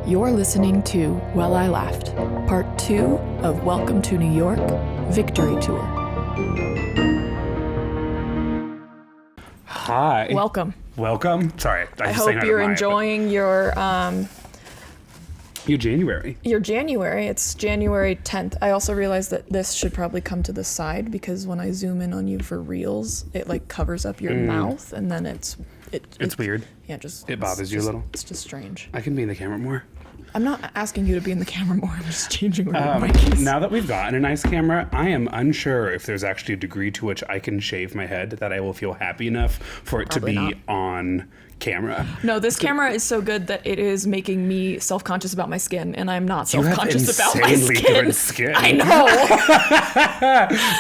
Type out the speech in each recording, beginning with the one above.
You're listening to Well, I Laughed, Part 2 of Welcome to New York, Victory Tour. Hi. Welcome. Sorry. I hope you're enjoying your January. Your January. It's January 10th. I also realized that this should probably come to the side because when I zoom in on you for reels, it like covers up your mouth and then it's weird. Yeah, it bothers you a little. It's just strange. I can be in the camera more. I'm not asking you to be in the camera more. I'm just changing where your mic is. Now that we've gotten a nice camera, I am unsure if there's actually a degree to which I can shave my head that I will feel happy enough for it Probably to be not. on camera. No, this camera is so good that it is making me self-conscious about my skin, and I'm not self-conscious about my insanely skin. different skin. I know.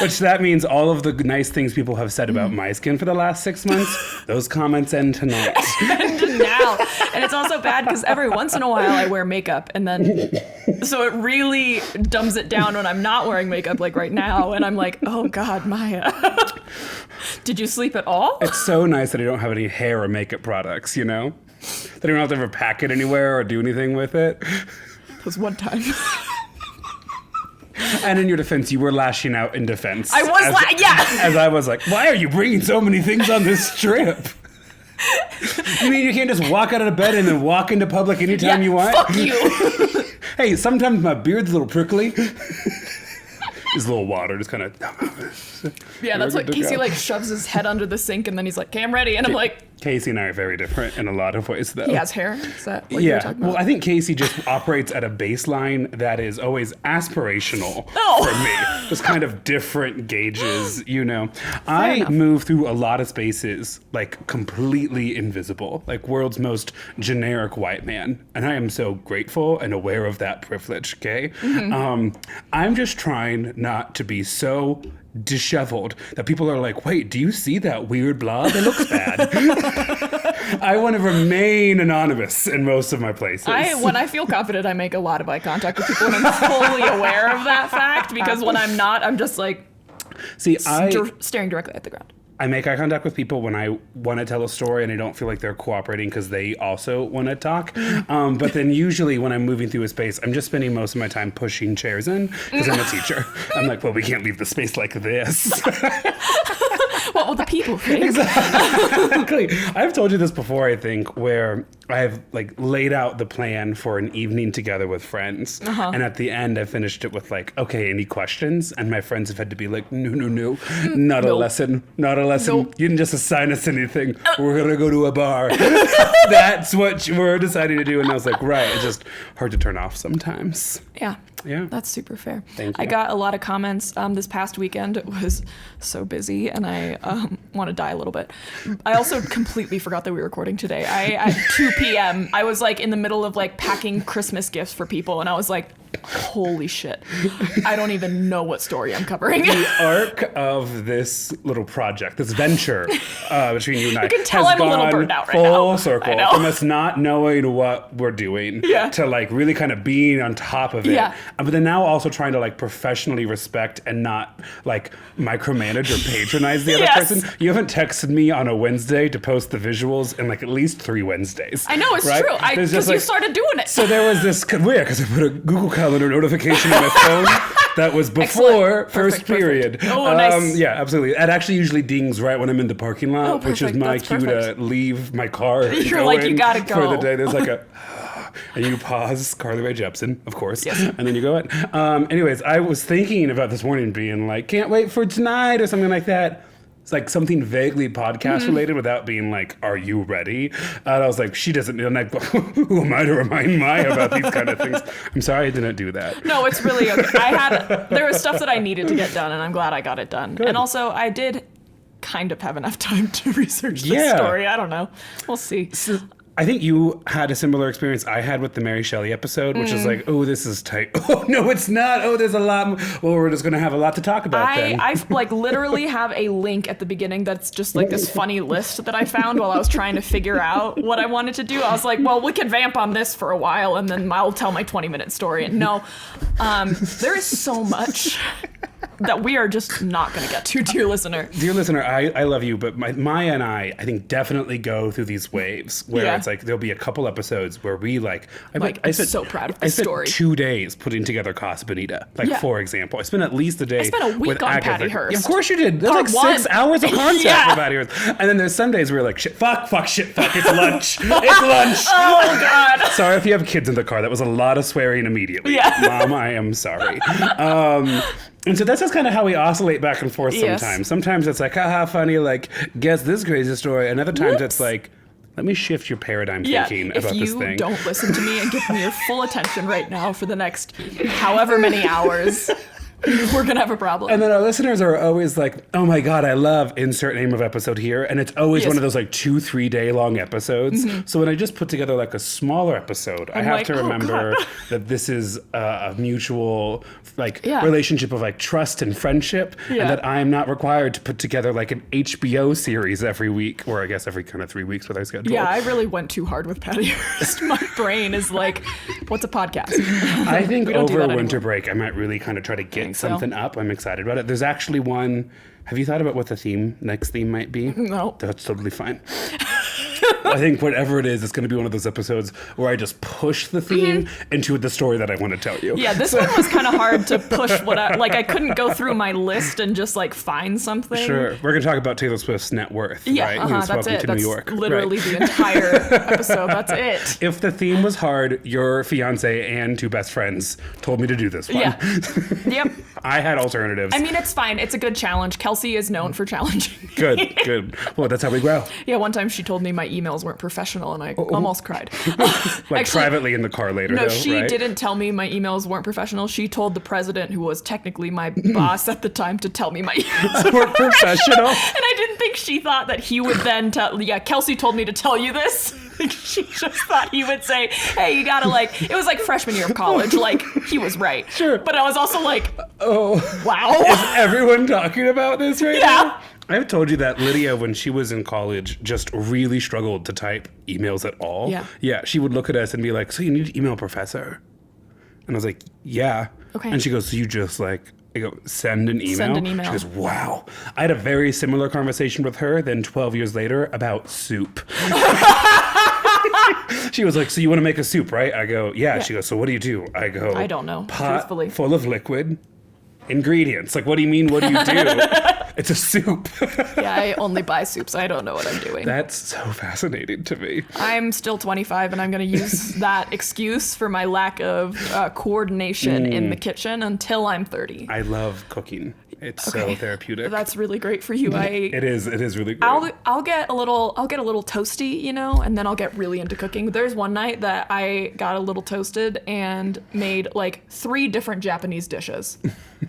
Which that means all of the nice things people have said about my skin for the last 6 months, those comments end tonight. And now. And it's also bad because every once in a while I wear makeup, and then so it really dumbs it down when I'm not wearing makeup, like right now, and I'm like, oh God, Maya. Did you sleep at all? It's so nice that I don't have any hair or makeup products, you know? That I don't have to ever pack it anywhere or do anything with it. It was one time. And in your defense, you were lashing out in defense. I was, yeah. As I was like, why are you bringing so many things on this trip? You mean you can't just walk out of bed and then walk into public anytime you want? Fuck you. Hey, sometimes my beard's a little prickly. There's a little water, just kind of... Yeah, that's what Casey like shoves his head under the sink and then he's like, okay, I'm ready. And I'm like... Casey and I are very different in a lot of ways, though. He has hair? Is that what you were talking about? Well, I think Casey just operates at a baseline that is always aspirational for me. Just kind of different gauges, you know. I move through a lot of spaces, like, completely invisible. Like, world's most generic white man. And I am so grateful and aware of that privilege, okay? Mm-hmm. I'm just trying not to be so disheveled that people are like, wait, do you see that weird blob? It looks bad. I want to remain anonymous in most of my places. When I feel confident, I make a lot of eye contact with people, and I'm fully aware of that fact, because when I'm not, I'm just like staring directly at the ground. I make eye contact with people when I want to tell a story and I don't feel like they're cooperating because they also want to talk. But then usually when I'm moving through a space, I'm just spending most of my time pushing chairs in because I'm a teacher. I'm like, well, we can't leave the space like this. What will the people think? Exactly. I've told you this before, I think, where I've like laid out the plan for an evening together with friends. And at the end, I finished it with like, okay, any questions? And my friends have had to be like, no, not a lesson. Nope. You didn't just assign us anything. We're going to go to a bar. That's what we're deciding to do. And I was like, right. It's just hard to turn off sometimes. Yeah. Yeah. That's super fair. Thank you. I got a lot of comments this past weekend. It was so busy and I want to die a little bit. I also completely forgot that we were recording today. At 2 p.m. I was like in the middle of like packing Christmas gifts for people and I was like, holy shit. I don't even know what story I'm covering. The arc of this little project, this venture between you and I, you can tell has I'm a little gone burned out right now. Full circle from us not knowing what we're doing to like really kind of being on top of it. Yeah. But then now also trying to like professionally respect and not like micromanage or patronize the other person. You haven't texted me on a Wednesday to post the visuals in like at least 3 Wednesdays. I know, it's true. Because you started doing it. So there was this, because I put a Google Calendar notification on my phone that was before first period. Perfect. Oh, nice. Yeah, absolutely. It actually usually dings right when I'm in the parking lot, which is my cue to leave my car. You're like, you gotta go. For the day. There's like a... And you pause, Carly Rae Jepsen, of course, and then you go in. Anyways, I was thinking about this morning being like, can't wait for tonight or something like that. It's like something vaguely podcast related without being like, are you ready? And I was like, she doesn't. And I go, who am I to remind Maya about these kind of things? I'm sorry I didn't do that. No, it's really okay. There was stuff that I needed to get done and I'm glad I got it done. Good. And also I did kind of have enough time to research this story. I don't know. We'll see. I think you had a similar experience I had with the Mary Shelley episode, which is like, oh, this is tight. Oh, no, it's not. Oh, there's a lot more. Well, we're just going to have a lot to talk about then. I like literally have a link at the beginning that's just like this funny list that I found while I was trying to figure out what I wanted to do. I was like, well, we can vamp on this for a while and then I'll tell my 20-minute story. And no, there is so much that we are just not going to get to, dear listener. Dear listener, I love you, but Maya and I think definitely go through these waves where it's like there'll be a couple episodes where we I'm so proud of this story. I spent 2 days putting together Casa Bonita, for example. I spent at least a day. I spent a week on Patty Hearst. Yeah, of course you did. There's like 6 hours of content for Patty Hearst. And then there's some days where you're like, shit, fuck, shit, fuck, it's lunch. It's lunch. Oh, God. Sorry if you have kids in the car. That was a lot of swearing immediately. Yeah. Mom, I am sorry. And so that's just kind of how we oscillate back and forth sometimes. Yes. Sometimes it's like, haha, funny, like, guess this crazy story. And other times it's like, let me shift your paradigm thinking about this thing. If you don't listen to me and give me your full attention right now for the next however many hours, we're going to have a problem. And then our listeners are always like, oh my God, I love insert name of episode here. And it's always one of those like 2-3 day long episodes. Mm-hmm. So when I just put together like a smaller episode, I have to remember that this is a mutual relationship of like trust and friendship. Yeah. And that I am not required to put together like an HBO series every week, or I guess every kind of 3 weeks with our schedule. Yeah, I really went too hard with Patty Hearst. My brain is like, what's a podcast? I think over winter break, I might really kind of try to get something up. I'm excited about it. There's actually one. Have you thought about what the next theme might be? No. That's totally fine. I think whatever it is, it's going to be one of those episodes where I just push the theme into the story that I want to tell you. Yeah, this one was kind of hard to push I couldn't go through my list and just like find something. Sure. We're going to talk about Taylor Swift's net worth, right? That's it. To That's New York. Literally the entire episode. That's it. If the theme was hard, your fiance and 2 best friends told me to do this one. Yeah. Yep. I had alternatives. I mean, it's fine. It's a good challenge. Kelsey is known for challenging. Good. Well, that's how we grow. Yeah, one time she told me my emails weren't professional and I almost cried. Actually, privately in the car later, no, though, she didn't tell me my emails weren't professional. She told the president, who was technically my boss at the time, to tell me my emails weren't professional. And I didn't think she thought that he would then tell... Yeah, Kelsey told me to tell you this. She just thought he would say, hey, you gotta it was like freshman year of college. Like, he was right. Sure. But I was also like, oh, wow. Is everyone talking about this right now? I've told you that Lydia, when she was in college, just really struggled to type emails at all. Yeah. Yeah, she would look at us and be like, so you need to email professor? And I was like, yeah. Okay. And she goes, so you just I go, send an email? Send an email. She goes, wow. I had a very similar conversation with her then 12 years later about soup. She was like, so you want to make a soup, right? I go, yeah. She goes, so what do you do? I go, I don't know, pot truthfully. Full of liquid, ingredients. Like, what do you mean, what do you do? It's a soup. Yeah, I only buy soups. I don't know what I'm doing. That's so fascinating to me. I'm still 25, and I'm going to use that excuse for my lack of coordination in the kitchen until I'm 30. I love cooking. It's so therapeutic. That's really great for you. It is really great. I'll get a little toasty, and then I'll get really into cooking. There's one night that I got a little toasted and made 3 different Japanese dishes.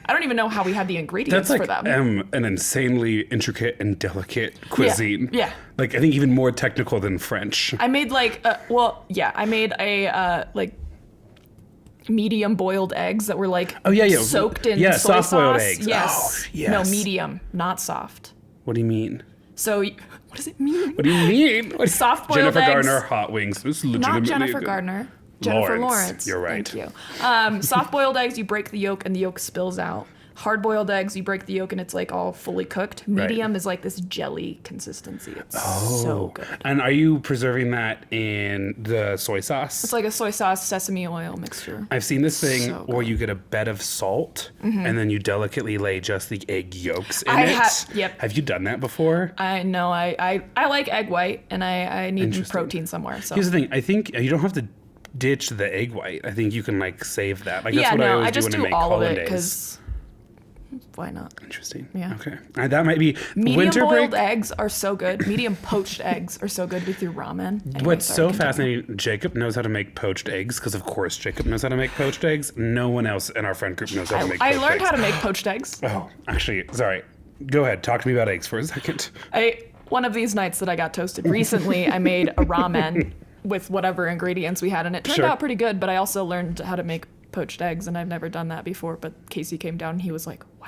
I don't even know how we had the ingredients for them. That's an insanely intricate and delicate cuisine. Yeah. I think even more technical than French. I made I made a medium boiled eggs that were soaked in soy soft boiled sauce. eggs. Yes. Oh, yes. No, medium, not soft. What do you mean? So, what does it mean? What do you mean? Soft boiled eggs. Jennifer Garner, Hot Wings. This is legitimately not Jennifer Garner. Jennifer Lawrence. You're right. Thank you. Soft boiled eggs, you break the yolk and the yolk spills out. Hard boiled eggs, you break the yolk and it's all fully cooked. Medium is this jelly consistency. It's so good. And are you preserving that in the soy sauce? It's like a soy sauce sesame oil mixture. I've seen this thing where you get a bed of salt and then you delicately lay just the egg yolks in it. Yep. Have you done that before? I know. I like egg white and I need protein somewhere. So here's the thing. I think you don't have to ditch the egg white. I think you can say that. That's what I always do when I make hollandaise. Because why not? Interesting. Yeah. Okay. That might be medium winter boiled break. Eggs are so good. Medium poached eggs are so good with your ramen. Anyway, what's so fascinating, Jacob knows how to make poached eggs because of course Jacob knows how to make poached eggs. No one else in our friend group knows how to make poached eggs. I learned how to make poached eggs. Oh, actually, sorry. Go ahead. Talk to me about eggs for a second. One of these nights that I got toasted recently, I made a ramen with whatever ingredients we had, and it turned out pretty good, but I also learned how to make poached eggs, and I've never done that before, but Casey came down and he was like, wow.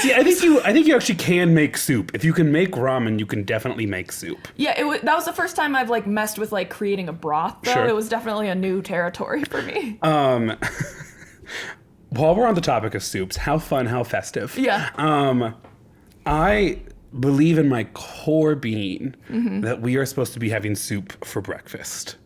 See, I think you actually can make soup. If you can make ramen, you can definitely make soup. Yeah, that was the first time I've messed with creating a broth though. It was definitely a new territory for me. while we're on the topic of soups, how fun, how festive. Yeah. I believe in my core being that we are supposed to be having soup for breakfast.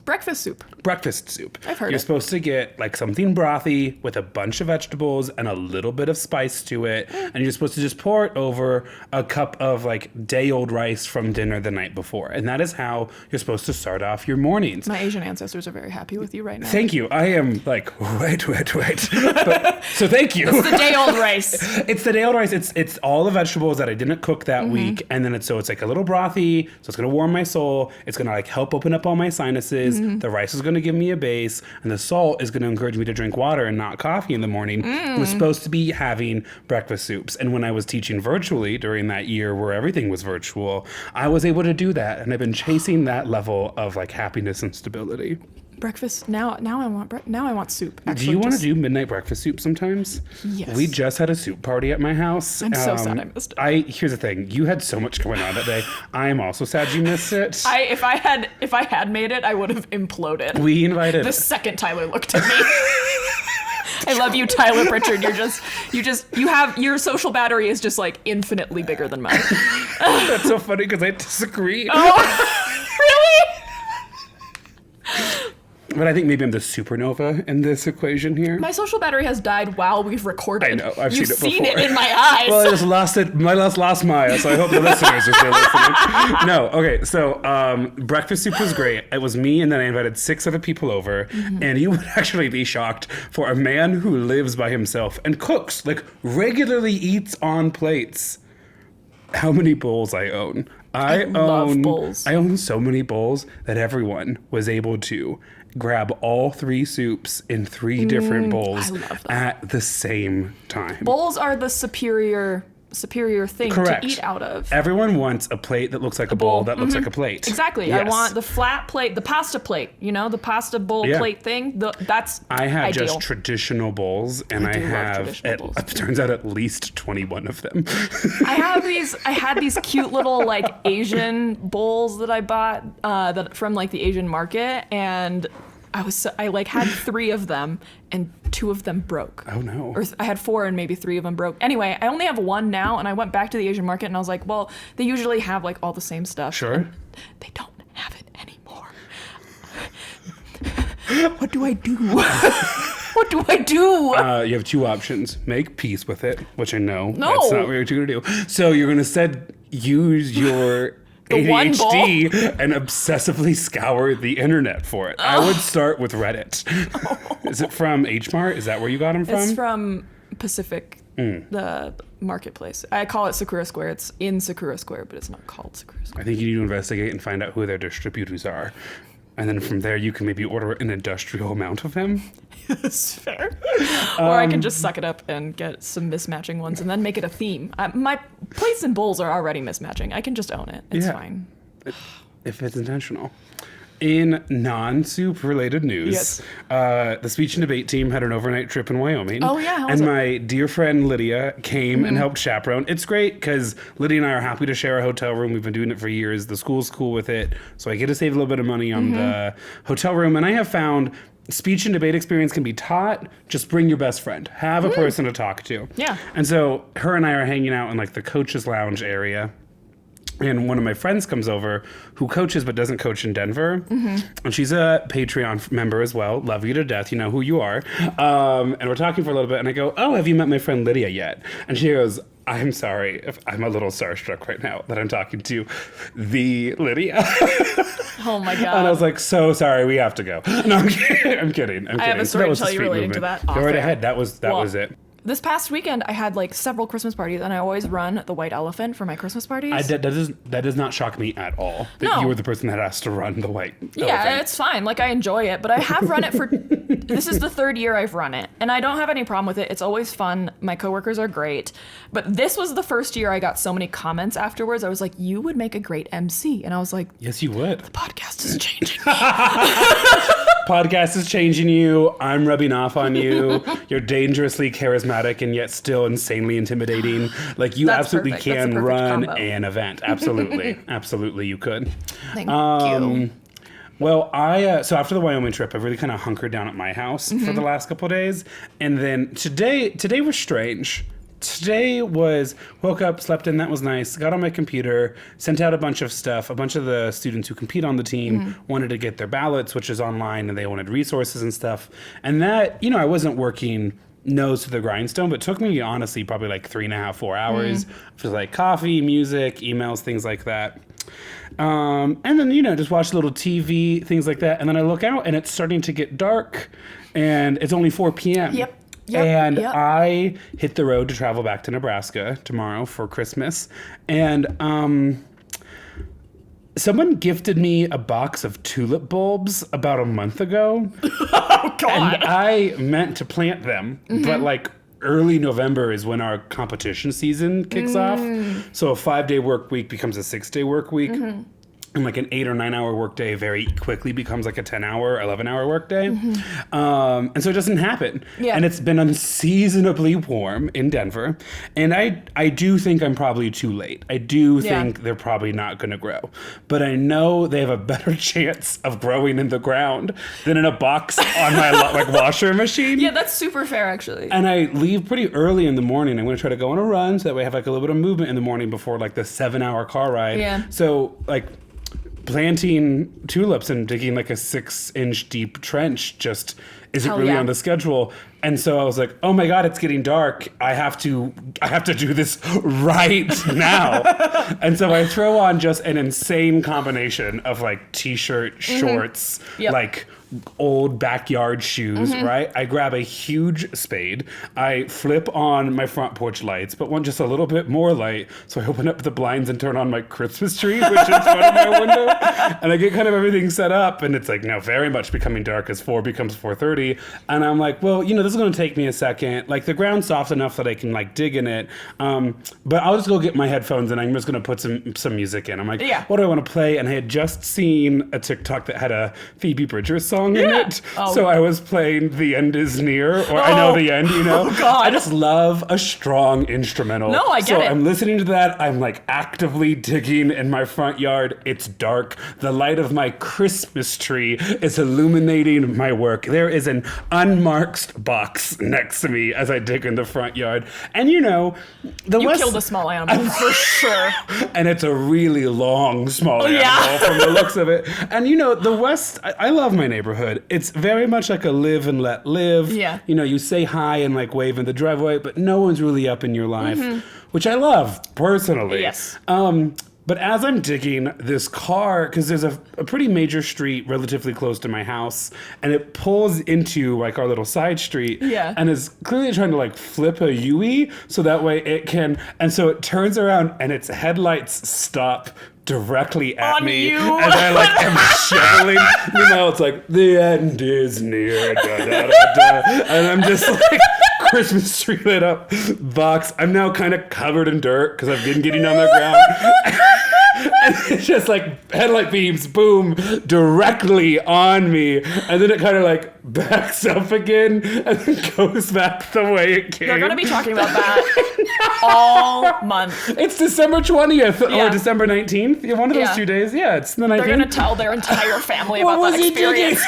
Breakfast soup. Breakfast soup. I've heard You're it. supposed to get like something brothy with a bunch of vegetables and a little bit of spice to it. And you're supposed to just pour it over a cup of like day-old rice from dinner the night before. And that is how you're supposed to start off your mornings. My Asian ancestors are very happy with you right now. Thank you. I am like, wait. So thank you. It's the day-old rice. It's the day-old rice. It's all the vegetables that I didn't cook that week. And then it's like a little brothy. So it's going to warm my soul. It's going to like help open up all my sinuses. The rice is going to give me a base, and the salt is going to encourage me to drink water and not coffee in the morning. I was supposed to be having breakfast soups. And when I was teaching virtually during that year where everything was virtual, I was able to do that. And I've been chasing that level of like happiness and stability. Breakfast. Now I want soup. Actually, Do you want to do midnight breakfast soup sometimes? Yes. We just had a soup party at my house. I'm so sad I missed it. Here's the thing. You had so much going on that day. I am also sad you missed it. If I had made it, I would have imploded. We invited The second Tyler looked at me. I love you, Tyler Pritchard. Your social battery is just like infinitely bigger than mine. That's so funny because I disagree. Oh, really? But I think maybe I'm the supernova in this equation here. My social battery has died while we've recorded. I know. I've You've seen it before. it in my eyes. Well, I just lost it. I lost Maya, so I hope the listeners are still listening. No, okay. So breakfast soup was great. It was me, and then I invited 6 other people over. And you would actually be shocked for a man who lives by himself and cooks, like regularly eats on plates. How many bowls I own? I love bowls. I own so many bowls that everyone was able to grab all 3 soups in 3 different bowls I love that. at the same time. Bowls are the superior thing Correct. to eat out of. Everyone wants a plate that looks like a bowl that looks like a plate. Exactly. Yes. I want the flat plate, the pasta plate, the pasta bowl plate thing. That's I have ideal. just traditional bowls, and I do love have, traditional bowls. it turns out, at least 21 of them. I had these cute little like Asian bowls that I bought that from like the Asian market, and I like had 3 of them, and 2 of them broke. Oh no. Or I had 4 and maybe 3 of them broke. Anyway, I only have 1 now, and I went back to the Asian market and I was like, well, they usually have like all the same stuff. Sure. And they don't have it anymore. What do I do? What do I do? You have 2 options. Make peace with it, which I know No. that's not what you're going to do. So you're going to use your The one ADHD and obsessively scour the internet for it. I would start with Reddit. Is it from H Mart? Is that where you got them from? It's from Pacific, the marketplace. I call it Sakura Square. It's in Sakura Square, but it's not called Sakura Square. I think you need to investigate and find out who their distributors are. And then from there, you can maybe order an industrial amount of them. That's fair. Or I can just suck it up and get some mismatching ones and then make it a theme. My plates and bowls are already mismatching. I can just own it. It's fine. If it's intentional. In non-soup related news, Yes. The speech and debate team had an overnight trip in Wyoming. Oh, yeah, how was and it? my dear friend Lydia came and helped chaperone. It's great because Lydia and I are happy to share a hotel room. We've been doing it for years. The school's cool with it. So I get to save a little bit of money on the hotel room. And I have found speech and debate experience can be taught. Just bring your best friend. Have a person to talk to. Yeah. And so her and I are hanging out in like the coach's lounge area. And one of my friends comes over who coaches but doesn't coach in Denver. And she's a Patreon member as well. Love you to death. You know who you are. And we're talking for a little bit. And I go, oh, have you met my friend Lydia yet? And she goes, I'm sorry if I'm a little starstruck right now that I'm talking to the Lydia. Oh my God. And I was like, so sorry, we have to go. No, I'm kidding. I have a story to tell you relating to that. Go right ahead. That was it. This past weekend, I had like several Christmas parties, and I always run the White Elephant for my Christmas parties. That does not shock me at all that No. you were the person that has to run the White Yeah, Elephant. it's fine. Like, I enjoy it, but I have run it for... This is the 3rd year I've run it, and I don't have any problem with it. It's always fun. My coworkers are great. But this was the first year I got so many comments afterwards. I was like, you would make a great MC. And I was like, Yes, you would. podcast is changing. Podcast is changing you. I'm rubbing off on you. You're dangerously charismatic and yet still insanely intimidating. Like, you That's absolutely perfect. That's can a perfect run combo. an event. Absolutely. Absolutely, you could. Thank you. Well, so after the Wyoming trip, I really kind of hunkered down at my house for the last couple of days. And then today was strange. Today woke up, slept in, that was nice, got on my computer, sent out a bunch of stuff. A bunch of the students who compete on the team wanted to get their ballots, which is online, and they wanted resources and stuff. And that, I wasn't working nose to the grindstone, but it took me, honestly, probably like 3.5, 4 hours for like coffee, music, emails, things like that. And then, just watch a little TV, things like that. And then I look out and it's starting to get dark and it's only 4 p.m. Yep. I hit the road to travel back to Nebraska tomorrow for Christmas. And someone gifted me a box of tulip bulbs about a month ago. Oh, God. And I meant to plant them, but like early November is when our competition season kicks off. So a 5-day work week becomes a 6-day work week. And like an 8 or 9 hour workday very quickly becomes like a 10-hour, 11-hour workday. And so it doesn't happen. Yeah. And it's been unseasonably warm in Denver. And I do think I'm probably too late. I do think they're probably not going to grow. But I know they have a better chance of growing in the ground than in a box on my like washer machine. Yeah, that's super fair, actually. And I leave pretty early in the morning. I'm going to try to go on a run so that way I have like a little bit of movement in the morning before like the 7-hour car ride. Yeah. So like planting tulips and digging like a 6-inch deep trench just isn't really on the schedule. And so I was like, oh my God, it's getting dark. I have to do this right now. And so I throw on just an insane combination of like t-shirt, shorts, like old backyard shoes, right? I grab a huge spade. I flip on my front porch lights, but want just a little bit more light. So I open up the blinds and turn on my Christmas tree, which is in front of my window. And I get kind of everything set up. And it's like now very much becoming dark as 4 becomes 4:30. And I'm like, well, this is going to take me a second. Like the ground's soft enough that I can like dig in it. But I'll just go get my headphones and I'm just going to put some music in. I'm like, what do I want to play? And I had just seen a TikTok that had a Phoebe Bridgers song in it. So I was playing The End Is Near, or I Know the End, Oh, God. I just love a strong instrumental. No, I get it. So I'm listening to that. I'm like actively digging in my front yard. It's dark. The light of my Christmas tree is illuminating my work. There is an unmarked box next to me as I dig in the front yard. And you killed a small animal for sure. And it's a really long small animal from the looks of it. And the West, I love my neighborhood. It's very much like a live and let live. Yeah. You say hi and like wave in the driveway, but no one's really up in your life, which I love personally. Yes. But as I'm digging this car, because there's a pretty major street relatively close to my house, and it pulls into like our little side street, and is clearly trying to like flip a U-ey so that way it can, and so it turns around and its headlights stop directly at me, you. and I like am shoveling. It's like the end is near, da, da, da, da. And I'm just like Christmas tree lit up box. I'm now kind of covered in dirt because I've been getting on the ground. And it's just like headlight beams, boom, directly on me. And then it kind of like backs up again and then goes back the way it came. They're going to be talking about that all month. It's December 20th or December 19th. One of those 2 days. Yeah, it's the 19th. They're going to tell their entire family about that experience.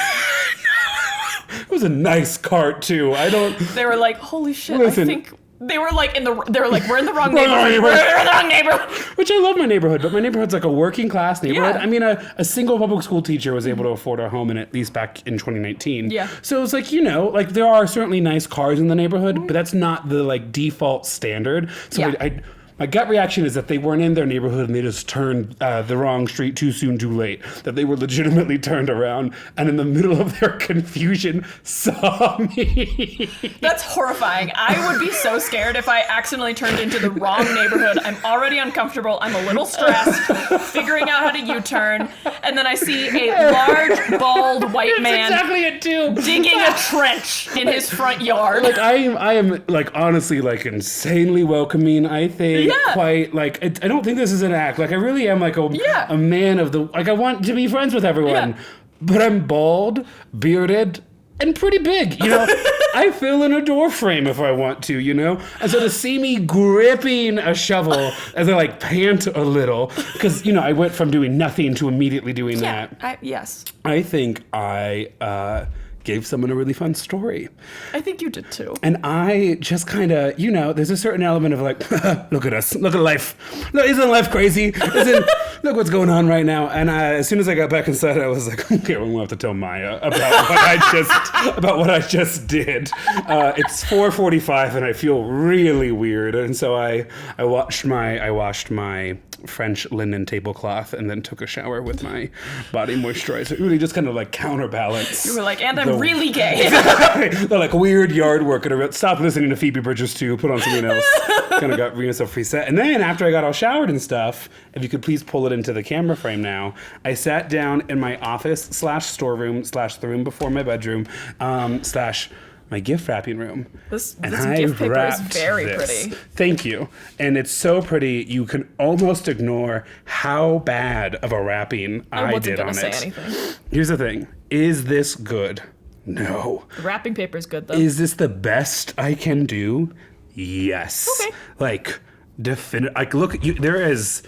It was a nice cart too. They were like, holy shit, Listen, I think... They were like we're in the wrong neighborhood. We're in the wrong neighborhood. Which I love my neighborhood, but my neighborhood's like a working class neighborhood. Yeah. I mean, a single public school teacher was able to afford a home in at least back in 2019. Yeah. So it's like, like there are certainly nice cars in the neighborhood, but that's not the like default standard. So my gut reaction is that they weren't in their neighborhood and they just turned the wrong street too soon, too late. That they were legitimately turned around and in the middle of their confusion saw me. That's horrifying. I would be so scared if I accidentally turned into the wrong neighborhood. I'm already uncomfortable. I'm a little stressed, figuring out how to U-turn. And then I see a large, bald white man exactly it too. digging a trench in his front yard. Like I am like honestly like insanely welcoming, I think. Quite like I don't think this is an act. Like I really am like a man of the like I want to be friends with everyone. But I'm bald, bearded, and pretty big, I fill in a door frame if I want to, And so to see me gripping a shovel as I like pant a little, because, I went from doing nothing to immediately doing that. Yes. I think I gave someone a really fun story. I think you did too. And I just kind of, there's a certain element of like, look at us, look at life. Look, isn't life crazy? Look what's going on right now. And as soon as I got back inside, I was like, okay, we're going to have to tell Maya about what I just did. It's 4:45 and I feel really weird. And so I washed my French linen tablecloth and then took a shower with my body moisturizer. Really just kind of like counterbalance. You were like, and I'm really gay. The like weird yard work. And I stopped listening to Phoebe Bridgers 2, put on something else. Kind of got myself reset. And then after I got all showered and stuff, if you could please pull it into the camera frame now, I sat down in my office / storeroom / the room before my bedroom / my gift wrapping room. This gift paper is very pretty. Thank you. And it's so pretty, you can almost ignore how bad of a wrapping I did on it. Say anything. Here's the thing. Is this good? No. The wrapping paper is good, though. Is this the best I can do? Yes. Okay. Like, look, there is...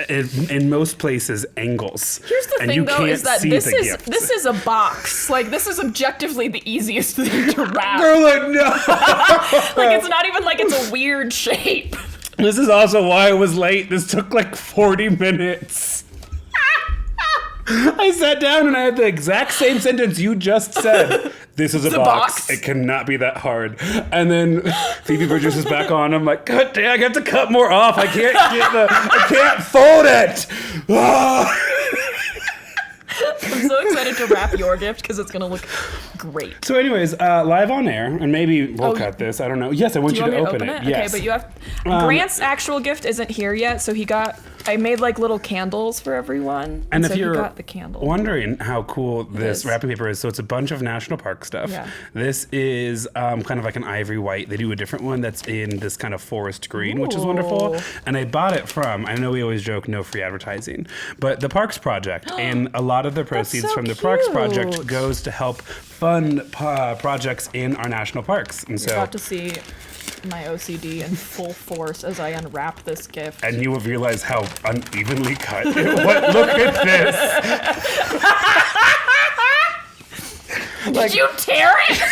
In most places, angles. Here's the thing, though, is that this is a box. Like, this is objectively the easiest thing to wrap. Girl, like, no. Like, it's not even like it's a weird shape. This is also why I was late. This took like 40 minutes. I sat down and I had the exact same sentence you just said. This is a box. It cannot be that hard. And then Phoebe Bridgers is back on. I'm like, God damn, I have to cut more off. I can't fold it. I'm so excited to wrap your gift because it's going to look great. So anyways, live on air, and maybe we'll cut this. I don't know. Yes, I want you to open it. Yes. Okay, but you have... Grant's actual gift isn't here yet, so I made like little candles for everyone. And if so you're he got the candle. wondering how cool this wrapping paper is, so it's a bunch of national park stuff. Yeah. This is kind of like an ivory white. They do a different one that's in this kind of forest green, which is wonderful. And I bought it from, I know we always joke, no free advertising, but the Parks Project. And a lot of the proceeds from the Parks Project goes to help fund projects in our national parks. And so you're about to see my OCD in full force as I unwrap this gift. And you will realize how unevenly cut it was. Look at this. Did you tear it?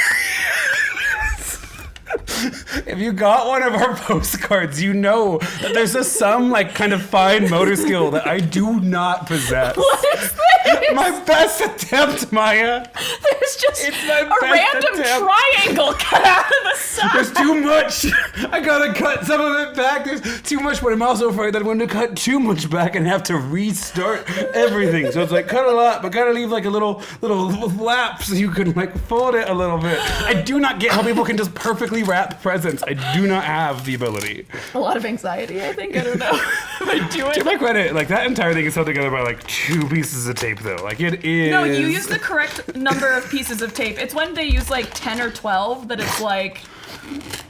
If you got one of our postcards, you know that there's some like kind of fine motor skill that I do not possess. What is this? My best attempt, Maya. There's just a random triangle cut out of the side. There's too much. I gotta cut some of it back. There's too much, but I'm also afraid that I'm going to cut too much back and have to restart everything. So it's like cut a lot, but gotta leave like a little flap so you can like fold it a little bit. I do not get how people can just perfectly wrap presents. I do not have the ability. A lot of anxiety, I think. I don't know. I do it. To my credit, like that entire thing is held together by like 2 pieces of tape, though. Like it is. No, you use the correct number of pieces of tape. It's when they use like 10 or 12 that it's like.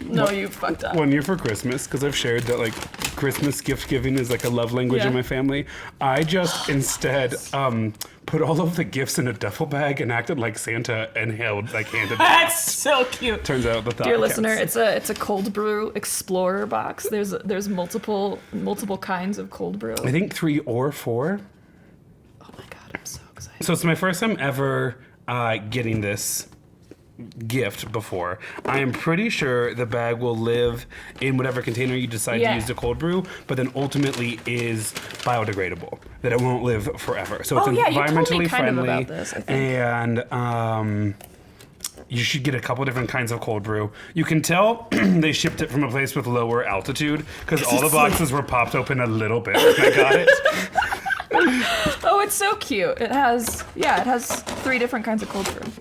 No, you fucked up. 1 year for Christmas, because I've shared that like Christmas gift giving is like a love language in my family. I just instead put all of the gifts in a duffel bag and acted like Santa and handed That's so cute. Turns out the thought Dear counts. listener, it's a cold brew explorer box. There's multiple kinds of cold brew. I think 3 or 4. Oh my god, I'm so excited. So it's my first time ever getting this gift before. I am pretty sure the bag will live in whatever container you decide to use to cold brew, but then ultimately is biodegradable. That it won't live forever. So it's environmentally friendly. About this, I think. And you should get a couple different kinds of cold brew. You can tell they shipped it from a place with lower altitude because all the boxes were popped open a little bit when I got it. Oh, it's so cute. It has 3 different kinds of cold brew.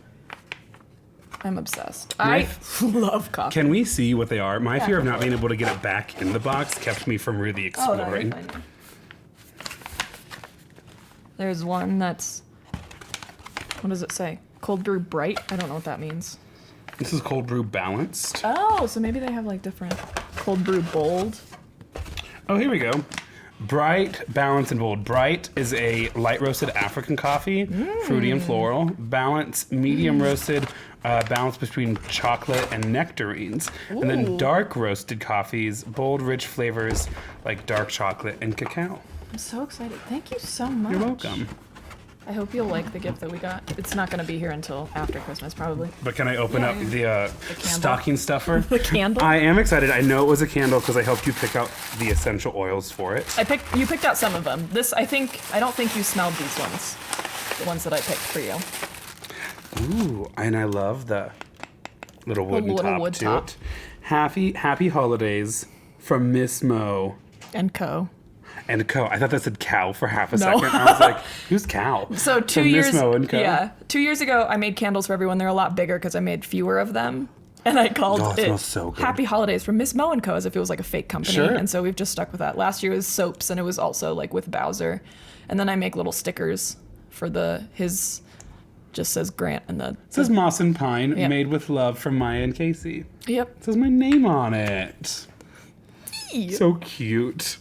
I'm obsessed. I love coffee. Can we see what they are? My fear of not being able to get it back in the box kept me from really exploring. Oh, no, there's one that's, what does it say? Cold brew bright? I don't know what that means. This is cold brew balanced. Oh, so maybe they have like different cold brew bold. Oh, here we go. Bright, balanced, and bold. Bright is a light roasted African coffee, fruity and floral. Balanced, medium roasted, balance between chocolate and nectarines. Ooh. And then dark roasted coffees, bold, rich flavors like dark chocolate and cacao. I'm so excited. Thank you so much. You're welcome. I hope you'll like the gift that we got. It's not going to be here until after Christmas, probably. But can I open up the stocking stuffer? The candle? I am excited. I know it was a candle because I helped you pick out the essential oils for it. You picked out some of them. I don't think you smelled these ones. The ones that I picked for you. Ooh, and I love the little wooden top wood to top. it. Happy holidays from Miss Mo. And Co. And Co. I thought that said cow for half a second. I was like, who's cow? So From Miss Mo and Co. Yeah, 2 years ago, I made candles for everyone. They're a lot bigger because I made fewer of them. And I called it smells so good. Happy Holidays from Miss Mo and Co. as if it was like a fake company. Sure. And so we've just stuck with that. Last year was soaps, and it was also like with Bowser. And then I make little stickers for his just says Grant and It says Moss and Pine, Yep. made with love from Maia and Casey. Yep. It says my name on it. So cute.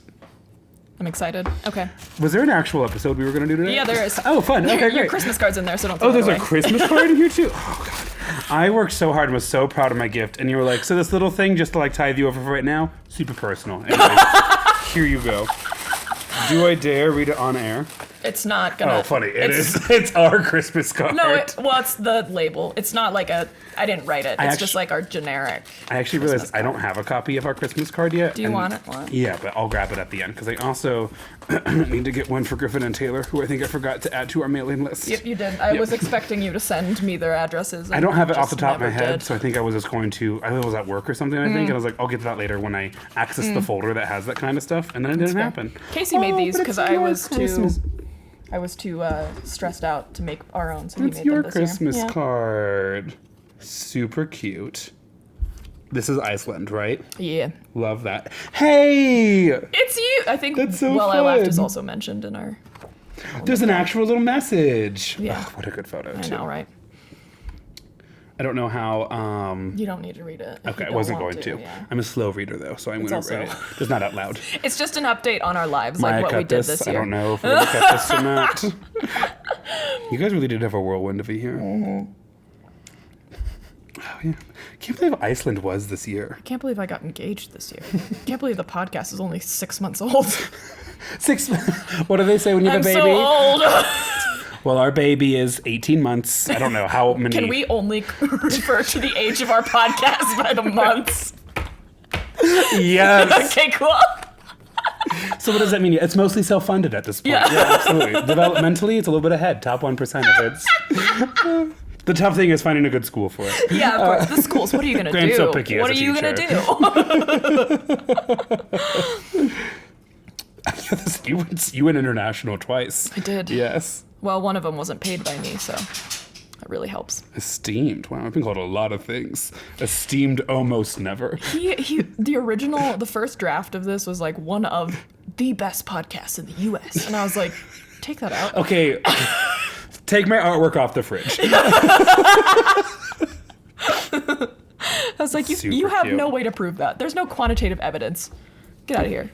I'm excited. Okay. Was there an actual episode we were going to do today? Yeah, there is. Oh, fun. Okay, Your great. Christmas card's in there, so don't throw Oh, there's that a away. Christmas card in here too? Oh, God. I worked so hard and was so proud of my gift. And you were like, so this little thing just to like tithe you over for right now? Super personal. Anyways, here you go. Do I dare read it on air? It's not gonna. Oh, funny. It's our Christmas card. No, it's the label. It's not like I didn't write it. It's just like our generic. I actually realized I don't have a copy of our Christmas card yet. Do you want it? Yeah, but I'll grab it at the end because I also need to get one for Griffin and Taylor, who I think I forgot to add to our mailing list. Yep, you did. I was expecting you to send me their addresses. I don't have it off the top of my never head, did. so I think I was just going to. I was at work or something, I think, and I was like, I'll get to that later when I access the folder that has that kind of stuff, and then it didn't happen. Casey made these but because it's I your was Christmas. too stressed out to make our own, so he It's made your them this Christmas year. card. Super cute. This is Iceland, right? Yeah. Love that. Hey! It's you. I think That's so Well I Laughed fun. is also mentioned in our. There's an actual little message. Yeah. Ugh, what a good photo, I too. know, right? I don't know how. You don't need to read it. if Okay, you I don't wasn't want going to. Yeah. I'm a slow reader, though, so I'm going to also- read it. Just not out loud. It's just an update on our lives, Maya like what cut we did this I year. don't know if we're going to cut this or not. You guys really did have a whirlwind of a year. Mm-hmm. Oh, yeah. Can't believe Iceland was this year. I can't believe I got engaged this year. Can't believe the podcast is only 6 months old. 6. What do they say when you have I'm a baby? so old. Well, our baby is 18 months. I don't know how many. Can we only refer to the age of our podcast by the months? Yes. Okay, cool. So what does that mean? It's mostly self-funded at this point. Yeah. Absolutely. Developmentally, it's a little bit ahead. Top 1% of it. The tough thing is finding a good school for it. Yeah, of course. The schools. What are you gonna Grant's do? so picky What as are a you gonna You went international twice. I did. Yes. Well, one of them wasn't paid by me, so that really helps. Esteemed. Wow, I've been called a lot of things. Esteemed almost never. The first draft of this was like one of the best podcasts in the U.S. And I was like, take that out. Okay. Take my artwork off the fridge. I was like, you Super have cute. no way to prove that. There's no quantitative evidence. Get out of here.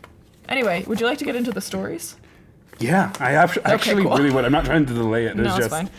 Anyway, would you like to get into the stories? Yeah, I actually cool. really would. I'm not trying to delay it. No, it's fine.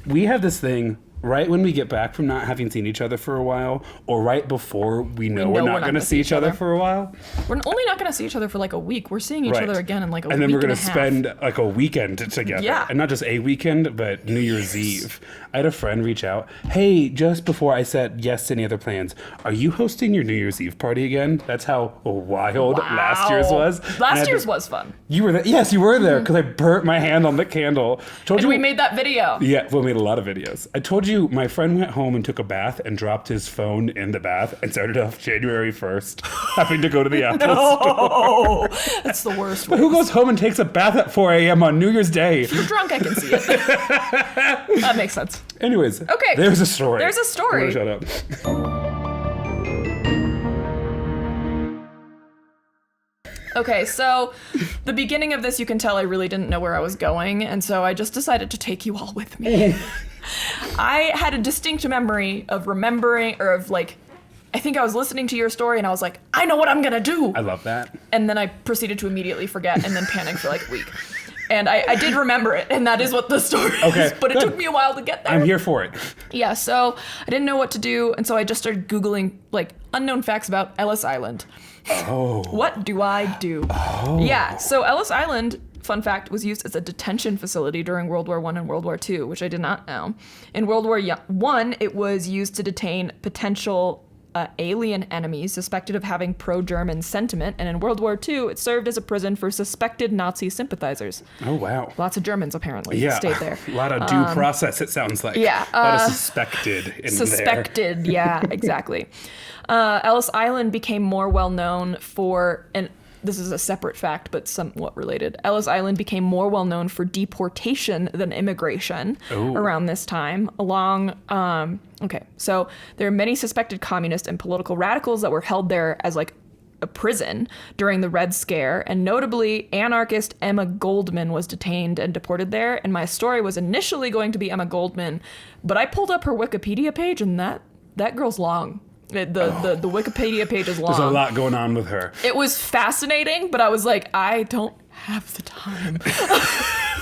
We have this thing right when we get back from not having seen each other for a while, or right before we know we're not going to see each other for a while. We're only not going to see each other for like a week. We're seeing each Right. other again in like a week and then we're going gonna to spend like a weekend together. Yeah. And not just a weekend, but New Year's Eve. I had a friend reach out. Hey, just before I said yes to any other plans, are you hosting your New Year's Eve party again? That's how wild last year's was. Last year's was fun. You were there. Yes, you were there because I burnt my hand on the candle. And we made that video. Yeah, we made a lot of videos. I told you my friend went home and took a bath and dropped his phone in the bath and started off January 1st having to go to the Apple store. Oh, that's the worst way. Who goes home and takes a bath at 4 a.m. on New Year's Day? If you're drunk, I can see it. That makes sense. Anyways, Okay. There's a story. There's a story. I'm gonna shut up. Okay, so the beginning of this, you can tell I really didn't know where I was going, and so I just decided to take you all with me. I had a distinct memory of remembering, or of like, I think I was listening to your story and I was like, I know what I'm gonna do. I love that. And then I proceeded to immediately forget and then panic for like a week. And I did remember it, and that is what the story is. But it took me a while to get there. I'm here for it. Yeah, so I didn't know what to do, and so I just started Googling, like, unknown facts about Ellis Island. Oh. What do I do? Oh. Yeah, so Ellis Island, fun fact, was used as a detention facility during World War I and World War II, which I did not know. In World War I, it was used to detain potential alien enemies suspected of having pro-German sentiment, and in World War II, it served as a prison for suspected Nazi sympathizers. Oh, wow. Lots of Germans, apparently, stayed there. A lot of due process, it sounds like. Yeah. A lot of suspected in Suspected, yeah, exactly. Ellis Island became more well-known for, and this is a separate fact, but somewhat related. Ellis Island became more well-known for deportation than immigration around this time. So there are many suspected communist and political radicals that were held there as like a prison during the Red Scare, and notably anarchist Emma Goldman was detained and deported there. And my story was initially going to be Emma Goldman, but I pulled up her Wikipedia page, and that girl's long. The Wikipedia page is long. There's a lot going on with her. It was fascinating, but I was like, I don't have the time.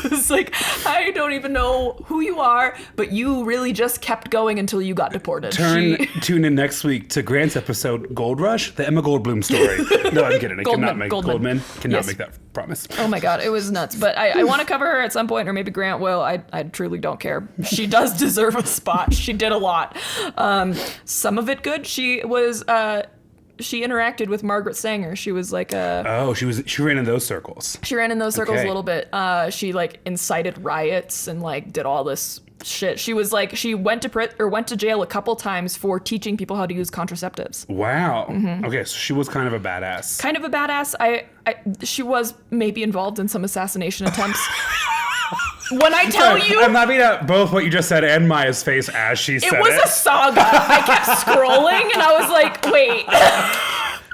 It's like, I don't even know who you are, but you really just kept going until you got deported. Tune in next week to Grant's episode, Gold Rush, the Emma Goldblum story. No, I'm kidding. I cannot make that promise. Oh my God, it was nuts. But I want to cover her at some point, or maybe Grant will. I truly don't care. She does deserve a spot. She did a lot. Some of it good. She interacted with Margaret Sanger. She was like she ran in those circles. She ran in those circles a little bit. She like incited riots and like did all this shit. She was like, she went to jail a couple times for teaching people how to use contraceptives. Wow. Mm-hmm. Okay, so she was kind of a badass. She was maybe involved in some assassination attempts. When I tell you... I'm laughing at both what you just said and Maia's face as she said it. It was a saga. I kept scrolling and I was like, wait.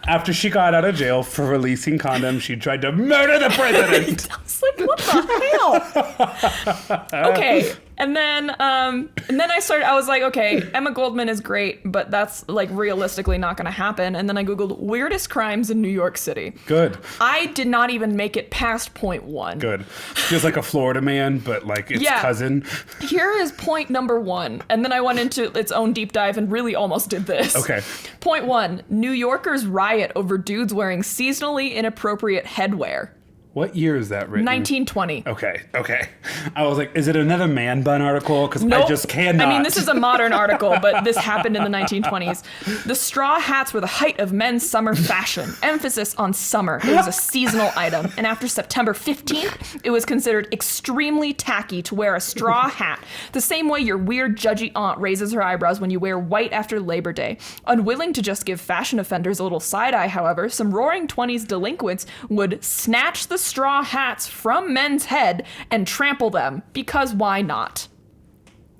After she got out of jail for releasing condoms, she tried to murder the president. I was like, what the hell? Okay. And then I was like, okay, Emma Goldman is great, but that's like realistically not going to happen. And then I Googled weirdest crimes in New York City. Good. I did not even make it past point 1. Good. Feels like a Florida man, but like its cousin. Here is point number 1. And then I went into its own deep dive and really almost did this. Okay. Point 1, New Yorkers riot over dudes wearing seasonally inappropriate headwear. What year is that written? 1920. Okay. I was like, is it another man bun article? Because I just cannot. I mean, this is a modern article, but this happened in the 1920s. The straw hats were the height of men's summer fashion. Emphasis on summer. It was a seasonal item. And after September 15th, it was considered extremely tacky to wear a straw hat. The same way your weird, judgy aunt raises her eyebrows when you wear white after Labor Day. Unwilling to just give fashion offenders a little side-eye, however, some roaring 20s delinquents would snatch the straw hats from men's head and trample them, because why not?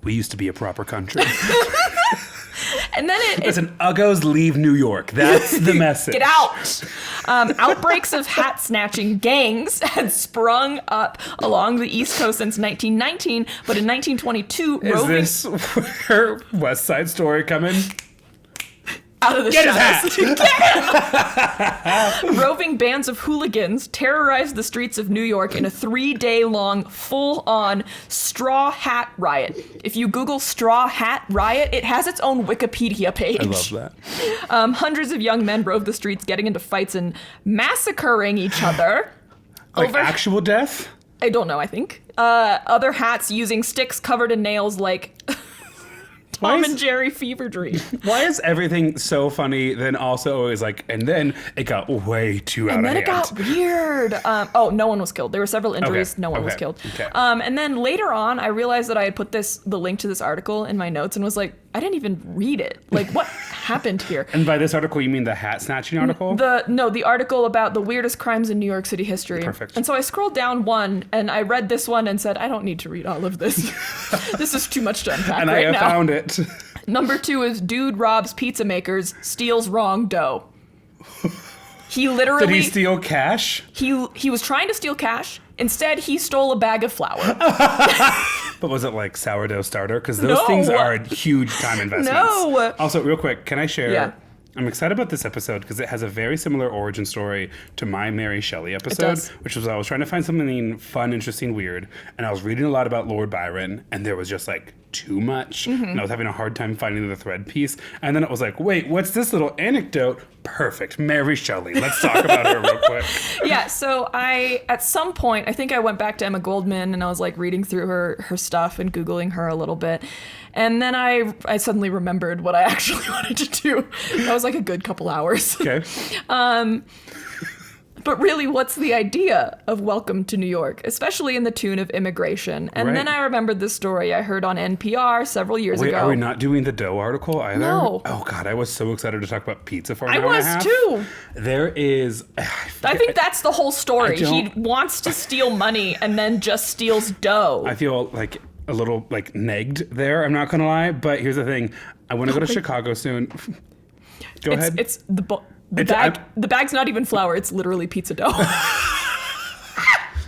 We used to be a proper country. And then Listen, Uggos leave New York. That's the message. Get out! Outbreaks of hat snatching gangs had sprung up along the East Coast since 1919, but in 1922, Is this where West Side Story coming? Out of the shadows. His hat. Roving bands of hooligans terrorized the streets of New York in a 3-day-long, full-on straw hat riot. If you Google straw hat riot, it has its own Wikipedia page. I love that. Hundreds of young men roved the streets, getting into fights and massacring each other. Like actual death? I don't know, I think. Other hats using sticks covered in nails like... Tom and Jerry fever dream. Why is everything so funny, then also always like, and then it got way too out of hand? And then it got weird. No one was killed. There were several injuries. Okay. No one was killed. Okay. And then later on, I realized that I had put the link to this article in my notes and was like, I didn't even read it. Like, what happened here? And by this article, you mean the hat snatching article? The article about the weirdest crimes in New York City history. Perfect. And so I scrolled down one, and I read this one and said, I don't need to read all of this. This is too much to unpack and right now. And I have found it. Number 2 is dude robs pizza makers, steals wrong dough. He literally... Did he steal cash? He was trying to steal cash. Instead, he stole a bag of flour. But was it like sourdough starter? Because those things are huge time investments. No. Also, real quick, can I share... Yeah. I'm excited about this episode because it has a very similar origin story to my Mary Shelley episode, which was I was trying to find something fun, interesting, weird, and I was reading a lot about Lord Byron, and there was just like too much, and I was having a hard time finding the thread piece, and then it was like, wait, what's this little anecdote? Perfect, Mary Shelley. Let's talk about her real quick. Yeah, so at some point, I think I went back to Emma Goldman, and I was like reading through her stuff and Googling her a little bit. And then I suddenly remembered what I actually wanted to do. That was like a good couple hours. Okay. But really, what's the idea of Welcome to New York, especially in the tune of immigration? And then I remembered this story I heard on NPR several years ago. Are we not doing the dough article either? No. Oh, God, I was so excited to talk about pizza for an hour I and a half. was too. There is... I think that's the whole story. He wants to steal money and then just steals dough. I feel like a little like negged there, I'm not going to lie. But here's the thing. I want to go to Chicago soon. Go ahead. It's the bag's not even flour. It's literally pizza dough.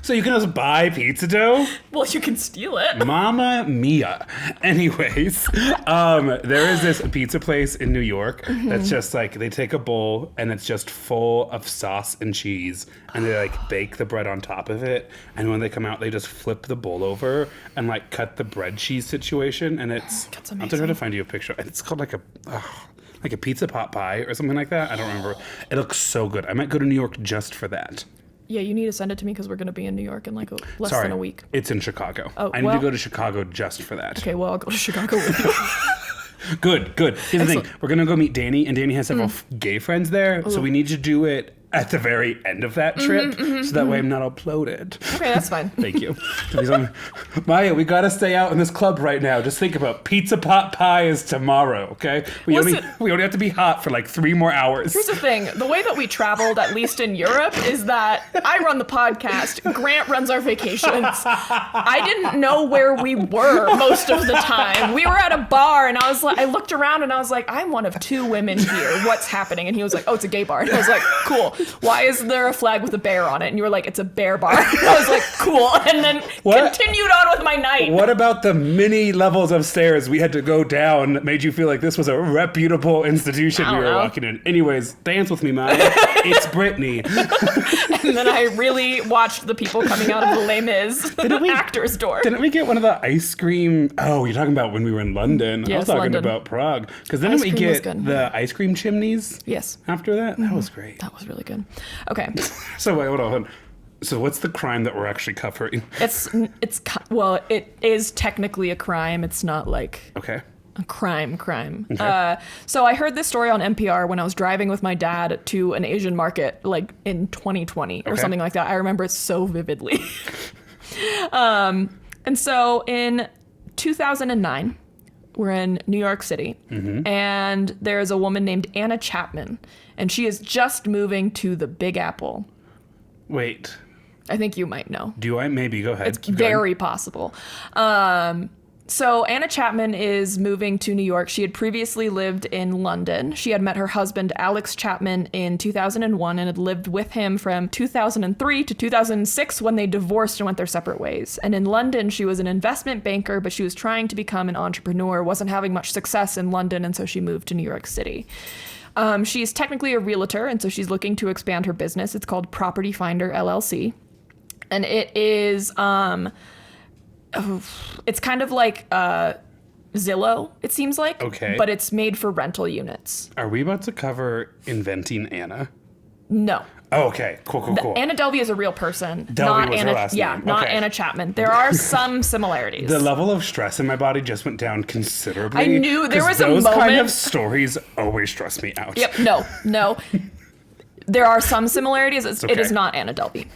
So you can just buy pizza dough? Well, you can steal it. Mamma mia. Anyways, there is this pizza place in New York that's just like, they take a bowl and it's just full of sauce and cheese and they like bake the bread on top of it. And when they come out, they just flip the bowl over and like cut the bread cheese situation. And it's, That's I'll amazing. try to find you a picture. It's called like a pizza pot pie or something like that. I don't remember. It looks so good. I might go to New York just for that. Yeah, you need to send it to me because we're going to be in New York in like less than a week. It's in Chicago. Oh, I need to go to Chicago just for that. Okay, well, I'll go to Chicago with you. Good. Here's the thing. We're going to go meet Danny, and Danny has several gay friends there, so we need to do it at the very end of that trip, so that way I'm not uploaded. Okay, that's fine. Thank you. Maya, we got to stay out in this club right now. Just think about pizza pot pie is tomorrow, okay? We only have to be hot for like 3 more hours. Here's the thing. The way that we traveled, at least in Europe, is that I run the podcast, Grant runs our vacations. I didn't know where we were most of the time. We were at a bar, and I looked around, and I was like, I'm one of 2 women here. What's happening? And he was like, oh, it's a gay bar. And I was like, cool. Why is there a flag with a bear on it? And you were like, it's a bear bar. And I was like, cool. And then continued on with my night. What about the many levels of stairs we had to go down that made you feel like this was a reputable institution we were walking in? Anyways, dance with me, Maya. It's Britney. And then I really watched the people coming out of the Les Mis actor's door. Didn't we get one of the ice cream? Oh, you're talking about when we were in London. Yes, I was talking London. about Prague. Because then we get the ice cream chimneys. Yes. After that? That was great. That was really good. Okay. So wait, hold on. So what's the crime that we're actually covering? It is technically a crime. It's not like a crime. Okay. So I heard this story on NPR when I was driving with my dad to an Asian market like in 2020 or something like that. I remember it so vividly. And so in 2009, we're in New York City, and there's a woman named Anna Chapman, and she is just moving to the Big Apple. Wait. I think you might know. Do I? Maybe. Go ahead. It's very possible. So Anna Chapman is moving to New York. She had previously lived in London. She had met her husband, Alex Chapman, in 2001 and had lived with him from 2003 to 2006 when they divorced and went their separate ways. And in London, she was an investment banker, but she was trying to become an entrepreneur, wasn't having much success in London, and so she moved to New York City. She's technically a realtor, and so she's looking to expand her business. It's called Property Finder, LLC. And it is... it's kind of like Zillow, it seems like. Okay. But it's made for rental units. Are we about to cover Inventing Anna? No. Oh, okay. Cool. Anna Delvey is a real person. Delvey was her last name. Yeah, not Anna Chapman. There are some similarities. The level of stress in my body just went down considerably. I knew there was a moment. Those kind of stories always stress me out. Yep. No. There are some similarities. It is not Anna Delvey.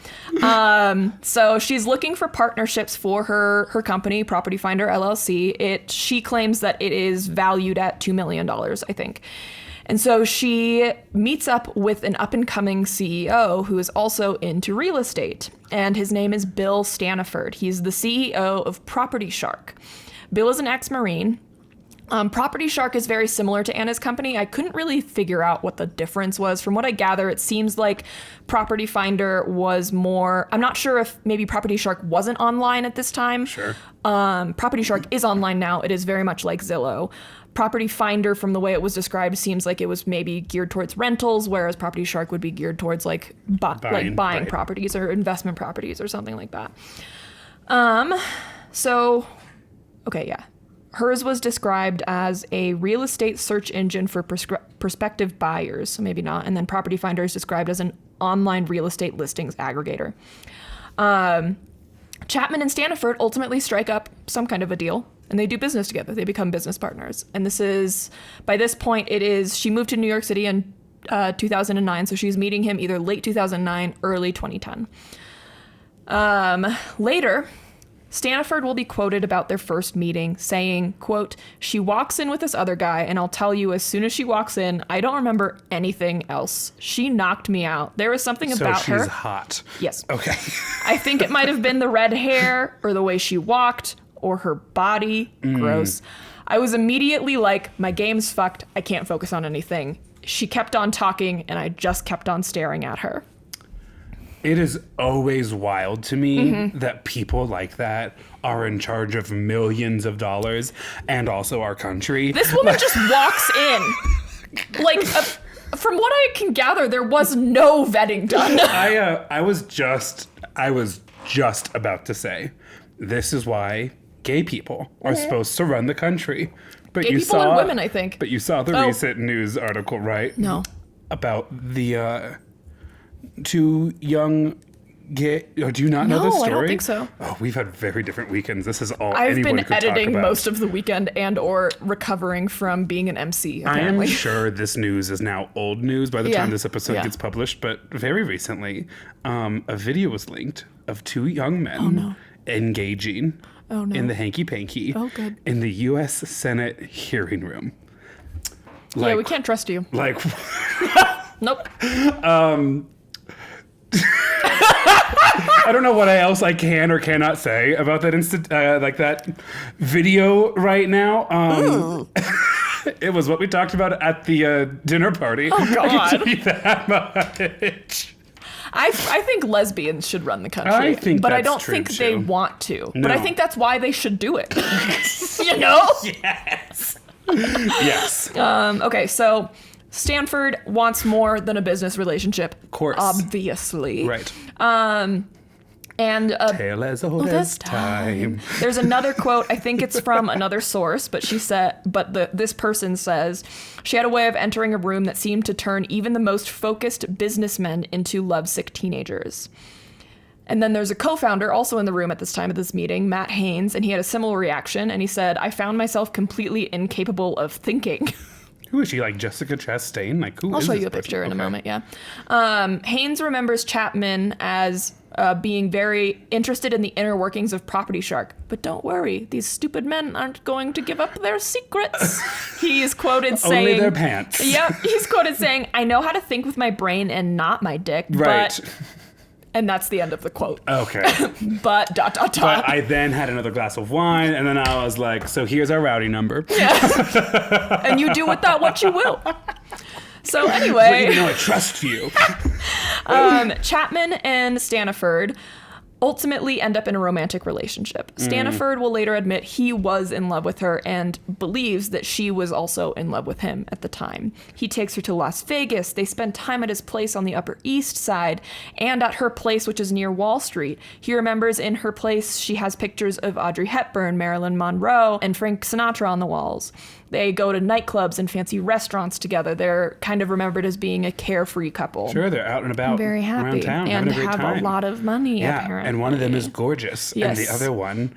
So she's looking for partnerships for her company, Property Finder LLC. She claims that it is valued at $2 million, I think. And so she meets up with an up-and-coming CEO who is also into real estate. And his name is Bill Staniford. He's the CEO of Property Shark. Bill is an ex-Marine. Property Shark is very similar to Anna's company. I couldn't really figure out what the difference was. From what I gather, it seems like Property Finder was more... I'm not sure if maybe Property Shark wasn't online at this time. Sure. Property Shark is online now. It is very much like Zillow. Property Finder, from the way it was described, seems like it was maybe geared towards rentals, whereas Property Shark would be geared towards like buying right. properties or investment properties or something like that. Hers was described as a real estate search engine for prospective buyers, so maybe not. And then Property Finder is described as an online real estate listings aggregator. Chapman and Staniford ultimately strike up some kind of a deal, and they do business together. They become business partners. And by this point, she moved to New York City in 2009, so she's meeting him either late 2009, early 2010. Later, Staniford will be quoted about their first meeting saying, quote, "She walks in with this other guy, and I'll tell you, as soon as she walks in, I don't remember anything else. She knocked me out. There was something about her." So she's hot. Yes. Okay. I think it might have been the red hair or the way she walked or her body. Gross. I was immediately like, my game's fucked. I can't focus on anything. She kept on talking, and I just kept on staring at her. It is always wild to me that people like that are in charge of millions of dollars and also our country. This woman just walks in. From what I can gather, there was no vetting done. I was just about to say, this is why gay people are supposed to run the country. But gay people and women, I think. But you saw the recent news article, right? No. About the... two young gay... Oh, do you not know this story? No, I don't think so. Oh, we've had very different weekends. This is all I've anyone been could talk editing about. most of the weekend and or recovering from being an MC, apparently. I am sure this news is now old news by the time this episode gets published, but very recently, a video was linked of two young men engaging in the hanky-panky in the U.S. Senate hearing room. Yeah, we can't trust you. Nope. I don't know what else I can or cannot say about that that video right now. It was what we talked about at the dinner party. Oh God! I can tell you that much. I think lesbians should run the country. I think but that's I don't true think too. they want to. No. But I think that's why they should do it. You know? Yes. Yes. Okay, so Stanford wants more than a business relationship. Of course. Obviously. Right. And tale as old as time. There's another quote. I think it's from another source, but this person says she had a way of entering a room that seemed to turn even the most focused businessmen into lovesick teenagers. And then there's a co-founder also in the room at this time of this meeting, Matt Haynes, and he had a similar reaction. And he said, "I found myself completely incapable of thinking." Who is she, like Jessica Chastain? Like, who I'll is show this you a person? picture in a moment, yeah. Haynes remembers Chapman as being very interested in the inner workings of Property Shark. But don't worry, these stupid men aren't going to give up their secrets. He's quoted saying... Only their pants. Yep, he's quoted saying, "I know how to think with my brain and not my dick, Right. but..." And that's the end of the quote. Okay. But ... But I then had another glass of wine, and then I was like, so here's our rowdy number. Yeah. And you do with that what you will. So anyway... Even though I trust you. Chapman and Staniford ultimately end up in a romantic relationship. Staniford will later admit he was in love with her and believes that she was also in love with him at the time. He takes her to Las Vegas. They spend time at his place on the Upper East Side and at her place, which is near Wall Street. He remembers in her place she has pictures of Audrey Hepburn, Marilyn Monroe, and Frank Sinatra on the walls. They go to nightclubs and fancy restaurants together. They're kind of remembered as being a carefree couple. Sure, they're out and about Very happy around town, and having a great have time. a lot of money, apparently. And one of them is gorgeous, Yes. and the other one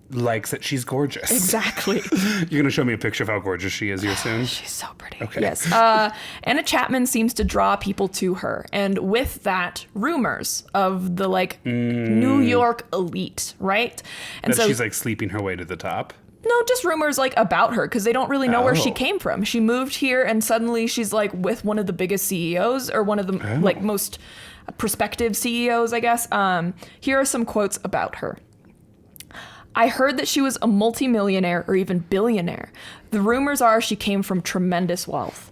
likes that she's gorgeous. Exactly. You're going to show me a picture of how gorgeous she is here soon? She's so pretty. Okay. Yes. Anna Chapman seems to draw people to her. And with that, rumors of the New York elite, right? And That she's like sleeping her way to the top. No, just rumors about her because they don't really know where she Oh. came from. She moved here and suddenly she's with one of the biggest CEOs or one of the most prospective CEOs, I guess. Here are some quotes about her. I heard that she was a multimillionaire or even billionaire. The rumors are she came from tremendous wealth.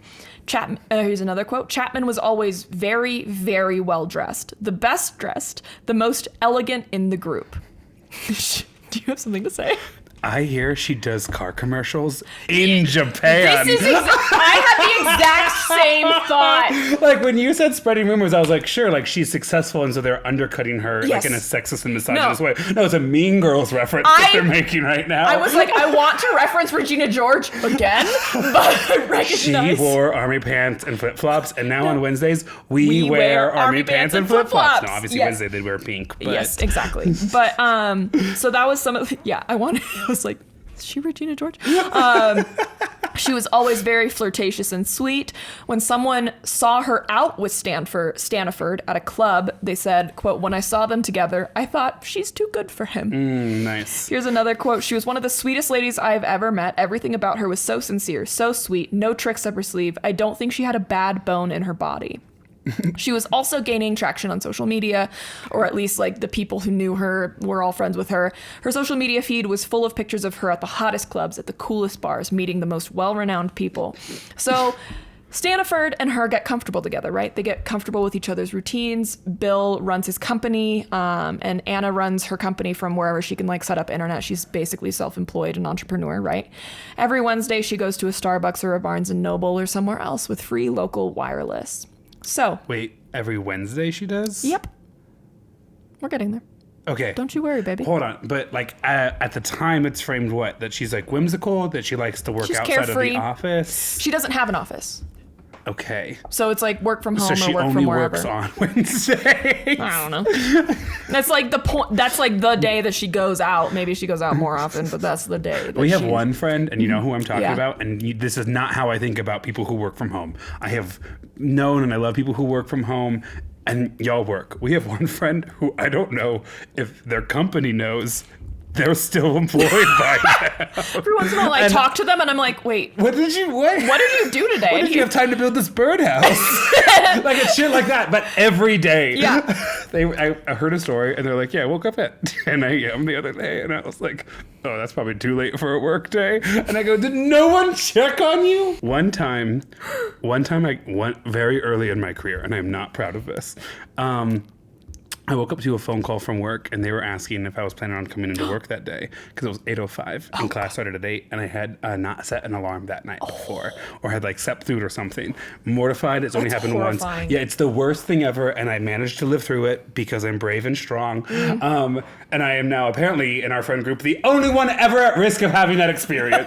Here's another quote. Chapman was always very, very well dressed. The best dressed, the most elegant in the group. Do you have something to say? I hear she does car commercials in Japan. I had the exact same thought. Like when you said spreading rumors, I was like, sure, like she's successful and so they're undercutting her like in a sexist and misogynist way. No, it's a Mean Girls reference that they're making right now. I was like, I want to reference Regina George again, but I recognize. She wore army pants and flip-flops, and now on Wednesdays, we wear army pants and flip-flops. No, obviously Wednesday they wear pink. But. Yes, exactly. But so that was some of I was like, is she Regina George? She was always very flirtatious and sweet. When someone saw her out with Staniford at a club, they said, quote, when I saw them together, I thought, she's too good for him. Nice. Here's another quote. She was one of the sweetest ladies I've ever met. Everything about her was so sincere, so sweet, no tricks up her sleeve. I don't think she had a bad bone in her body. She was also gaining traction on social media, or at least like the people who knew her were all friends with her. Her social media feed was full of pictures of her at the hottest clubs, at the coolest bars, meeting the most well-renowned people. So Staniford and her get comfortable together, right? They get comfortable with each other's routines. Bill runs his company, and Anna runs her company from wherever she can like set up internet. She's basically self-employed, an entrepreneur, right? Every Wednesday she goes to a Starbucks or a Barnes & Noble or somewhere else with free local wireless. So. Wait, every Wednesday she does? Yep. We're getting there. Okay. Don't you worry, baby. Hold on. But like at the time it's framed what? That she's like whimsical, that she likes to work She's outside carefree. of the office? She doesn't have an office. Okay. So it's like work from home So she or work only from wherever. works on Wednesdays. I don't know. That's like the point. That's like the day that she goes out. Maybe she goes out more often, but that's the day. That We have one friend, and you know who I'm talking Yeah. about, and this is not how I think about people who work from home. I have known and I love people who work from home, and y'all work. We have one friend who I don't know if their company knows they're still employed by them. Every once in a while, I talk to them, and I'm like, wait, What did you do today? When did you have time to build this birdhouse? Like it's shit like that, but every day. Yeah. I heard a story, and they're like, yeah, I woke up at 10 a.m. the other day, and I was like, oh, that's probably too late for a work day. And I go, did no one check on you? One time I went very early in my career, and I'm not proud of this. I woke up to a phone call from work, and they were asking if I was planning on coming into work that day because it was 8:05 and class started at 8, and I had not set an alarm that night before, or had like slept through it or something. Mortified. It's only happened horrifying. once. Yeah, it's the worst thing ever, and I managed to live through it because I'm brave and strong. And I am now apparently in our friend group the only one ever at risk of having that experience.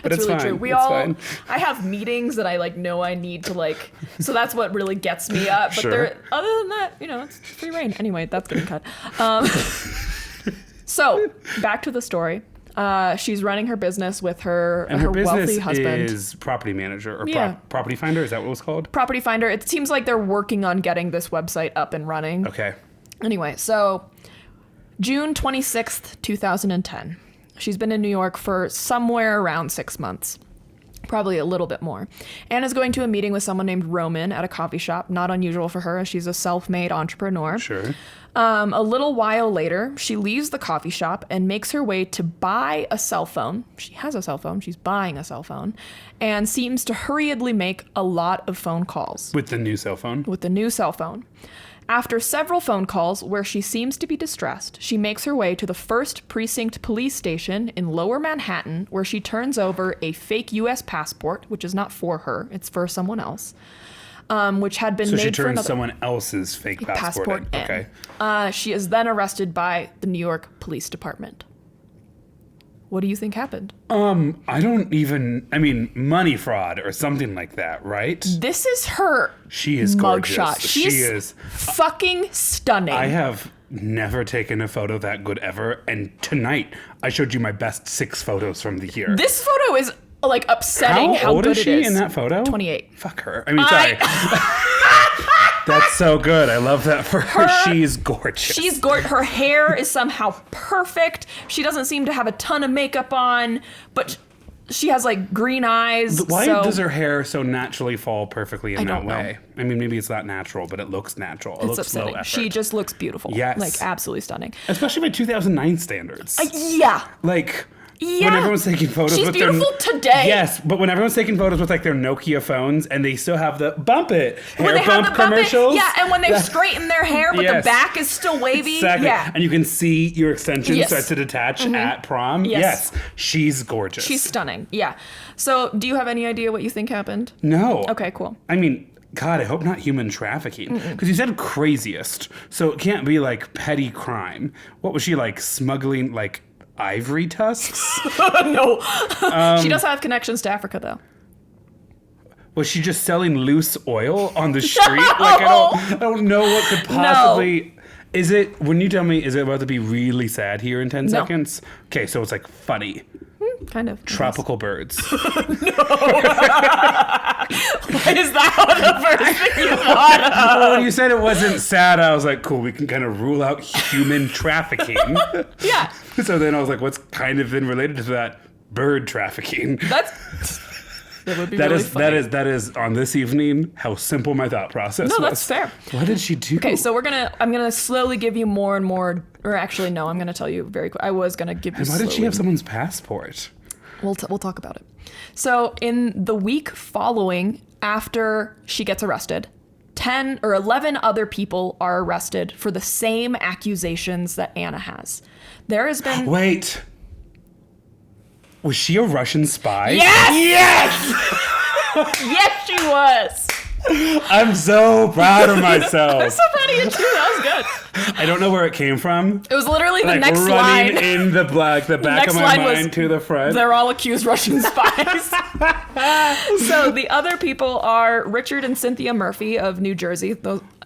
But it's really fine. true. It's fine. I have meetings that I like know I need to like, so that's what really gets me up. But Sure. other than that, it's free reign. Anyway, that's getting cut. So back to the story. She's running her business with her wealthy husband. Is property manager or Yeah. property finder? Is that what it was called? Property finder. It seems like they're working on getting this website up and running. Okay. Anyway, so June 26th, 2010. She's been in New York for somewhere around 6 months. Probably a little bit more. Anna's going to a meeting with someone named Roman at a coffee shop. Not unusual for her, as she's a self-made entrepreneur. Sure. A little while later, she leaves the coffee shop and makes her way to buy a cell phone. She has a cell phone. She's buying a cell phone. And seems to hurriedly make a lot of phone calls. With the new cell phone? With the new cell phone. After several phone calls where she seems to be distressed, she makes her way to the 1st Precinct Police Station in Lower Manhattan, where she turns over a fake U.S. passport, which is not for her, it's for someone else, which had been made for another... So she turns someone else's fake passport in. in. Okay. She is then arrested by the New York Police Department. What do you think happened? Money fraud or something like that, right? This is her She is gorgeous. mugshot. She is fucking stunning. I have never taken a photo that good ever, and tonight I showed you my best 6 photos from the year. This photo is like upsetting how old good is she it is. in that photo? 28. Fuck her. Sorry. That's so good. I love that for her. She's gorgeous. She's gorgeous. Her hair is somehow perfect. She doesn't seem to have a ton of makeup on, but She has like green eyes. Why does her hair so naturally fall perfectly in that way? I mean, maybe it's not natural, but it looks natural. It looks upsetting. low effort. She just looks beautiful. Yes. Like absolutely stunning. Especially by 2009 standards. Yeah. Like... Yeah. When everyone's taking photos She's with beautiful today. Yes, but when everyone's taking photos with like their Nokia phones and they still have the bump it hair bump commercials. Yeah, and when they straighten their hair but the back is still wavy. Exactly. Yeah. And you can see your extensions start to detach at prom. Yes. She's gorgeous. She's stunning. Yeah. So, do you have any idea what you think happened? No. Okay, cool. I mean, God, I hope not human trafficking. Because you said craziest. So it can't be like petty crime. What was she like smuggling like ivory tusks? No. She does have connections to Africa, though. Was she just selling loose oil on the street? Like I don't know what could possibly. No. Is it? When you tell me, is it about to be really sad here in 10 seconds? Okay, so it's like funny. Kind of. Tropical birds. No. Why is that the first thing you thought of? Well, when you said it wasn't sad, I was like, cool, we can kind of rule out human trafficking. Yeah. So then I was like, what's kind of been related to that? Bird trafficking. That would be really funny. That is on this evening how simple my thought process was. No, that's fair. What did she do? Okay, so I'm gonna slowly give you more and more, or actually no, I'm gonna tell you very quick. I was gonna give you. And why did she have someone's passport? We'll talk about it. So in the week following after she gets arrested, 10 or 11 other people are arrested for the same accusations that Anna has. There has been... Wait. Was she a Russian spy? Yes! Yes! Yes, she was. I'm so proud of myself. I'm so proud of you too. That was good. I don't know where it came from. It was literally the like next running line. In the back of my mind to the front. They're all accused Russian spies. So the other people are Richard and Cynthia Murphy of New Jersey.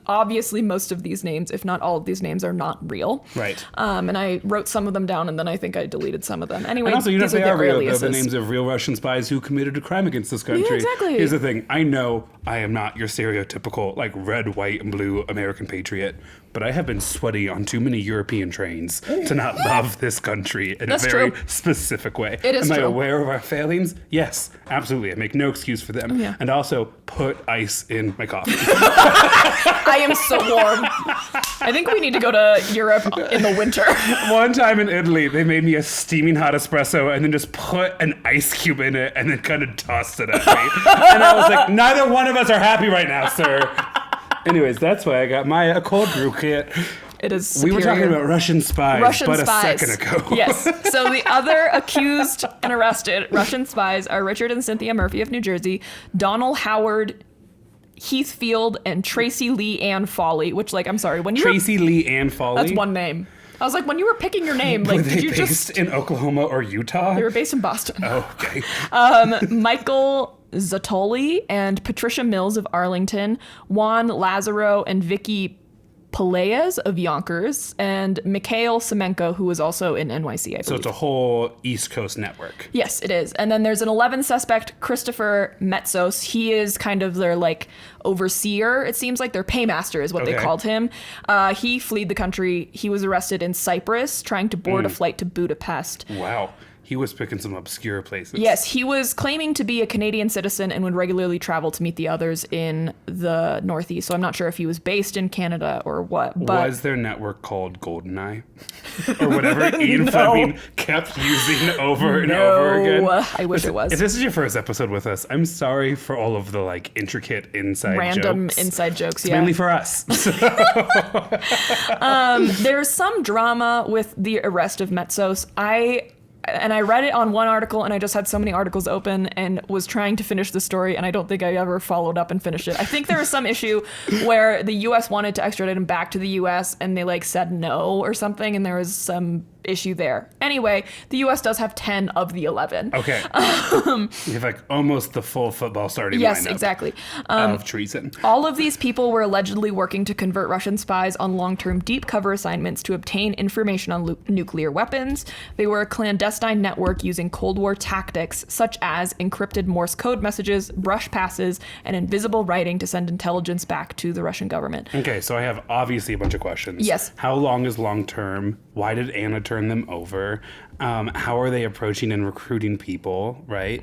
Obviously, most of these names, if not all of these names, are not real. Right. And I wrote some of them down, and then I think I deleted some of them. Anyway, and also, you know, these are they are real. aliases. The names of real Russian spies who committed a crime against this country. Yeah, exactly. Here's the thing. I know I am not your stereotypical, like, red, white, and blue American patriot, but I have been sweaty on too many European trains to not love this country in That's a very true. specific way. It is Am true. I aware of our failings? Yes, absolutely. I make no excuse for them. Yeah. And also, put ice in my coffee. I am so warm. I think we need to go to Europe in the winter. One time in Italy, they made me a steaming hot espresso and then just put an ice cube in it and then kind of tossed it at me. And I was like, neither one of us are happy right now, sir. Anyways, that's why I got Maia a cold brew kit. It is superior. We were talking about Russian spies a second ago. Yes. So the other accused and arrested Russian spies are Richard and Cynthia Murphy of New Jersey, Donald Howard Heathfield, and Tracy Lee Ann Foley, which, like, I'm sorry, when you Tracy Lee Ann Foley? That's one name. I was like, when you were picking your name, like, were they did you based just... in Oklahoma or Utah? They were based in Boston. Oh, okay. Michael Zatoli and Patricia Mills of Arlington, Juan Lazaro and Vicky Pelaez of Yonkers, and Mikhail Semenko, who was also in NYC, I believe. So it's a whole East Coast network. Yes, it is. And then there's an 11th suspect, Christopher Metzos. He is kind of their, like, overseer. It seems like their paymaster is what they called him. He fled the country. He was arrested in Cyprus, trying to board a flight to Budapest. Wow. He was picking some obscure places. Yes, he was claiming to be a Canadian citizen and would regularly travel to meet the others in the Northeast. So I'm not sure if he was based in Canada or what. But was their network called GoldenEye? Or whatever Ian Fleming kept using over and over again? I wish it was. If this is your first episode with us, I'm sorry for all of the, like, intricate Random jokes. inside jokes, It's mainly for us. There's some drama with the arrest of Metzos. I read it on one article, and I just had so many articles open and was trying to finish the story, and I don't think I ever followed up and finished it. I think there was some issue where the U.S. wanted to extradite him back to the U.S., and they, like, said no or something, and there was some issue there. Anyway, the U.S. does have 10 of the 11. Okay. You have, like, almost the full football starting lineup. Yes, exactly. Of treason. All of these people were allegedly working to convert Russian spies on long-term deep cover assignments to obtain information on nuclear weapons. They were clandestine clandestine network using Cold War tactics such as encrypted Morse code messages, brush passes, and invisible writing to send intelligence back to the Russian government. Okay, so I have obviously a bunch of questions. Yes. How long is long term? Why did Anna turn them over? How are they approaching and recruiting people, right?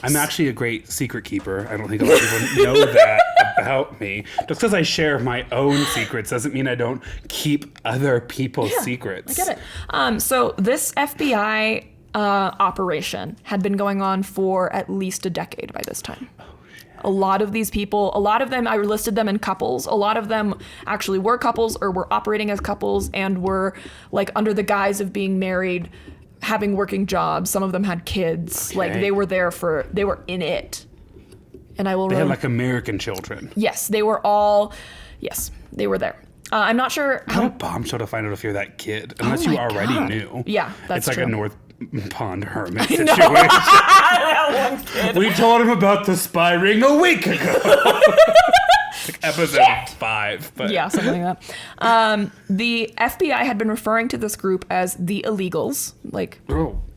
I'm actually a great secret keeper. I don't think a lot of people know that about me. Just because I share my own secrets doesn't mean I don't keep other people's secrets. I get it. So this FBI operation had been going on for at least a decade by this time. A lot of these people, a lot of them, I listed them in couples. A lot of them actually were couples or were operating as couples and were like under the guise of being married, having working jobs. Some of them had kids. Okay. Like they were in it. And They had like American children. Yes, they were there. I'm not sure What a bombshell to find out if you're that kid, unless you already knew. Yeah, that's It's like true. a North Pond hermit situation. We told him about the spy ring a week ago. Like episode 5. But. Yeah, something like that. The FBI had been referring to this group as the illegals. Like,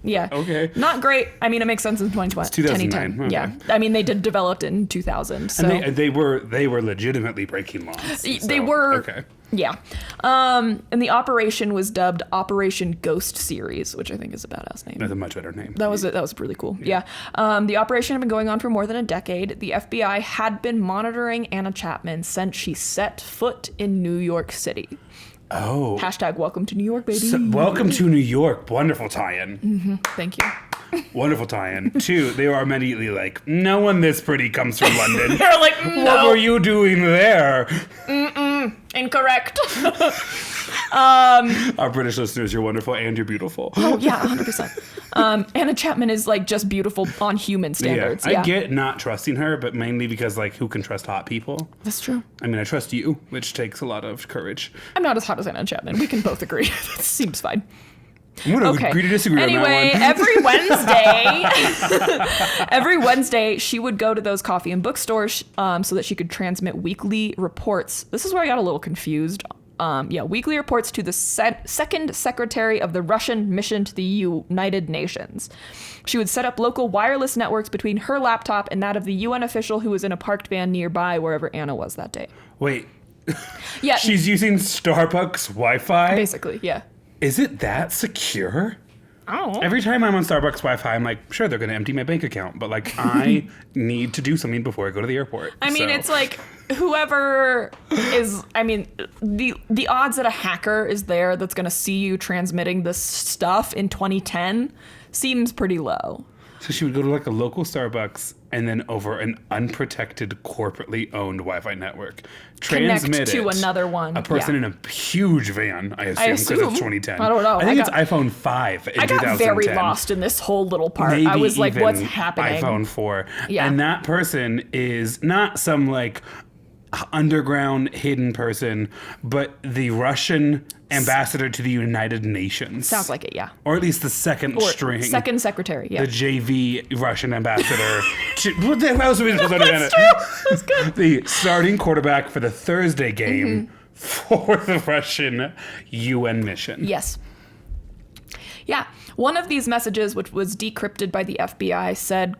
yeah. Okay. Not great. I mean, it makes sense in 2020. It's 2009. Okay. Yeah. I mean, they did developed in 2000. So. And they were legitimately breaking laws. They were. Okay. Yeah. And the operation was dubbed Operation Ghost Series, which I think is a badass name. That's a much better name. That was really cool. Yeah. The operation had been going on for more than a decade. The FBI had been monitoring Anna Chapman since she set foot in New York City. Oh. # welcome to New York, baby. Welcome to New York. Wonderful tie-in. Thank you. Wonderful tie-in. 2, they were immediately like, no one this pretty comes from London. They're like, no. What were you doing there? Incorrect. Our British listeners, you're wonderful and you're beautiful. Oh, yeah, 100%. Anna Chapman is like just beautiful on human standards. I get not trusting her, but mainly because like who can trust hot people? That's true. I mean, I trust you, which takes a lot of courage. I'm not as hot as Anna Chapman. We can both agree. That seems fine. I'm going to agree to disagree on Anyway, that one. every Wednesday, she would go to those coffee and bookstores so that she could transmit weekly reports. This is where I got a little confused. Weekly reports to the second secretary of the Russian mission to the United Nations. She would set up local wireless networks between her laptop and that of the UN official who was in a parked van nearby wherever Anna was that day. Wait. Yeah. She's using Starbucks Wi-Fi? Basically, yeah. Is it that secure? Oh. Every time I'm on Starbucks Wi-Fi, I'm like, sure, they're going to empty my bank account, but like, I need to do something before I go to the airport. I mean, it's like whoever is. I mean, the odds that a hacker is there that's going to see you transmitting this stuff in 2010 seems pretty low. So she would go to like a local Starbucks and then over an unprotected, corporately owned Wi-Fi network, transmit Connect to another one. A person in a huge van, I assume, because it's 2010. I don't know. I think it's iPhone 5 in 2010. I got very lost in this whole little part. Maybe I was like, even what's happening? iPhone 4. Yeah. And that person is not some like underground hidden person, but the Russian ambassador to the United Nations. Sounds like it, yeah. Or at least the second string. Second secretary, yeah. The JV Russian ambassador. What the hell else are we supposed to understand That's true. That's good. The starting quarterback for the Thursday game for the Russian UN mission. Yes. Yeah. One of these messages, which was decrypted by the FBI, said,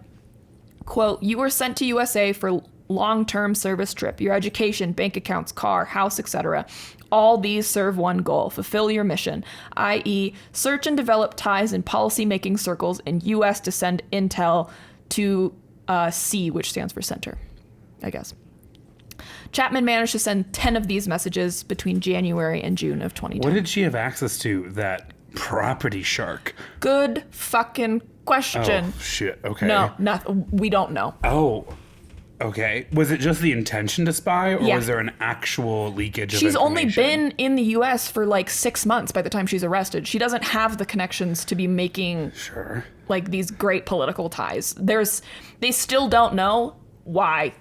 quote, "You were sent to USA for long-term service trip, your education, bank accounts, car, house, etc. All these serve one goal, fulfill your mission, i.e. search and develop ties in policy-making circles in U.S. to send intel to C, which stands for center, I guess." Chapman managed to send 10 of these messages between January and June of 2010. What did she have access to, that property shark? Good fucking question. Oh, shit. Okay. No, nothing. We don't know. Oh, okay. Was it just the intention to spy, or Yeah. was there an actual leakage of She's only information? been in the U.S. for like 6 months by the time she's arrested. She doesn't have the connections to be making Sure. like these great political ties. They still don't know why.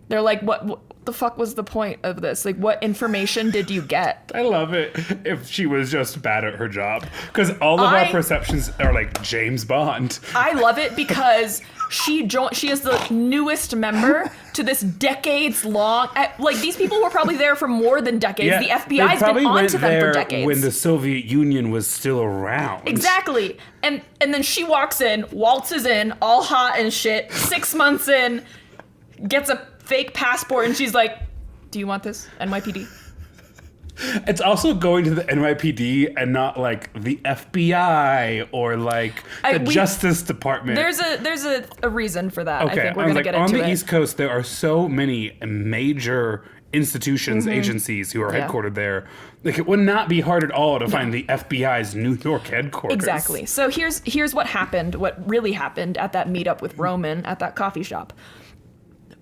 They're like, what the fuck was the point of this? Like, what information did you get? I love it if she was just bad at her job. Because all of our perceptions are like James Bond. I love it because she is the newest member to this decades-long... Like, these people were probably there for more than decades. Yeah, the FBI's been onto them for decades. When the Soviet Union was still around. Exactly. And then she walks in, waltzes in, all hot and shit, 6 months in, gets a fake passport, and she's like, do you want this, NYPD? It's also going to the NYPD and not like the FBI or like the Justice Department. There's a reason for that. Okay, I think we're going to get into it. On the East Coast, there are so many major institutions, agencies who are headquartered there. Like, it would not be hard at all to find the FBI's New York headquarters. Exactly. So here's what happened, what really happened at that meetup with Roman at that coffee shop.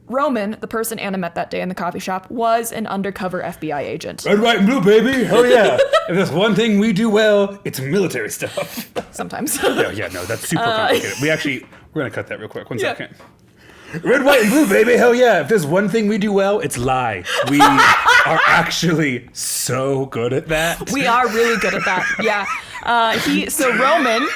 Roman, the person Anna met that day in the coffee shop, was an undercover FBI agent. Red, white, and blue, baby. Hell yeah. If there's one thing we do well, it's military stuff. Sometimes. No, that's super complicated. We're going to cut that real quick. One second. Red, white, and blue, baby. Hell yeah. If there's one thing we do well, it's lie. We are actually so good at that. We are really good at that. Yeah. Roman...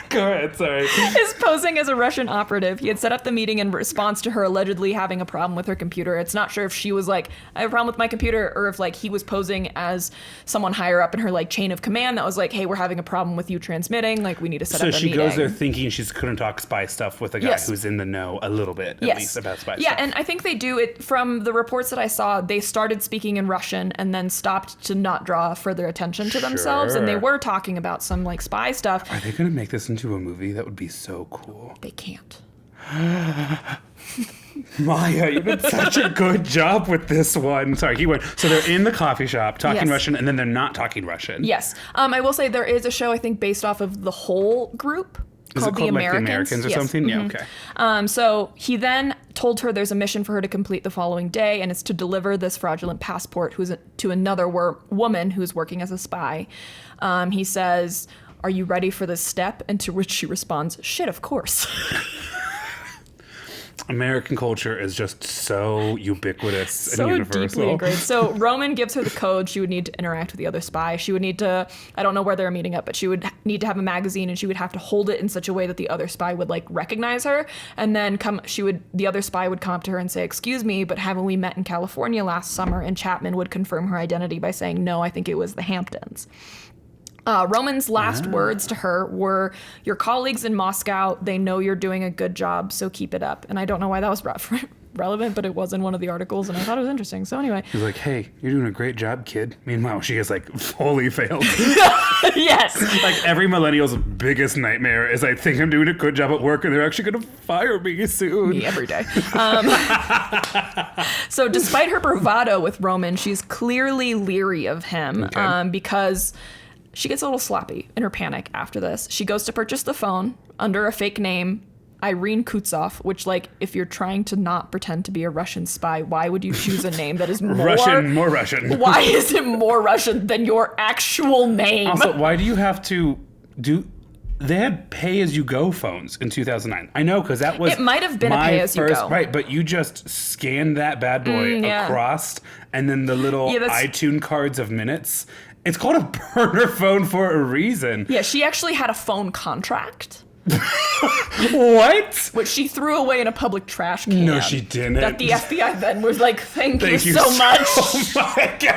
Go ahead, sorry. Is posing as a Russian operative. He had set up the meeting in response to her allegedly having a problem with her computer. It's not sure if she was like, I have a problem with my computer, or if like he was posing as someone higher up in her like chain of command that was like, hey, we're having a problem with you transmitting. Like, we need to set up a meeting. So she goes there thinking she's couldn't talk spy stuff with a guy who's in the know a little bit, at least, about spy stuff. Yeah, and I think they do it from the reports that I saw. They started speaking in Russian and then stopped to not draw further attention to themselves. And they were talking about some like spy stuff. Are they going to make this into a movie? That would be so cool. They can't. Maya, you did such a good job with this one. Sorry, he went. So they're in the coffee shop talking Russian, and then they're not talking Russian. Yes. I will say there is a show, I think, based off of the whole group. Called The Americans. Like The Americans or something? Yeah, okay. So he then told her there's a mission for her to complete the following day, and it's to deliver this fraudulent passport to another woman who's working as a spy. He says, are you ready for this step? And to which she responds, shit, of course. American culture is just so ubiquitous and universal. So deeply ingrained. So Roman gives her the code. She would need to interact with the other spy. She would need to, I don't know where they're meeting up, but she would need to have a magazine, and she would have to hold it in such a way that the other spy would like recognize her. And then the other spy would come up to her and say, excuse me, but haven't we met in California last summer? And Chapman would confirm her identity by saying, no, I think it was the Hamptons. Roman's last words to her were, your colleagues in Moscow, they know you're doing a good job, so keep it up. And I don't know why that was relevant, but it was in one of the articles, and I thought it was interesting. So anyway. He's like, hey, you're doing a great job, kid. Meanwhile, she has like fully failed. Yes. Like every millennial's biggest nightmare is, I think I'm doing a good job at work, and they're actually going to fire me soon. Me every day. So despite her bravado with Roman, she's clearly leery of him because... she gets a little sloppy in her panic after this. She goes to purchase the phone under a fake name, Irene Kutsov, which, like, if you're trying to not pretend to be a Russian spy, why would you choose a name that is more Russian? Why is it more Russian than your actual name? Also, why do you have to do... They had pay-as-you-go phones in 2009. I know, because that was it might have been a pay-as-you-go. Right, but you just scanned that bad boy across, and then the little iTunes cards of minutes... It's called a burner phone for a reason. Yeah, she actually had a phone contract. What? Which she threw away in a public trash can. No, she didn't. That the FBI then was like, thank you so much. Oh my God.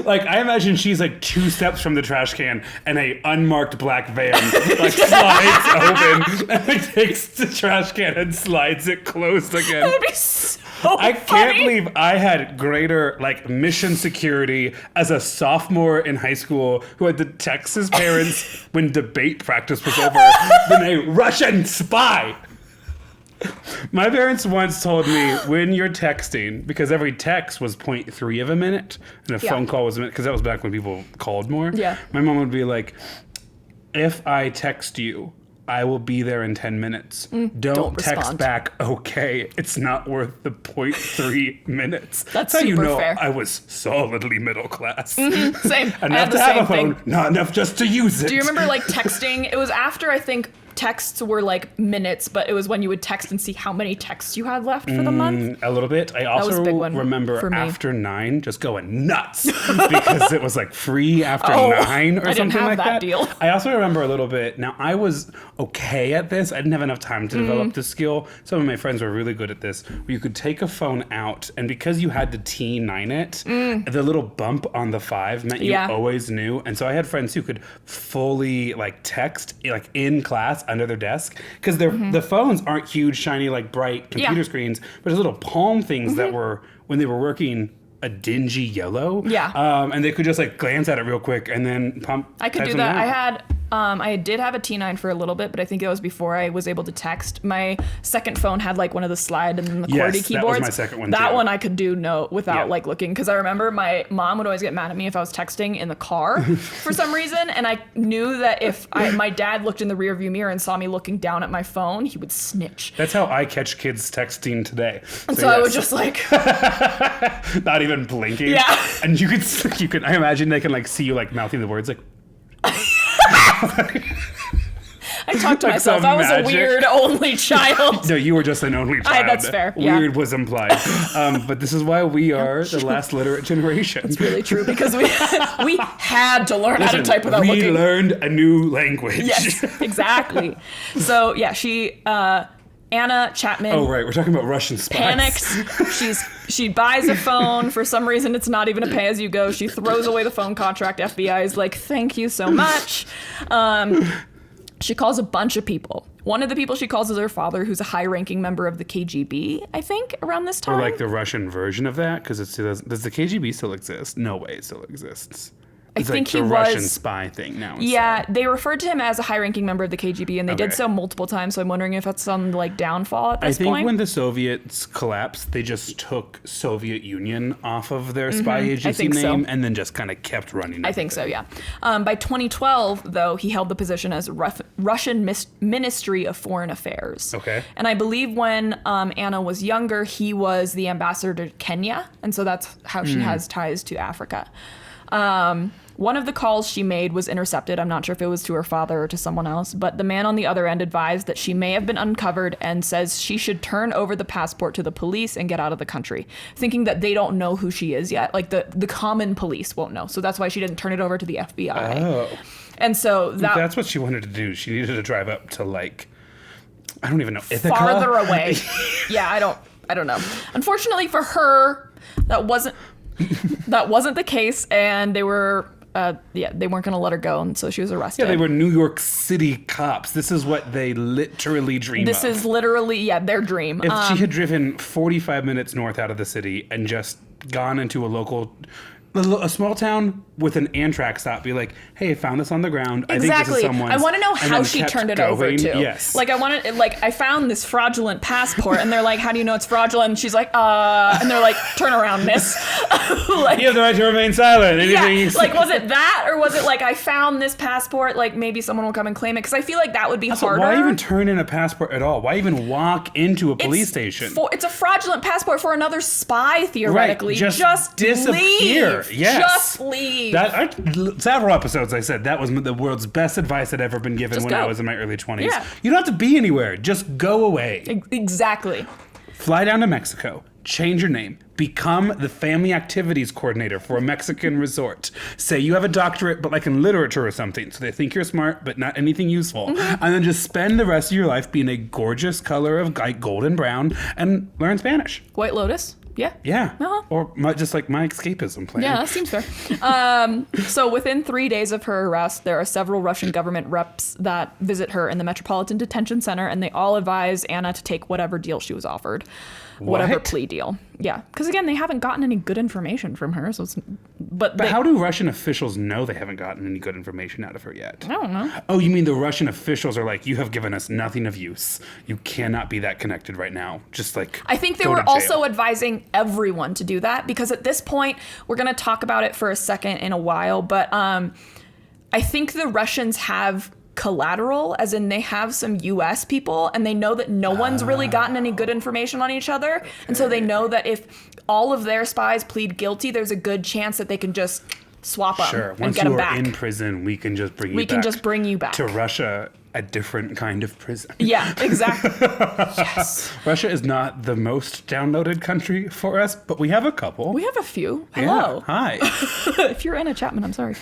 Like, I imagine she's like 2 steps from the trash can, and a unmarked black van like slides open, and like takes the trash can and slides it closed again. That would be so I can't believe I had greater like mission security as a sophomore in high school who had to text his parents when debate practice was over than a Russian spy. My parents once told me, when you're texting, because every text was 0.3 of a minute and a phone call was a minute, because that was back when people called more. Yeah. My mom would be like, if I text you, I will be there in 10 minutes. Don't text respond back, okay, it's not worth the 0.3 minutes. That's how you know fair. I was solidly middle class. Same. Enough to have a phone, not enough just to use it. Do you remember like texting? It was after, I think, texts were like minutes, but it was when you would text and see how many texts you had left for the month. A little bit. I was also a big one remember for me. after 9 just going nuts because it was like free after 9 or I didn't something have like that deal. I also remember a little bit. Now, I was okay at this. I didn't have enough time to develop the skill. Some of my friends were really good at this, where you could take a phone out, and because you had to T9 it, the little bump on the 5 meant you always knew. And so I had friends who could fully like text like in class under their desk, because the phones aren't huge, shiny, like bright computer screens, but there's little palm things that were, when they were working, a dingy yellow. And they could just like glance at it real quick and then pump. I could do that. I did have a T9 for a little bit, but I think it was before I was able to text. My second phone had like one of the slide and then the QWERTY keyboards. That was my second one That one I could do without like looking, because I remember my mom would always get mad at me if I was texting in the car for some reason, and I knew that if my dad looked in the rearview mirror and saw me looking down at my phone, he would snitch. That's how I catch kids texting today. And so I would just like not even blinking. Yeah. And you could I imagine they can like see you like mouthing the words like I talked to myself. I was a weird only child. No, you were just an only child. That's fair. Weird was implied. But this is why we are the last literate generation. It's really true, because we had to learn how to type without looking. We learned a new language. Yes, exactly. So yeah, Anna Chapman. Oh right, we're talking about Russian spies. Panics. She buys a phone. For some reason, it's not even a pay-as-you-go. She throws away the phone contract. FBI is like, thank you so much. She calls a bunch of people. One of the people she calls is her father, who's a high-ranking member of the KGB, I think, around this time. Or like the Russian version of that, because does the KGB still exist? No way it still exists. It's I think like he the was Russian spy thing now. Yeah, they referred to him as a high-ranking member of the KGB, and they did so multiple times. So I'm wondering if that's some like downfall at this point. I think when the Soviets collapsed, they just took Soviet Union off of their spy agency name and then just kind of kept running. I think so. Yeah. By 2012, though, he held the position as Russian Ministry of Foreign Affairs. Okay. And I believe when Anna was younger, he was the ambassador to Kenya, and so that's how she has ties to Africa. One of the calls she made was intercepted. I'm not sure if it was to her father or to someone else, but the man on the other end advised that she may have been uncovered and says she should turn over the passport to the police and get out of the country, thinking that they don't know who she is yet. Like the common police won't know. So that's why she didn't turn it over to the FBI. Oh. And so that's what she wanted to do. She needed to drive up to like, I don't even know, Ithaca? Farther away. Yeah, I don't know. Unfortunately for her, that wasn't the case, and they were they weren't going to let her go, and so she was arrested. Yeah, they were New York City cops. This is what they literally dream of. This is literally, their dream. If she had driven 45 minutes north out of the city and just gone into a small town with an Amtrak stop, be like, hey, I found this on the ground. Exactly. I think this is someone's. I want to know how she turned it over to. Yes. Like, I found this fraudulent passport, and they're like, how do you know it's fraudulent? And she's like, and they're like, turn around, miss. Like, you have the right to remain silent. Like, was it that, or was it like, I found this passport, like maybe someone will come and claim it? Because I feel like that would be harder. Why even turn in a passport at all? Why even walk into a police station? It's a fraudulent passport for another spy, theoretically. Right. Just disappear. Leave. Yes. Just leave. Several episodes I said that was the world's best advice I'd ever been given when I was in my early 20s. Yeah. You don't have to be anywhere. Just go away. Exactly. Fly down to Mexico. Change your name. Become the family activities coordinator for a Mexican resort. Say you have a doctorate, but like in literature or something. So they think you're smart, but not anything useful. And then just spend the rest of your life being a gorgeous color of golden brown and learn Spanish. White Lotus. Yeah. Yeah. Or just like my escapism plan. Yeah, that seems fair. So within 3 days of her arrest, there are several Russian government reps that visit her in the Metropolitan Detention Center, and they all advise Anna to take whatever deal she was offered. Whatever plea deal. Yeah. Because again, they haven't gotten any good information from her. So but how do Russian officials know they haven't gotten any good information out of her yet? I don't know. Oh, you mean the Russian officials are like, you have given us nothing of use. You cannot be that connected right now. Just like, I think they were also advising everyone to do that, because at this point, we're going to talk about it for a second in a while, but I think the Russians have collateral, as in they have some US people, and they know that no one's really gotten any good information on each other. And so they know that if all of their spies plead guilty, there's a good chance that they can just swap them and get them back. Once you are in prison, we can just bring you back. We can just bring you back to Russia a different kind of prison. Yeah, exactly. Yes. Russia is not the most downloaded country for us, but we have a couple. We have a few. Hello. Yeah, hi. If you're Anna Chapman, I'm sorry.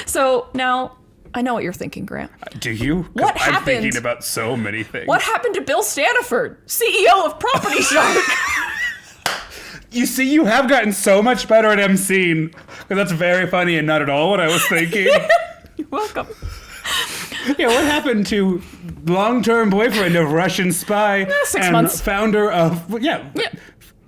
So now I know what you're thinking, Grant. Do you? 'Cause What I'm happened? thinking about so many things. What happened to Bill Staniford, CEO of Property Shark? You see, you have gotten so much better at emceeing, because that's very funny and not at all what I was thinking. You're welcome. Yeah, what happened to long-term boyfriend of Russian spy 6 and months. founder of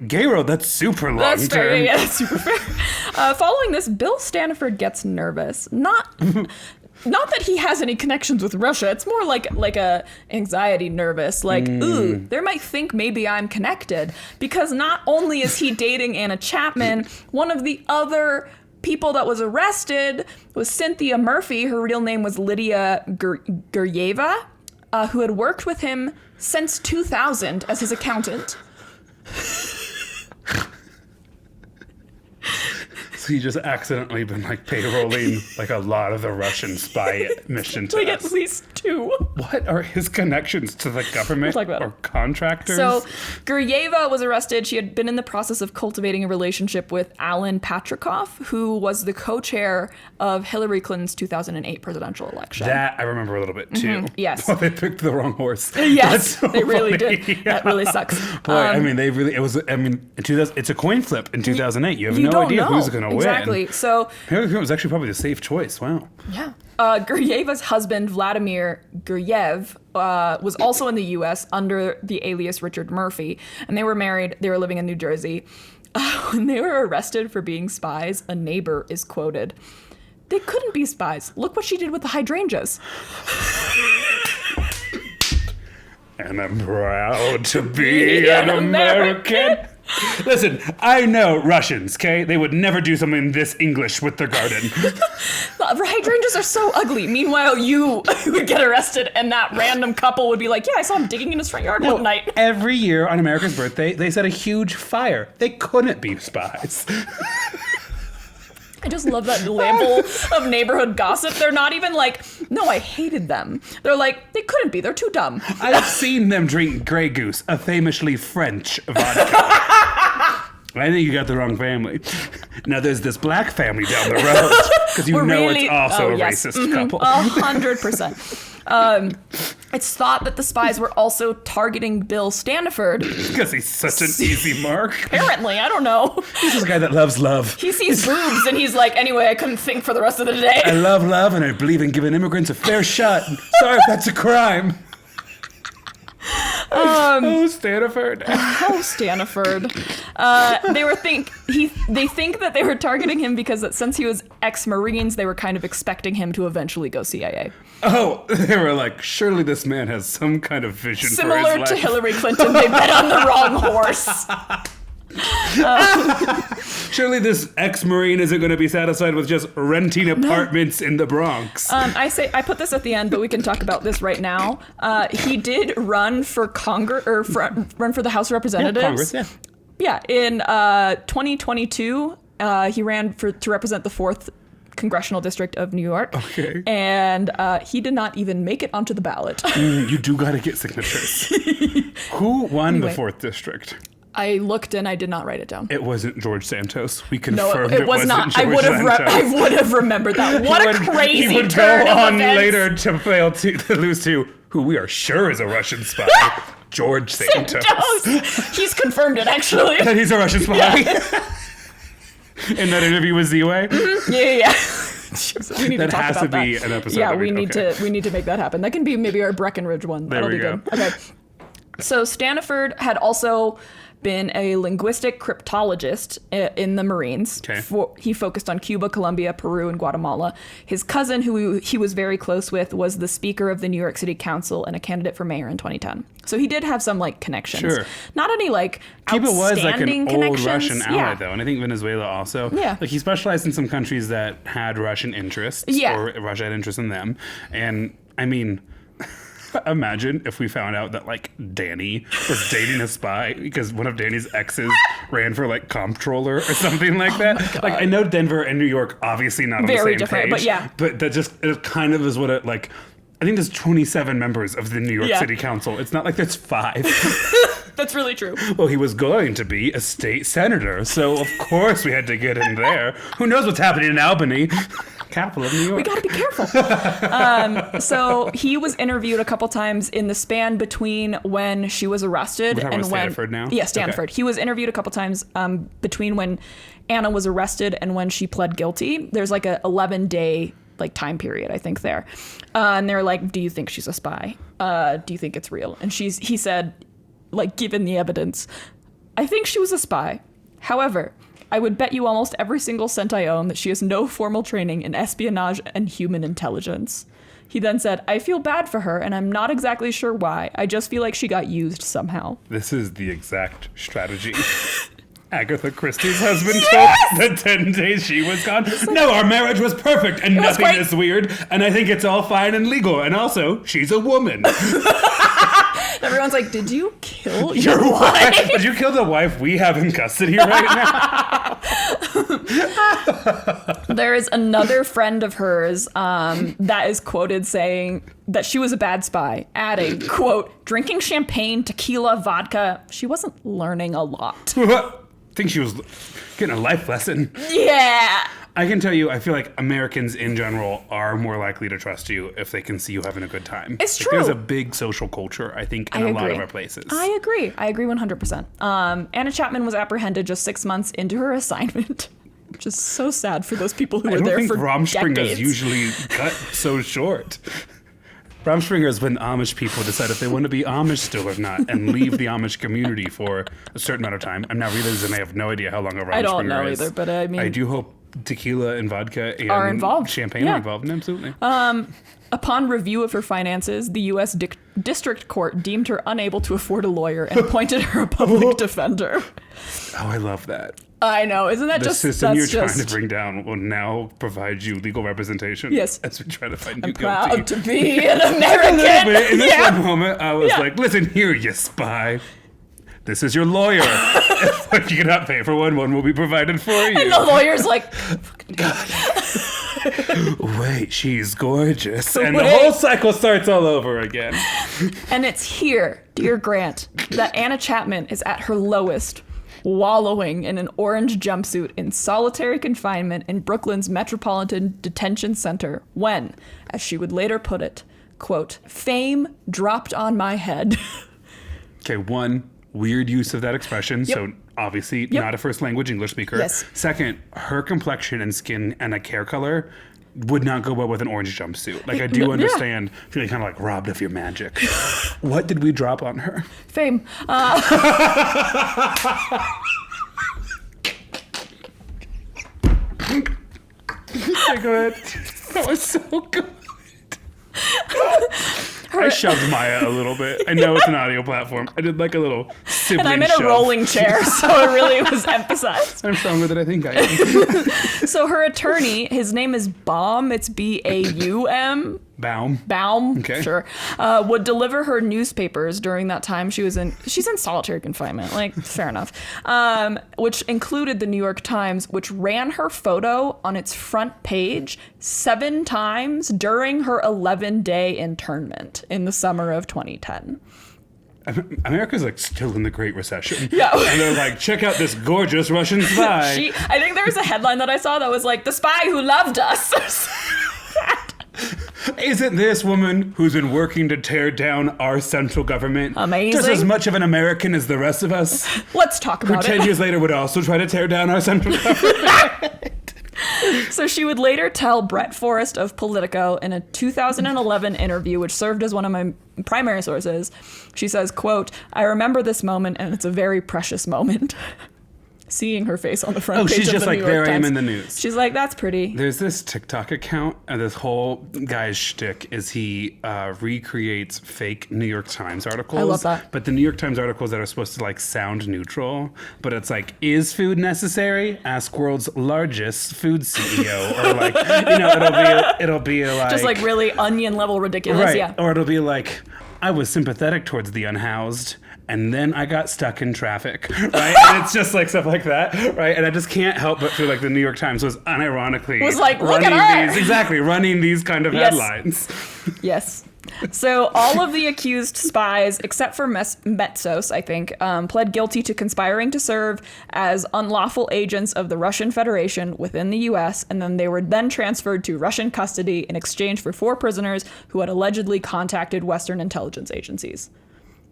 Gayro? That's super long-term. That's fair. Yeah, that's super fair. Following this, Bill Staniford gets nervous. Not that he has any connections with Russia. It's more like a anxiety nervous. Like, ooh, they might think maybe I'm connected. Because not only is he dating Anna Chapman, one of the other people that was arrested was Cynthia Murphy. Her real name was Lydia Guryeva, who had worked with him since 2000 as his accountant. So he just accidentally been like payrolling like a lot of the Russian spy mission to Like us. at least 2. What are his connections to the government We'll talk about or contractors? So Guryeva was arrested. She had been in the process of cultivating a relationship with Alan Patrikov, who was the co-chair of Hillary Clinton's 2008 presidential election. That I remember a little bit too. Yes. Well, they picked the wrong horse. Yes, That's so they really funny. did. That really sucks. Boy, I mean, in 2000, it's a coin flip in 2008. You have no don't idea know. who's going to win. Exactly. So Hillary Clinton was actually probably the safe choice. Wow. yeah. Guryeva's husband, Vladimir Guryev, was also in the U.S. under the alias Richard Murphy, and they were married. They were living in New Jersey. When they were arrested for being spies, a neighbor is quoted, "They couldn't be spies. Look what she did with the hydrangeas." And I'm proud to be an American. Listen, I know Russians, okay? They would never do something this English with their garden. Hydrangeas are so ugly. Meanwhile, you would get arrested, and that random couple would be like, "Yeah, I saw him digging in his front yard one night." Every year on America's birthday, they set a huge fire. They couldn't be spies. I just love that label of neighborhood gossip. They're not even like, "No, I hated them." They're like, "They couldn't be. They're too dumb." I've seen them drink Grey Goose, a famously French vodka. I think you got the wrong family. Now there's this black family down the road, because you know it's also a racist couple. 100%. It's thought that the spies were also targeting Bill Staniford. Because he's such an easy mark. Apparently, I don't know. He's just a guy that loves love. He sees boobs and he's like, "Anyway, I couldn't think for the rest of the day." I love love and I believe in giving immigrants a fair shot. Sorry if that's a crime. Oh, Staniford. Oh, Staniford. They think that they were targeting him because since he was ex-Marines, they were kind of expecting him to eventually go CIA. Oh, they were like, surely this man has some kind of vision for his Similar life. to Hillary Clinton, they bet on the wrong horse. Surely this ex-Marine isn't going to be satisfied with just renting apartments in the Bronx. I put this at the end, but we can talk about this right now. He did run for Congress or run for the House of Representatives. Congress, yeah. Yeah, in 2022, he ran to represent the 4th Congressional District of New York. Okay. And he did not even make it onto the ballot. You do got to get signatures. Who won Anyway. the 4th District? I looked and I did not write it down. It wasn't George Santos. We No, confirmed it was wasn't not. George Santos. I would have remembered that. What a crazy He would turn go of on events. later to fail to lose to who we are sure is a Russian spy, George Santos. He's confirmed it, actually. That he's a Russian spy. In that interview with Z-Way? Yeah. We need That to talk has about to be that. an episode. Yeah, I mean, we need to make that happen. That can be maybe our Breckenridge one. There That'll we be go. good. Okay. So Staniford had also been a linguistic cryptologist in the Marines. Okay. He focused on Cuba, Colombia, Peru, and Guatemala. His cousin, who he was very close with, was the Speaker of the New York City Council and a candidate for mayor in 2010. So he did have some like connections. Sure. Not any like Cuba was like an outstanding old connections. Russian ally, Yeah. though, and I think Venezuela also. Yeah. Like he specialized in some countries that had Russian interests, Yeah. or Russia had interest in them. And I mean, imagine if we found out that like Danny was dating a spy because one of Danny's exes ran for like comptroller or something like that. Like I know Denver and New York obviously not on Very the same different, page, but yeah. But that just it kind of is what it like. I think there's 27 members of the New York City Council. It's not like there's 5. That's really true. Well, he was going to be a state senator, so of course we had to get in there. Who knows what's happening in Albany? Capital of New York. We gotta be careful. So he was interviewed a couple times in the span between when she was arrested and when Stanford now? Yeah, Stanford. Okay. He was interviewed a couple times between when Anna was arrested and when she pled guilty. There's like a 11-day like time period, I think there. And they're like, do you think she's a spy? Do you think it's real? And he said, like, given the evidence, I think she was a spy. However, I would bet you almost every single cent I own that she has no formal training in espionage and human intelligence. He then said, I feel bad for her, and I'm not exactly sure why. I just feel like she got used somehow. This is the exact strategy Agatha Christie's husband took the 10 days she was gone. No, our marriage was perfect, and nothing is weird, and I think it's all fine and legal. And also, she's a woman. Everyone's like, did you kill your wife? Did you kill the wife we have in custody right now? There is another friend of hers that is quoted saying that she was a bad spy, adding, quote, drinking champagne, tequila, vodka. She wasn't learning a lot. I think she was getting a life lesson. Yeah. I can tell you, I feel like Americans in general are more likely to trust you if they can see you having a good time. It's true. There's a big social culture, I think, in a lot of our places. I agree 100%. Anna Chapman was apprehended just 6 months into her assignment, which is so sad for those people who were there for decades. I don't think Rumspringer's usually cut so short. Rumspringer is when Amish people decide if they want to be Amish still or not and leave the Amish community for a certain amount of time. I'm now realizing I have no idea how long a Rumspringer is. I don't know either, but I mean... I do hope tequila and vodka and are involved. Champagne are involved, absolutely. Upon review of her finances, the U.S. District Court deemed her unable to afford a lawyer and appointed her a public defender. Oh, I love that. I know, isn't that the just... The system you're trying to bring down will now provide you legal representation. Yes. As we try to find you I'm guilty. proud to be an American. A little bit. In this one moment, I was like, listen here, you spy. This is your lawyer. If you cannot pay for one will be provided for you. And the lawyer's like, wait, she's gorgeous. And the whole cycle starts all over again. And it's here, dear Grant, that Anna Chapman is at her lowest, wallowing in an orange jumpsuit in solitary confinement in Brooklyn's Metropolitan Detention Center when, as she would later put it, quote, fame dropped on my head. Okay, one, weird use of that expression. Yep. So obviously not a first language English speaker. Yes. Second, her complexion and skin and a hair color would not go well with an orange jumpsuit. Like, I do understand feeling kind of like robbed of your magic. What did we drop on her? Fame. Go ahead. That was so good. I shoved Maya a little bit. I know it's an audio platform. I did like a little sibling And I'm in shove. a rolling chair, so it really was emphasized. I'm stronger than I think I am. So her attorney, his name is Baum. It's Baum. Baum. Okay. Sure. Would deliver her newspapers during that time she's in solitary confinement. Like, fair enough. Which included the New York Times, which ran her photo on its front page 7 times during her 11-day internment in the summer of 2010. America's like still in the Great Recession. Yeah. And they're like, check out this gorgeous Russian spy. I think there was a headline that I saw that was like, the spy who loved us. Isn't this woman who's been working to tear down our central government amazing? Just as much of an American as the rest of us? Let's talk about it. Who 10 years later would also try to tear down our central government. So she would later tell Brett Forrest of Politico in a 2011 interview, which served as one of my primary sources. She says, quote, I remember this moment and it's a very precious moment. Seeing her face on the front page she's of just the like, New York there I am Times. in the news. She's like, that's pretty. There's this TikTok account, and this whole guy's shtick is he recreates fake New York Times articles. I love that. But the New York Times articles that are supposed to like sound neutral, but it's like, is food necessary? Ask world's largest food CEO, or like, it'll be like just like really onion level ridiculous, right? Yeah. Or it'll be like, I was sympathetic towards the unhoused. And then I got stuck in traffic, right? And it's just like stuff like that, right? And I just can't help but feel like the New York Times was unironically like, look at her! running these kind of headlines. Yes. So all of the accused spies, except for Metsos, I think, pled guilty to conspiring to serve as unlawful agents of the Russian Federation within the U.S., and then they were then transferred to Russian custody in exchange for 4 prisoners who had allegedly contacted Western intelligence agencies.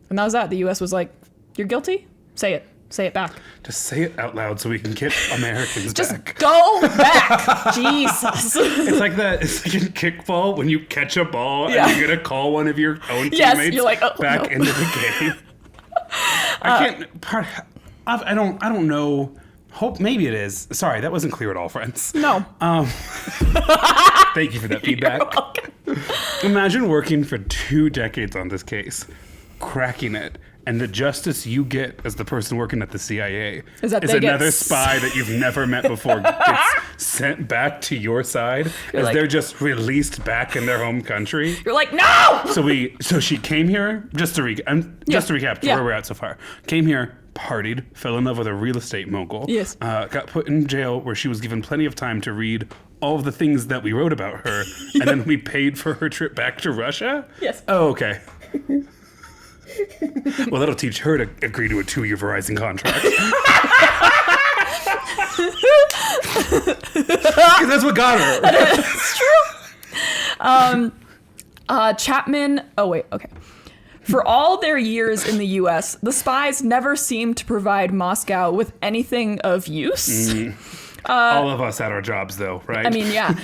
And that was that. The U.S. was like, you're guilty? Say it. Say it back. Just say it out loud so we can get Americans Just back. Go back. Jesus. It's like in kickball when you catch a ball and you're going to call one of your own teammates you're like, back into the game. I don't know. Hope maybe it is. Sorry, that wasn't clear at all, friends. No. Thank you for that feedback. You're welcome. Imagine working for 2 decades on this case, cracking it, and the justice you get as the person working at the CIA is another spy that you've never met before gets sent back to your side as they're just released back in their home country. You're like, no! So she came here, just to recap where we're at so far. Came here, partied, fell in love with a real estate mogul. Yes. Got put in jail where she was given plenty of time to read all of the things that we wrote about her, and then we paid for her trip back to Russia? Yes. Oh, okay. Well, that'll teach her to agree to a 2-year Verizon contract. Because that's what got her. It's true. Chapman. Oh, wait. Okay. For all their years in the U.S., the spies never seemed to provide Moscow with anything of use. All of us at our jobs, though, right? I mean, yeah.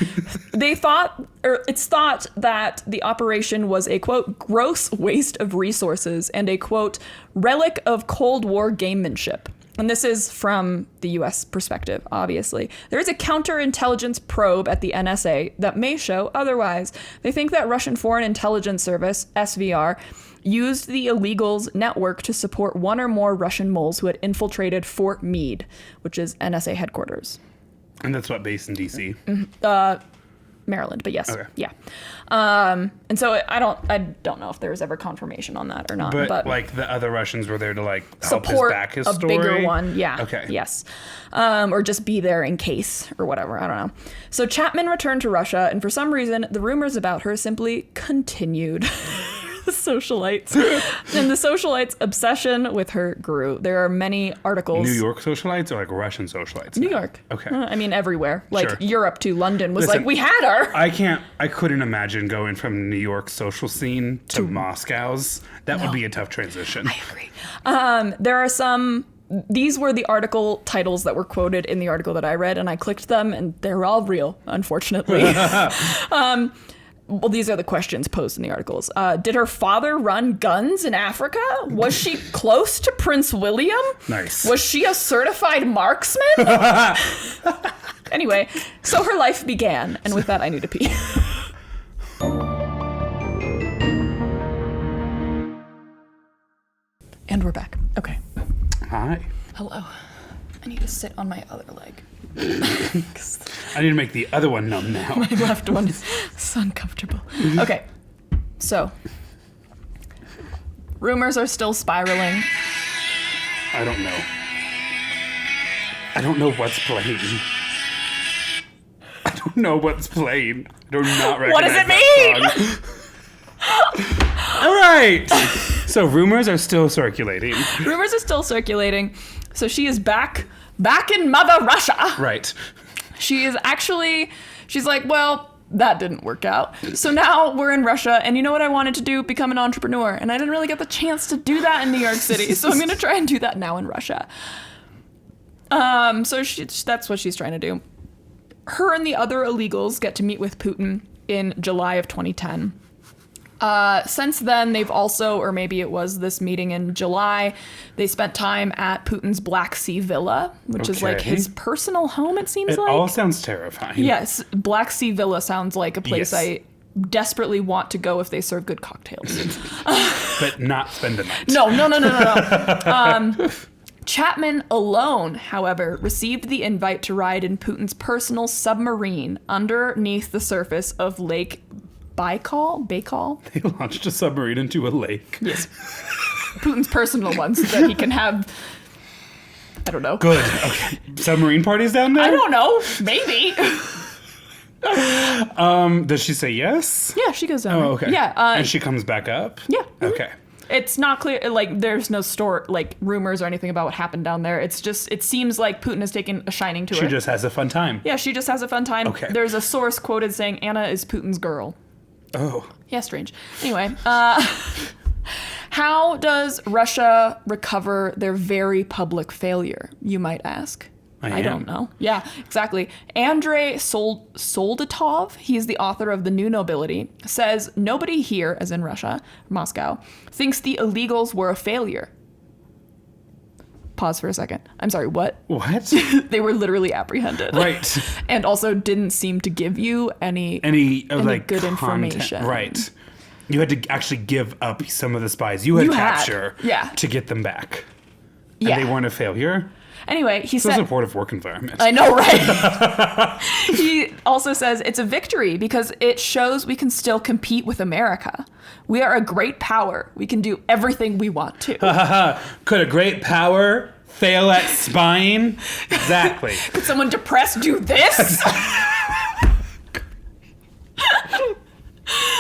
It's thought that the operation was a, quote, gross waste of resources and a, quote, relic of Cold War gamemanship. And this is from the U.S. perspective, obviously. There is a counterintelligence probe at the NSA that may show otherwise. They think that Russian Foreign Intelligence Service, SVR, used the illegals' network to support one or more Russian moles who had infiltrated Fort Meade, which is NSA headquarters. And that's what, based in D.C.? Maryland, but yes. Okay. Yeah. And so I don't know if there was ever confirmation on that or not. But like the other Russians were there to like help support back his a story? bigger one. Yeah. Okay. Yes. Or just be there in case or whatever. I don't know. So Chapman returned to Russia, and for some reason, the rumors about her simply continued. The socialites. And the socialites' obsession with her grew. There are many articles. New York socialites or like Russian socialites? New York. Okay. I mean, everywhere. Like Sure. Europe to London was Listen, like, we had her. I couldn't imagine going from New York's social scene to Moscow's. That would be a tough transition. I agree. There are some. These were the article titles that were quoted in the article that I read, and I clicked them, and they're all real, unfortunately. Well, these are the questions posed in the articles. Did her father run guns in Africa? Was she close to Prince William? Nice. Was she a certified marksman? Anyway, so her life began, and with that, I need to pee. And we're back. Okay. Hi. Hello. I need to sit on my other leg. I need to make the other one numb now. My left one is so uncomfortable. Okay, so rumors are still spiraling. I don't know. I don't know what's playing. I don't know what's playing. I do not recognize What does it mean? All right. So rumors are still circulating. Rumors are still circulating. So she is back in Mother Russia. Right. She's like, well, that didn't work out. So now we're in Russia, and you know what I wanted to do? Become an entrepreneur. And I didn't really get the chance to do that in New York City, so I'm going to try and do that now in Russia. So that's what she's trying to do. Her and the other illegals get to meet with Putin in July of 2010. Since then, they've also, or maybe it was this meeting in July, they spent time at Putin's Black Sea Villa, which is like his personal home, it seems like. It all sounds terrifying. Yes, Black Sea Villa sounds like a place Yes. I desperately want to go if they serve good cocktails. But not spend the night. No. Chapman alone, however, received the invite to ride in Putin's personal submarine underneath the surface of Lake Baikal? They launched a submarine into a lake. Yes. Putin's personal one so that he can have, I don't know. Good. Okay. Submarine parties down there? I don't know. Maybe. Does she say yes? Yeah, she goes down. Oh, okay. Yeah. And she comes back up? Yeah. Okay. It's not clear, like, there's no rumors or anything about what happened down there. It's just, it seems like Putin has taken a shining to her. She just has a fun time. Yeah, she just has a fun time. Okay. There's a source quoted saying Anna is Putin's girl. Oh. Yeah, strange. Anyway, how does Russia recover their very public failure, you might ask? I don't know. Yeah, exactly. Andrei Soldatov, he's the author of The New Nobility, says nobody here, as in Russia, Moscow, thinks the illegals were a failure. Pause for a second. I'm sorry, what? What? They were literally apprehended. Right. And also didn't seem to give you any like good content. information. Right. You had to actually give up some of the spies you had captured to get them back. And they weren't a failure? Anyway, he said... So supportive work environment. I know, right? He also says it's a victory because it shows we can still compete with America. We are a great power. We can do everything we want to. Could a great power fail at spying? Exactly. Could someone depressed do this?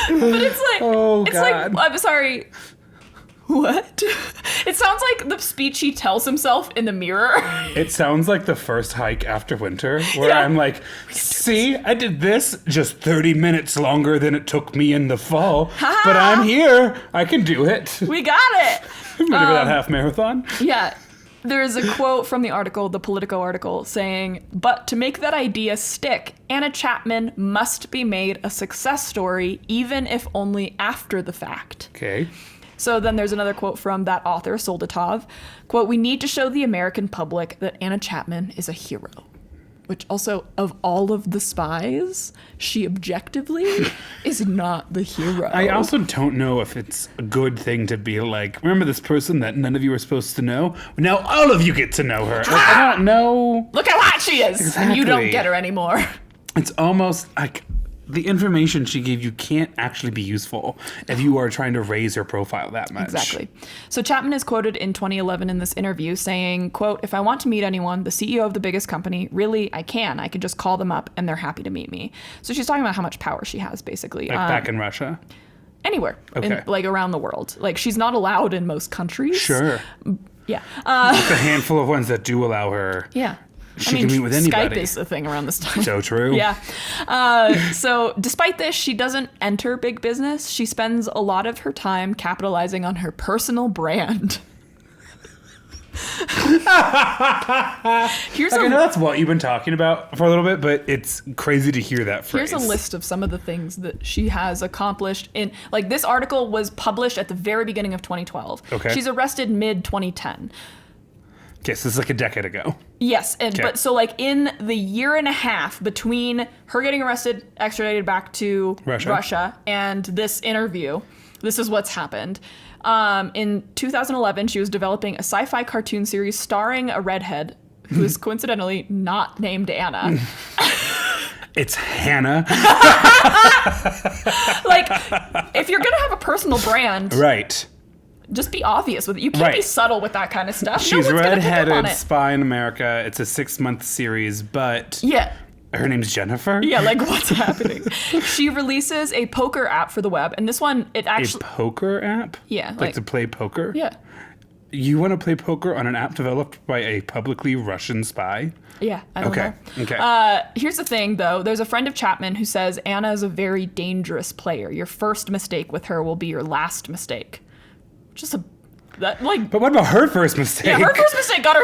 But it's like... Oh, it's God. like... I'm sorry... What? It sounds like the speech he tells himself in the mirror. It sounds like the first hike after winter, where I'm like, see, I did this just 30 minutes longer than it took me in the fall, but I'm here. I can do it. We got it. I'm ready for that half marathon. Yeah. There is a quote from the article, the Politico article, saying, but to make that idea stick, Anna Chapman must be made a success story, even if only after the fact. Okay. So then there's another quote from that author, Soldatov. Quote, we need to show the American public that Anna Chapman is a hero. Which also, of all of the spies, she objectively is not the hero. I also don't know if it's a good thing to be like, remember this person that none of you were supposed to know? Now all of you get to know her. Like, I don't know. Look how hot she is. Exactly. And you don't get her anymore. It's almost like... the information she gave you can't actually be useful if you are trying to raise her profile that much. Exactly. So Chapman is quoted in 2011 in this interview saying, quote, if I want to meet anyone, the CEO of the biggest company, really, I can. I can just call them up and they're happy to meet me. So she's talking about how much power she has, basically. Like back in Russia? Anywhere. Okay. Like around the world. Like she's not allowed in most countries. Sure. Yeah. It's a handful of ones that do allow her. Yeah. She can meet with anybody. Skype is the thing around this time. So true. Yeah. So despite this, she doesn't enter big business. She spends a lot of her time capitalizing on her personal brand. I know that's what you've been talking about for a little bit, but it's crazy to hear that phrase. Here's a list of some of the things that she has accomplished in, like, this article was published at the very beginning of 2012. Okay. She's arrested mid-2010. Okay, so this is like a decade ago. Yes, but so like in the year and a half between her getting arrested, extradited back to Russia and this interview, this is what's happened. In 2011, she was developing a sci-fi cartoon series starring a redhead who is coincidentally not named Anna. It's Hannah. Like, if you're gonna have a personal brand, right? Just be obvious with it. You can't be subtle with that kind of stuff. She's redheaded spy in America. It's a 6-month series, but her name's Jennifer. Yeah, like what's happening? She releases a poker app for the web, and this one, it actually... A poker app? Yeah. Like to play poker? Yeah. You want to play poker on an app developed by a publicly Russian spy? Yeah, I don't know. Okay. Here's the thing, though. There's a friend of Chapman who says Anna is a very dangerous player. Your first mistake with her will be your last mistake. Just a... That, like, but what about her first mistake? Yeah, her first mistake got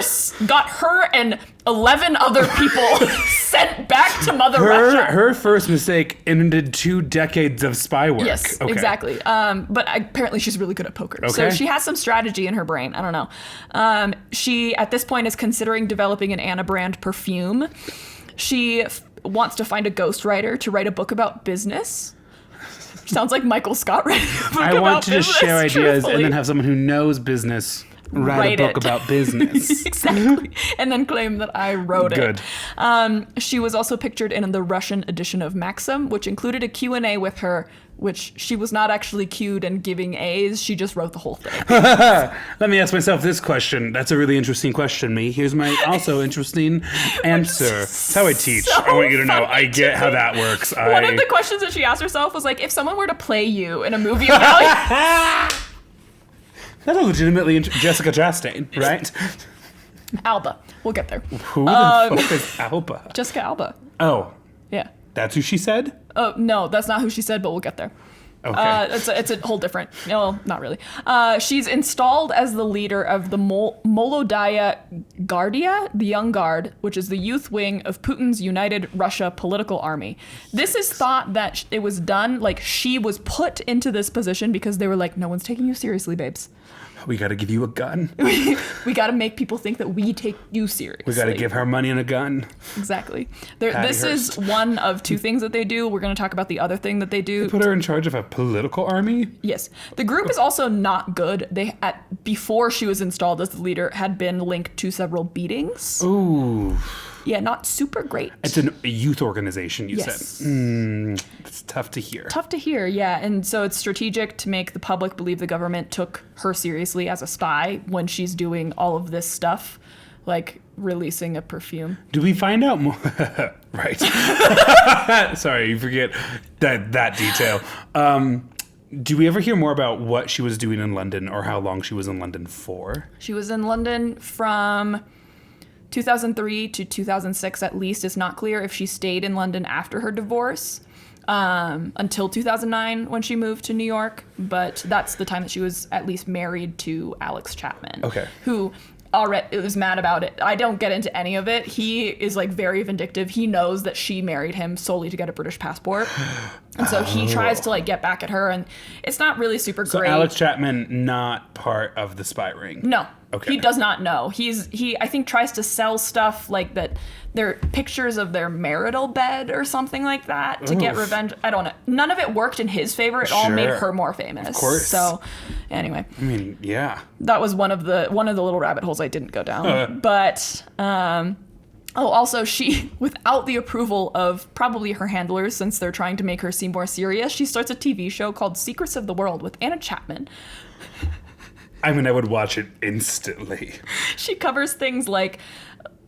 her and 11 other people sent back to Mother Russia. Her first mistake ended 2 decades of spy work. Yes, exactly. But apparently she's really good at poker. Okay. So she has some strategy in her brain. I don't know. She, at this point, is considering developing an Anna brand perfume. She wants to find a ghostwriter to write a book about business. Sounds like Michael Scott writing a book about business. I want to just share ideas and then have someone who knows business write a book about business. Exactly. And then claim that I wrote Good. it. She was also pictured in the Russian edition of Maxim, which included a Q&A with her, which she was not actually cued and giving A's. She just wrote the whole thing. Let me ask myself this question. That's a really interesting question, me. Here's my also interesting answer. That's how I teach. So I want you to know. I funny get to how me. that works. One of the questions that she asked herself was like, if someone were to play you in a movie about That's a legitimately Jessica Chastain, right? Alba. We'll get there. Who the fuck is Alba? Jessica Alba. Oh, Yeah. that's who she said? Oh, no, that's not who she said, but we'll get there. Okay. It's a whole different, no, not really. She's installed as the leader of the Molodaya Guardia, the Young Guard, which is the youth wing of Putin's United Russia political army. This is thought that it was done, like she was put into this position because they were like, no one's taking you seriously, babes. We got to give you a gun. We got to make people think that we take you seriously. We got to give her money and a gun. Exactly. Patty This is Hearst. one of two things that they do. We're going to talk about the other thing that they do. Put her in charge of a political army? Yes. The group is also not good. Before she was installed as the leader, had been linked to several beatings. Ooh. Yeah, not super great. It's a youth organization, you Yes. said. It's tough to hear. Tough to hear, yeah. And so it's strategic to make the public believe the government took her seriously as a spy when she's doing all of this stuff, like releasing a perfume. Do we find out more? Right. Sorry, you forget that detail. Do we ever hear more about what she was doing in London or how long she was in London for? She was in London from 2003 to 2006 at least. It's not clear if she stayed in London after her divorce until 2009 when she moved to New York, but that's the time that she was at least married to Alex Chapman, who already was mad about it. I don't get into any of it. He is like very vindictive. He knows that she married him solely to get a British passport. And so he tries to like get back at her, and it's not really super So great. Alex Chapman, not part of the spy ring? No. Okay. He does not know. He I think tries to sell stuff like that. They're pictures of their marital bed or something like that to get revenge. I don't know. None of it worked in his favor. It all made Sure. her more famous. Of course. So anyway, I mean, yeah. that was one of the little rabbit holes I didn't go down. But also she, without the approval of probably her handlers, since they're trying to make her seem more serious, she starts a TV show called Secrets of the World with Anna Chapman. I mean, I would watch it instantly. She covers things like,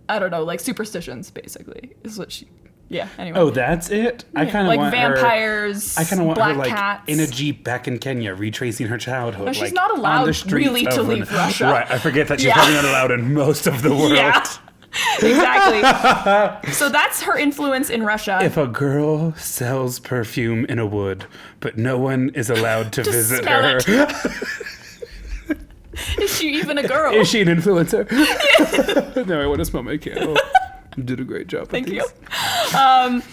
I don't know, like superstitions, basically, is what she. Yeah. Anyway. Oh, that's it. I kind of like want vampires. I kind of want black her like cats. in a jeep back in Kenya, retracing her childhood. No, she's like, not allowed on the streets really to of leave Russia. Right. I forget that she's Yeah. probably not allowed in most of the world. Yeah. Exactly. So that's her influence in Russia. If a girl sells perfume in a wood, but no one is allowed to visit smell her. Is she even a girl? Is she an influencer? No, I want to smell my candle. You did a great job. Thank with you. these.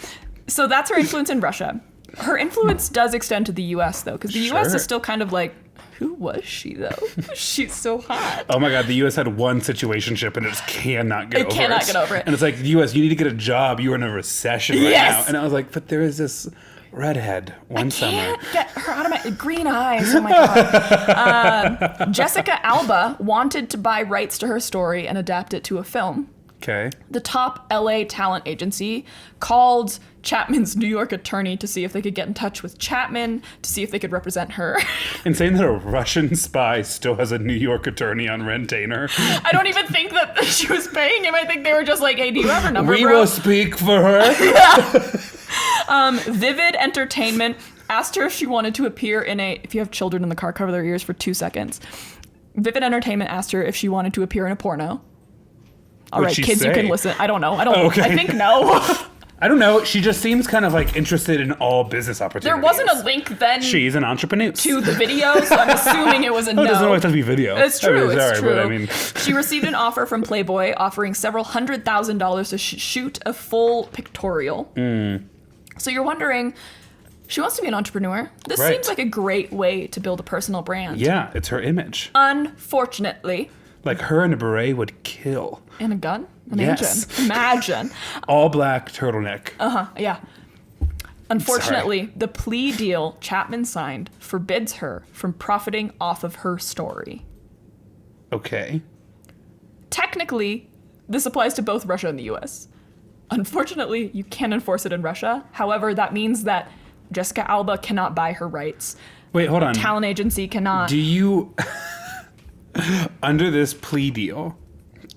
So that's her influence in Russia. Her influence does extend to the U.S. though, because the U.S. Sure. is still kind of like, who was she though? She's so hot. Oh my God, the U.S. had one situationship and it just cannot get over it. It cannot get over it. And it's like, the U.S., you need to get a job. You are in a recession right Yes. now. And I was like, but there is this redhead one summer. Can't get her out of my green eyes. Oh my god. Jessica Alba wanted to buy rights to her story and adapt it to a film. Okay. The top LA talent agency called Chapman's New York attorney to see if they could get in touch with Chapman to see if they could represent her. And saying that a Russian spy still has a New York attorney on retainer. I don't even think that she was paying him. I think they were just like, hey, do you have her number, We bro? will speak for her. Vivid Entertainment asked her if she wanted to appear in a, if you have children in the car, cover their ears for 2 seconds. Vivid Entertainment asked her if she wanted to appear in a porno. All What'd right, she kids, you say? can listen. I don't know. I don't. Okay. I think no. I don't know. She just seems kind of like interested in all business opportunities. There wasn't a link then She's an entrepreneur. to the video, so I'm assuming it was a no. It doesn't always have to be video. It's true. I mean, It's sorry, true. But I mean, She received an offer from Playboy offering several $100,000 to shoot a full pictorial. So you're wondering, she wants to be an entrepreneur. This Right. seems like a great way to build a personal brand. yeah, it's her image. Unfortunately, Like her in a beret would kill. and a gun. Yes. Imagine. All black turtleneck. Yeah. Unfortunately, the plea deal Chapman signed forbids her from profiting off of her story. Okay. Technically, this applies to both Russia and the US. Unfortunately, you can't enforce it in Russia. However, that means that Jessica Alba cannot buy her rights. Wait, hold on. Talent agency cannot. Do you, under this plea deal,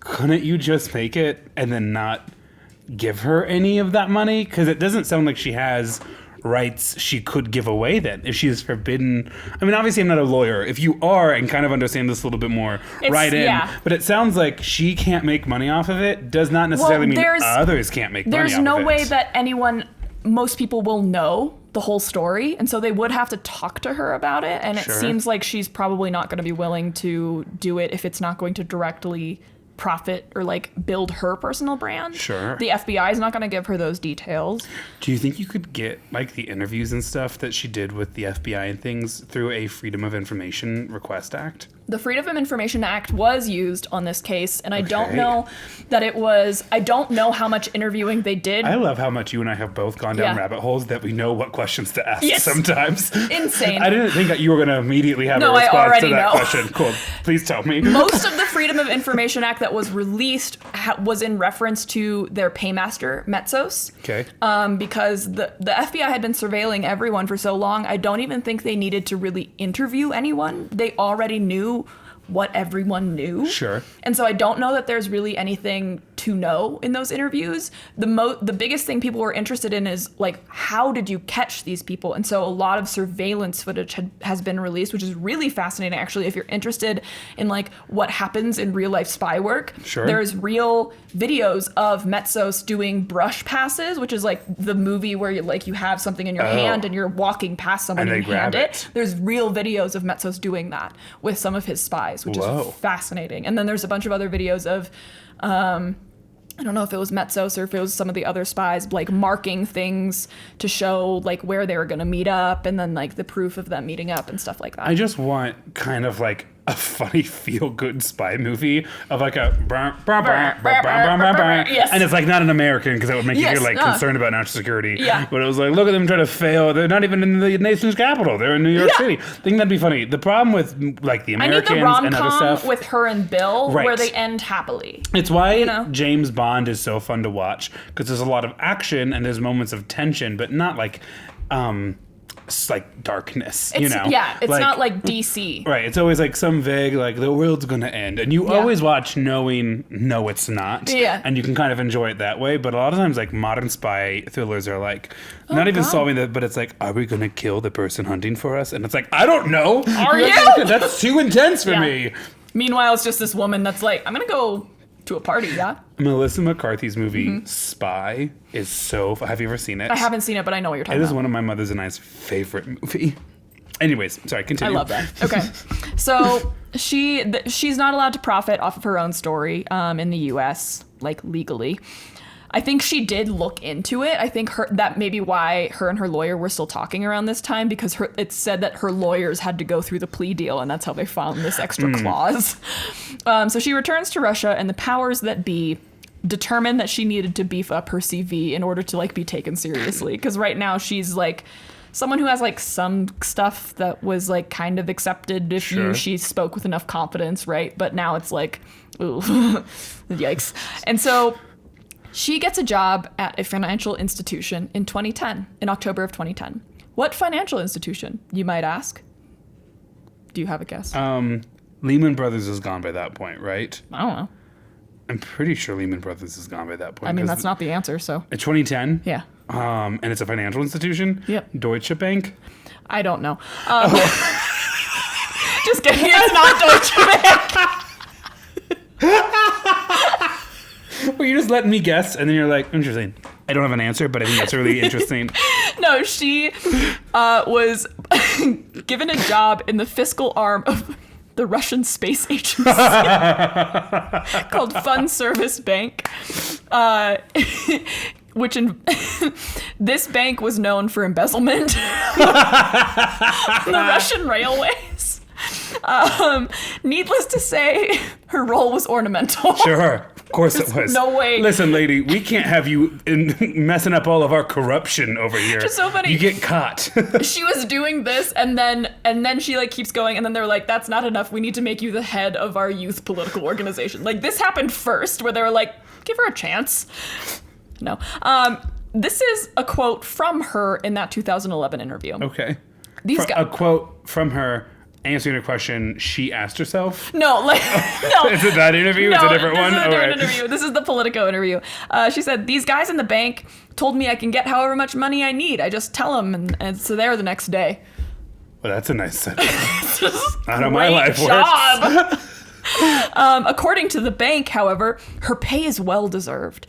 couldn't you just make it and then not give her any of that money? Because it doesn't sound like she has rights she could give away then if she is forbidden. I mean, obviously I'm not a lawyer. If you are and kind of understand this a little bit more, write in. Yeah. But it sounds like she can't make money off of it. Does not necessarily mean others can't make money off of it. There's no way that most people will know the whole story, and so they would have to talk to her about it, and it seems like she's probably not going to be willing to do it if it's not going to directly profit or like build her personal brand. Sure. The FBI is not going to give her those details. Do you think you could get like the interviews and stuff that she did with the FBI and things through a Freedom of Information Request Act? The Freedom of Information Act was used on this case, and I don't know that it was. I don't know how much interviewing they did. I love how much you and I have both gone down rabbit holes that we know what questions to ask sometimes. Insane. I didn't think that you were going to immediately have a response to that question. Cool. Please tell me. Most of the Freedom of Information Act that was released was in reference to their paymaster, Metzos. Okay. Because the FBI had been surveilling everyone for so long, I don't even think they needed to really interview anyone. They already knew what everyone knew. Sure. And so I don't know that there's really anything to know in those interviews. The biggest thing people were interested in is like, how did you catch these people? And so a lot of surveillance footage has been released, which is really fascinating actually. If you're interested in like what happens in real life spy work, there's real videos of Metzos doing brush passes, which is like the movie where you have something in your hand and you're walking past someone and you hand it. There's real videos of Metzos doing that with some of his spies, which is fascinating. And then there's a bunch of other videos of I don't know if it was Metzos or if it was some of the other spies, like marking things to show like where they were going to meet up, and then like the proof of them meeting up and stuff like that. I just want kind of like a funny feel-good spy movie of like a and it's like not an American because that would make you feel like concerned about national security. Yeah. But it was like, look at them try to fail. They're not even in the nation's capital. They're in New York City. I think that'd be funny. The problem with like the Americans and other stuff with her and Bill where they end happily. It's why James Bond is so fun to watch, because there's a lot of action and there's moments of tension, but not like it's like darkness, it's like, not like DC. Right, it's always like some vague, like the world's gonna end. And you always watch knowing, no, it's not. Yeah. And you can kind of enjoy it that way. But a lot of times, like modern spy thrillers are like, not even solving that, but it's like, are we gonna kill the person hunting for us? And it's like, I don't know. Are you? That's too intense for me. Meanwhile, it's just this woman that's like, I'm gonna go to a party, Melissa McCarthy's movie Spy is so... Have you ever seen it? I haven't seen it, but I know what you're talking about. It is one of my mother's and I's favorite movie. Anyways, sorry, continue. I love that. Okay. So she's not allowed to profit off of her own story in the US, like legally. I think she did look into it. I think that may be why her and her lawyer were still talking around this time, because it said that her lawyers had to go through the plea deal, and that's how they found this extra clause. So she returns to Russia, and the powers that be determined that she needed to beef up her CV in order to like be taken seriously. Because right now she's like someone who has like some stuff that was like kind of accepted if she spoke with enough confidence, right? But now it's like, ooh, yikes. And so she gets a job at a financial institution in October of 2010. What financial institution, you might ask? Do you have a guess? Lehman Brothers is gone by that point, right? I don't know. I'm pretty sure Lehman Brothers is gone by that point. I mean, that's not the answer, so. In 2010? Yeah. And it's a financial institution? Yep. Deutsche Bank? I don't know. Just kidding, it's not Deutsche Bank. Well, you're just letting me guess, and then you're like, interesting. I don't have an answer, but I think that's really interesting. No, she was given a job in the fiscal arm of the Russian space agency called Fund Service Bank, which this bank was known for embezzlement on the Russian railways. Needless to say, her role was ornamental. Sure. Of course it was. No way. Listen, lady, we can't have you messing up all of our corruption over here. Just so funny. You get caught. She was doing this, and then she like keeps going, and then they're like, "That's not enough. We need to make you the head of our youth political organization." Like, this happened first, where they were like, "Give her a chance." No. This is a quote from her in that 2011 interview. Okay. A quote from her answering a question she asked herself? No, like, no. Is it that interview? No, it's a different one? This is a different interview. This is the Politico interview. She said, "These guys in the bank told me I can get however much money I need. I just tell them, and so there the next day." Well, that's a nice sentence. Not how my life works. According to the bank, however, her pay is well-deserved.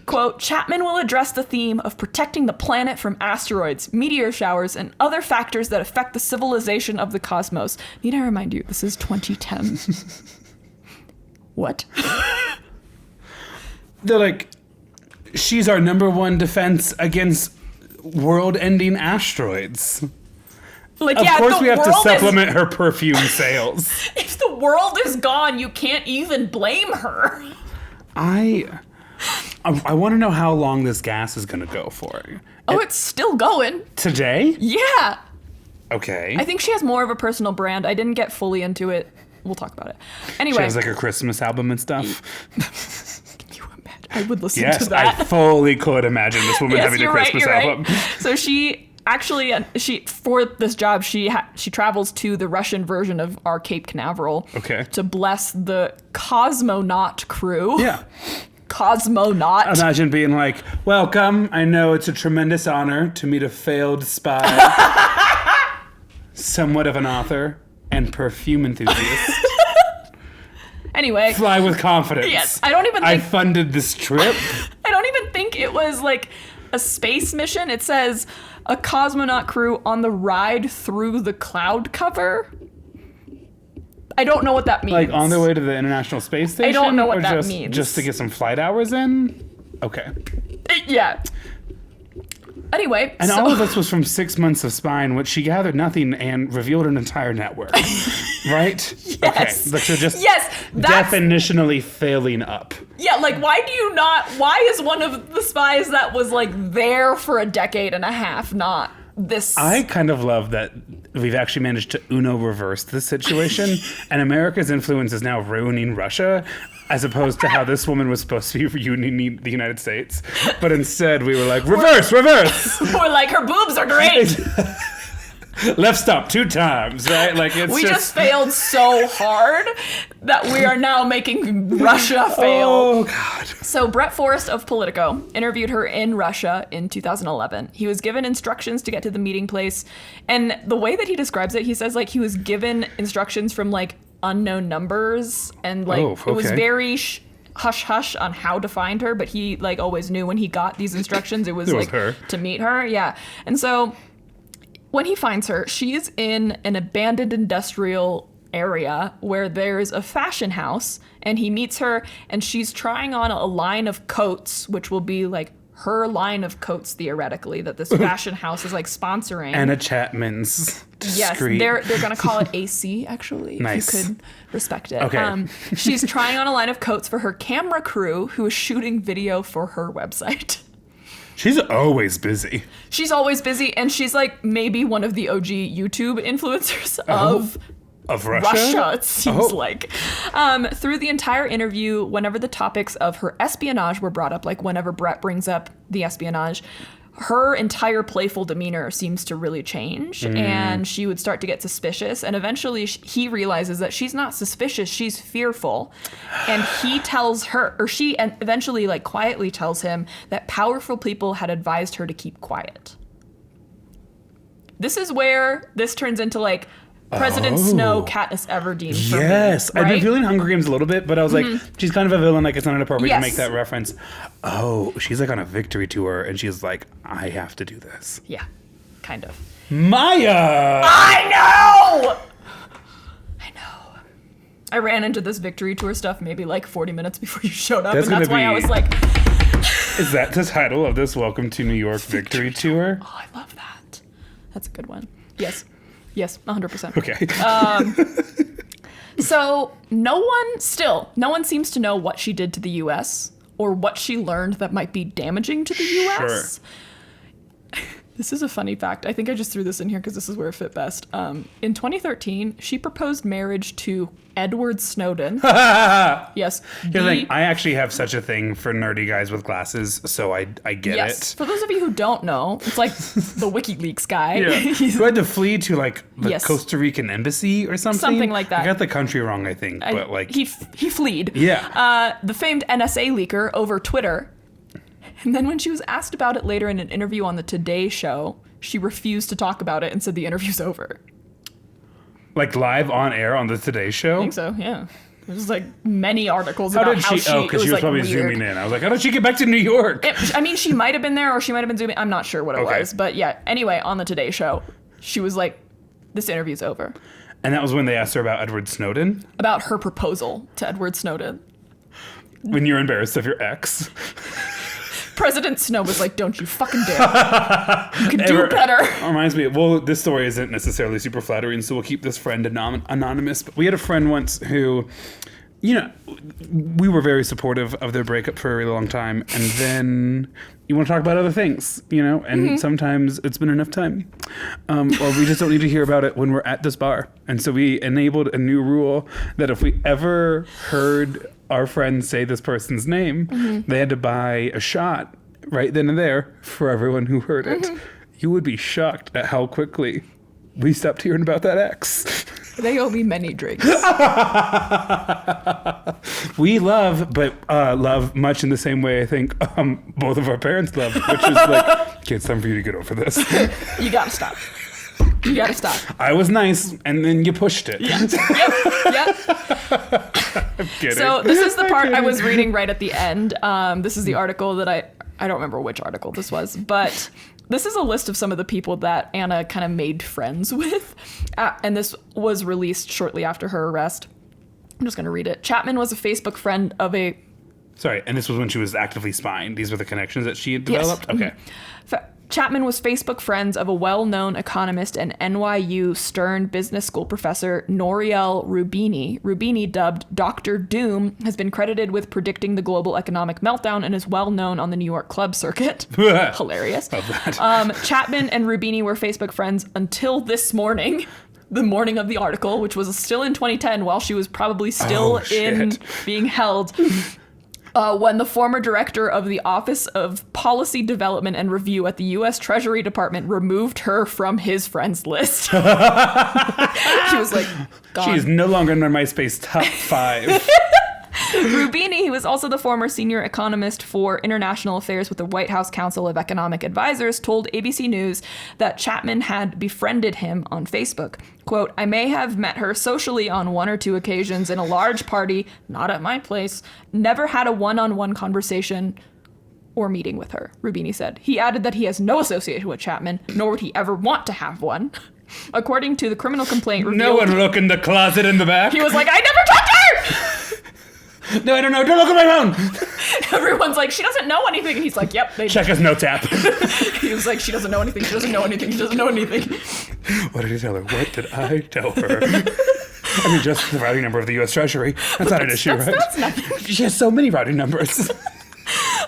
Quote, "Chapman will address the theme of protecting the planet from asteroids, meteor showers, and other factors that affect the civilization of the cosmos." Need I remind you, this is 2010. What? They're like, she's our number one defense against world-ending asteroids. Like, of course we have to supplement is... her perfume sales. If the world is gone, you can't even blame her. I want to know how long this gas is going to go for. It's still going. Today? Yeah. Okay. I think she has more of a personal brand. I didn't get fully into it. We'll talk about it. Anyway. She has like a Christmas album and stuff. Can you imagine? I would listen yes, to that. I fully could imagine this woman having a Christmas album. Right. So Actually, for this job, she travels to the Russian version of our Cape Canaveral to bless the cosmonaut crew. Yeah. Cosmonaut. Imagine being like, "Welcome. I know it's a tremendous honor to meet a failed spy, somewhat of an author, and perfume enthusiast. Anyway. Fly with confidence. Yes. I funded this trip." I don't even think it was like a space mission. It says a cosmonaut crew on the ride through the cloud cover. I don't know what that means. Like on their way to the International Space Station? I don't know what that means. Just to get some flight hours in? Okay. Yeah. Anyway. And all of this was from 6 months of spying, which she gathered nothing and revealed an entire network. Right? Yes. Okay. But you're just definitionally failing up. Yeah, like why is one of the spies that was like there for a decade and a half not this? I kind of love that we've actually managed to reverse this situation and America's influence is now ruining Russia as opposed to how this woman was supposed to be ruining the United States. But instead we were like, reverse! We're like, her boobs are great! Left stump 2 times, right? Like we just failed so hard that we are now making Russia fail. Oh, God. So Brett Forrest of Politico interviewed her in Russia in 2011. He was given instructions to get to the meeting place. And the way that he describes it, he says like he was given instructions from like unknown numbers. And like it was very hush-hush on how to find her. But he like always knew when he got these instructions, it was like her. To meet her. Yeah. And so when he finds her, she is in an abandoned industrial area where there's a fashion house, and he meets her, and she's trying on a line of coats, which will be like her line of coats theoretically that this fashion house is like sponsoring. Anna Chapman's Yes, discreet. they're gonna call it AC actually. Nice. If you could respect it. Okay. She's trying on a line of coats for her camera crew who is shooting video for her website. She's always busy. She's always busy, and she's like maybe one of the OG YouTube influencers of Russia, it seems like. Through the entire interview, whenever the topics of her espionage were brought up, like whenever Brett brings up the espionage, her entire playful demeanor seems to really change, and she would start to get suspicious, and eventually he realizes that she's not suspicious, she's fearful, and he tells her, or she eventually like quietly tells him that powerful people had advised her to keep quiet. This is where this turns into like President Snow, Katniss Everdeen. Yes. Me, right? I've been feeling Hunger Games a little bit, but I was like, she's kind of a villain. Like, it's not inappropriate to make that reference. Oh, she's like on a victory tour, and she's like, I have to do this. Yeah, kind of. Maya! I know! I ran into this victory tour stuff maybe like 40 minutes before you showed up, and that's why I was like... Is that the title of this Welcome to New York victory tour? Oh, I love that. That's a good one. Yes, 100%. Okay. So no one seems to know what she did to the U.S. or what she learned that might be damaging to the U.S. Sure. This is a funny fact. I think I just threw this in here because this is where it fit best. In 2013, she proposed marriage to Edward Snowden. Yes. You're like, I actually have such a thing for nerdy guys with glasses, so I get it. For those of you who don't know, it's like the WikiLeaks guy. Yeah. Who had to flee to like the Costa Rican embassy or something? Something like that. I got the country wrong, I think, but like... He fled. Yeah. The famed NSA leaker over Twitter. And then when she was asked about it later in an interview on the Today Show, she refused to talk about it and said the interview's over. Like live on air on the Today Show? I think so, yeah. There's like many articles about how she... Oh, because she was probably zooming in. I was like, how did she get back to New York? She might have been there or she might have been zooming. I'm not sure what it was. But yeah, anyway, on the Today Show, she was like, this interview's over. And that was when they asked her about Edward Snowden? About her proposal to Edward Snowden. When you're embarrassed of your ex. President Snow was like, don't you fucking dare. You can do better. Reminds me, well, this story isn't necessarily super flattering, so we'll keep this friend anonymous. But we had a friend once who, you know, we were very supportive of their breakup for a really long time. And then you want to talk about other things, you know, and sometimes it's been enough time. Or we just don't need to hear about it when we're at this bar. And so we enabled a new rule that if we ever heard our friends say this person's name, they had to buy a shot right then and there for everyone who heard it. You would be shocked at how quickly we stopped hearing about that ex. They owe me many drinks. We love, but love much in the same way I think both of our parents love, which is like, okay, it's time for you to get over this. You gotta stop. You gotta stop. I was nice, and then you pushed it. Yeah. Yep. I'm kidding. So this is the part I was reading right at the end. This is the article that I don't remember which article this was, but this is a list of some of the people that Anna kind of made friends with. And this was released shortly after her arrest. I'm just going to read it. Chapman was a Facebook friend of a... Sorry, and this was when she was actively spying. These were the connections that she had developed? Yes. Okay. Chapman was Facebook friends of a well-known economist and NYU Stern Business School professor, Nouriel Roubini. Roubini, dubbed Dr. Doom, has been credited with predicting the global economic meltdown and is well-known on the New York club circuit. Hilarious. Love that. Chapman and Roubini were Facebook friends until this morning. The morning of the article, which was still in 2010 while she was probably still being held. When the former director of the Office of Policy Development and Review at the U.S. Treasury Department removed her from his friends list. She was like, gone. She is no longer in my MySpace top 5. Roubini, who is also the former senior economist for international affairs with the White House Council of Economic Advisors, told ABC News that Chapman had befriended him on Facebook. Quote, I may have met her socially on one or two occasions in a large party, not at my place, never had a one-on-one conversation or meeting with her, Roubini said. He added that he has no association with Chapman, nor would he ever want to have one. According to the criminal complaint revealed... No one look in the closet in the back. He was like, I never talked to her! No, I don't know. Don't look at my phone. Everyone's like, she doesn't know anything. And he's like, yep. Check his notes app. He was like, she doesn't know anything. She doesn't know anything. She doesn't know anything. What did he tell her? What did I tell her? I mean, just the routing number of the U.S. Treasury. That's not an issue, right? That's nothing. She has so many routing numbers.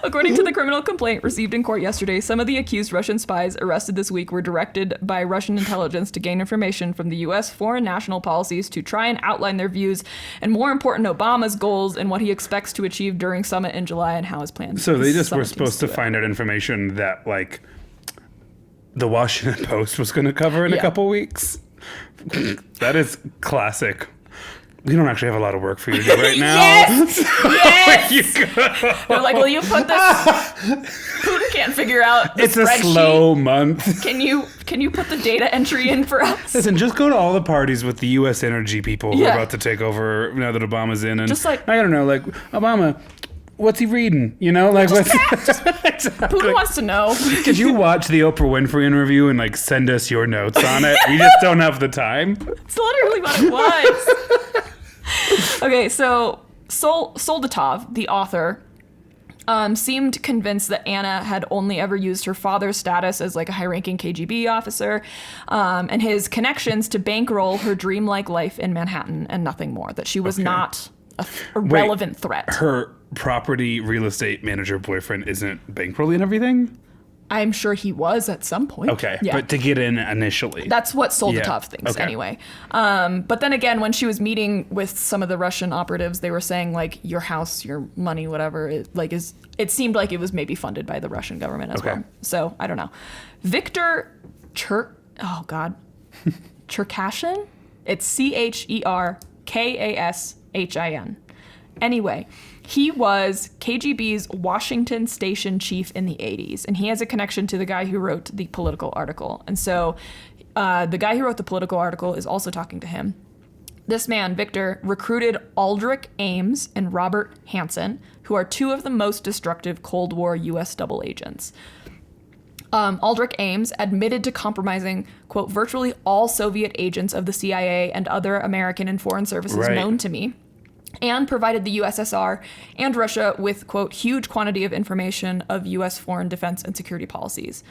According to the criminal complaint received in court yesterday, some of the accused Russian spies arrested this week were directed by Russian intelligence to gain information from the U.S. foreign national policies to try and outline their views and, more important, Obama's goals and what he expects to achieve during summit in July and how his plans. So they just were supposed to find out information that, like, the Washington Post was going to cover in a couple weeks. That is classic. We don't actually have a lot of work for you to do right now. Yes! Yes! They're like, will you put this? Putin can't figure out the It's spreadsheet. a slow month. Can you put the data entry in for us? Listen, just go to all the parties with the U.S. energy people who are about to take over now that Obama's in. And just like, I don't know, like, Obama, what's he reading? You know, like, what's exactly. Putin wants to know. Could you watch the Oprah Winfrey interview and, like, send us your notes on it? We just don't have the time. It's literally what it was. Okay, so Soldatov, the author, seemed convinced that Anna had only ever used her father's status as like a high-ranking KGB officer and his connections to bankroll her dreamlike life in Manhattan and nothing more, that she was not a relevant threat. Her property real estate manager boyfriend isn't bankrolling everything? I'm sure he was at some point. Okay, but to get in initially. That's what Soldatov thinks anyway. But then again, when she was meeting with some of the Russian operatives, they were saying like your house, your money, whatever, it seemed like it was maybe funded by the Russian government as well. So I don't know. Victor Cherkashin? It's Cherkashin. Anyway, he was KGB's Washington station chief in the 80s, and he has a connection to the guy who wrote the political article. And so the guy who wrote the political article is also talking to him. This man, Victor, recruited Aldrich Ames and Robert Hansen, who are two of the most destructive Cold War U.S. double agents. Aldrich Ames admitted to compromising, quote, virtually all Soviet agents of the CIA and other American and foreign services known to me, and provided the USSR and Russia with, quote, huge quantity of information of U.S. foreign defense and security policies.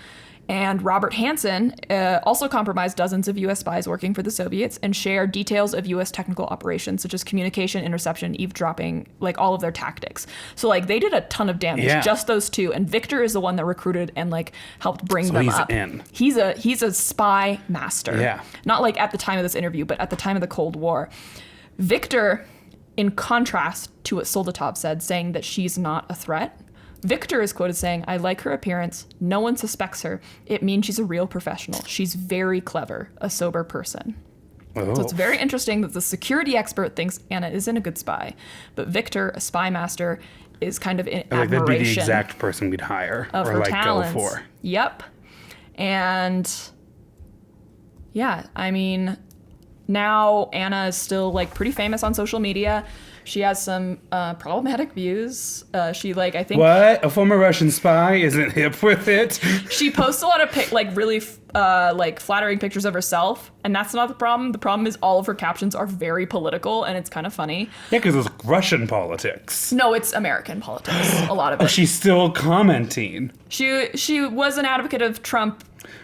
And Robert Hansen also compromised dozens of U.S. spies working for the Soviets and shared details of U.S. technical operations, such as communication, interception, eavesdropping, like all of their tactics. So like they did a ton of damage, just those two. And Victor is the one that recruited and like helped bring them up. He's a spy master. Yeah. Not like at the time of this interview, but at the time of the Cold War. Victor, in contrast to what Soldatov said, saying that she's not a threat, Victor is quoted saying, I like her appearance. No one suspects her. It means she's a real professional. She's very clever, a sober person. Oh. So it's very interesting that the security expert thinks Anna isn't a good spy, but Victor, a spy master, is kind of in admiration. That'd be the exact person we'd hire of or her like talents. Go for. Yep. And yeah, I mean, now Anna is still like pretty famous on social media. She has some problematic views. She like, I think... What? A former Russian spy isn't hip with it? She posts a lot of really flattering pictures of herself, and that's not the problem. The problem is all of her captions are very political, and it's kind of funny. Yeah, because it's Russian politics. No, it's American politics, a lot of it. Oh, she's still commenting. She was an advocate of Trump.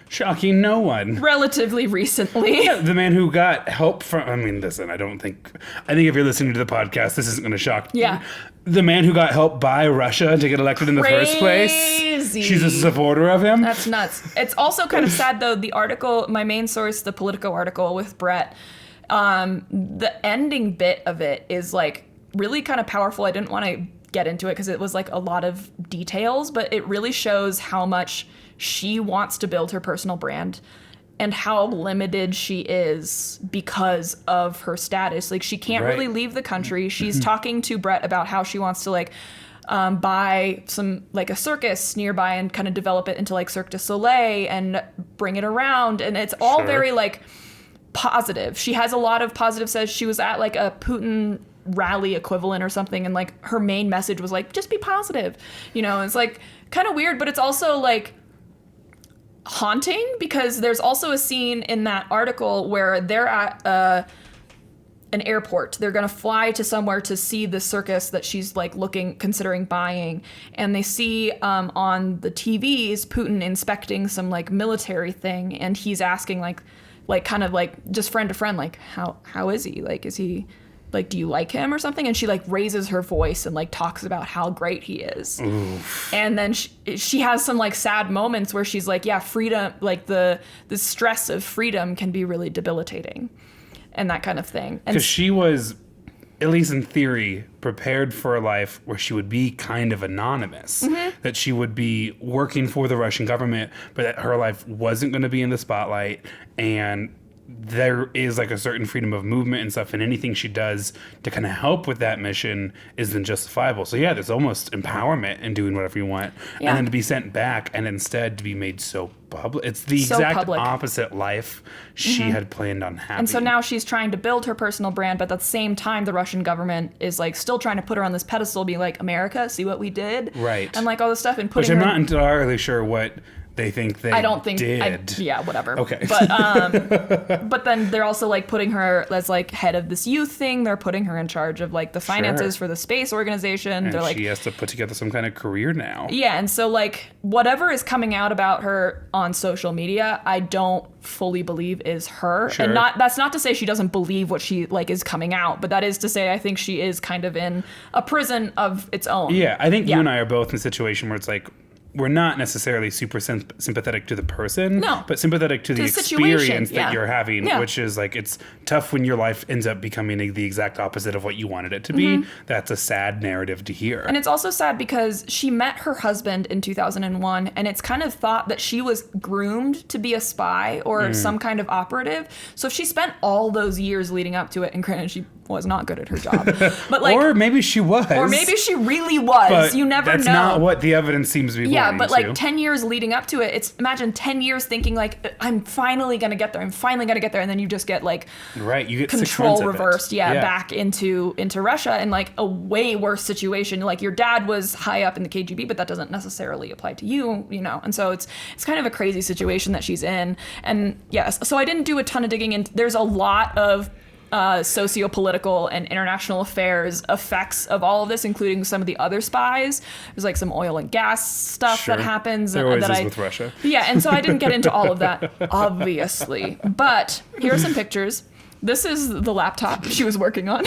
Shocking no one. Relatively recently. Yeah, the man who got help from... I mean, listen, I think if you're listening to the podcast, this isn't going to shock you. Yeah. The man who got help by Russia to get elected in the first place. She's a supporter of him. That's nuts. It's also kind of sad, though, the article, my main source, the Politico article with Brett, the ending bit of it is like really kind of powerful. I didn't want to get into it because it was like a lot of details, but it really shows how much she wants to build her personal brand and how limited she is because of her status. Like, she can't really leave the country. She's talking to Brett about how she wants to like buy some like a circus nearby and kind of develop it into like Cirque du Soleil and bring it around. And it's all very like positive. She has a lot of positive says. She was at like a Putin rally equivalent or something, and like her main message was like, just be positive, you know. It's like kind of weird, but it's also like haunting because there's also a scene in that article where they're at an airport. They're gonna fly to somewhere to see the circus that she's like considering buying, and they see on the TVs Putin inspecting some like military thing, and he's asking like kind of like just friend to friend, like how is he, like is he like, do you like him or something? And she like raises her voice and like talks about how great he is. Oof. And then she has some like sad moments where she's like, yeah, freedom, like the stress of freedom can be really debilitating and that kind of thing. Because she was, at least in theory, prepared for a life where she would be kind of anonymous, that she would be working for the Russian government, but that her life wasn't going to be in the spotlight, and there is like a certain freedom of movement and stuff, and anything she does to kind of help with that mission isn't justifiable. So yeah, there's almost empowerment in doing whatever you want, and then to be sent back and instead to be made so public. It's the exact opposite life she had planned on having. And so now she's trying to build her personal brand, but at the same time, the Russian government is like still trying to put her on this pedestal, being like, America, see what we did, right? And like all this stuff, and putting. Which I'm not entirely sure what they think they I don't think did. yeah, whatever. Okay. But then they're also like putting her as like head of this youth thing. They're putting her in charge of like the finances for the space organization. And they're like, she has to put together some kind of career now. yeah, and so like whatever is coming out about her on social media, I don't fully believe is her. Sure. And that's not to say she doesn't believe what she like is coming out, but that is to say I think she is kind of in a prison of its own. Yeah, I think you and I are both in a situation where it's like we're not necessarily super sympathetic to the person, but sympathetic to the experience that you're having, which is like it's tough when your life ends up becoming the exact opposite of what you wanted it to be. That's a sad narrative to hear. And it's also sad because she met her husband in 2001, and it's kind of thought that she was groomed to be a spy or some kind of operative. So if she spent all those years leading up to it, and granted she was not good at her job, but like, or maybe she was, or maybe she really was. But you never know. That's not what the evidence seems to be. Yeah, but like 10 years leading up to it, imagine 10 years thinking like, I'm finally gonna get there, and then you just get like, you get control reversed, back into Russia in like a way worse situation. Like your dad was high up in the KGB, but that doesn't necessarily apply to you, you know. And so it's kind of a crazy situation that she's in. And yes, so I didn't do a ton of digging in. There's a lot of socio-political and international affairs effects of all of this, including some of the other spies. There's like some oil and gas stuff that happens. There always is with Russia. Yeah, and so I didn't get into all of that, obviously. But here are some pictures. This is the laptop she was working on.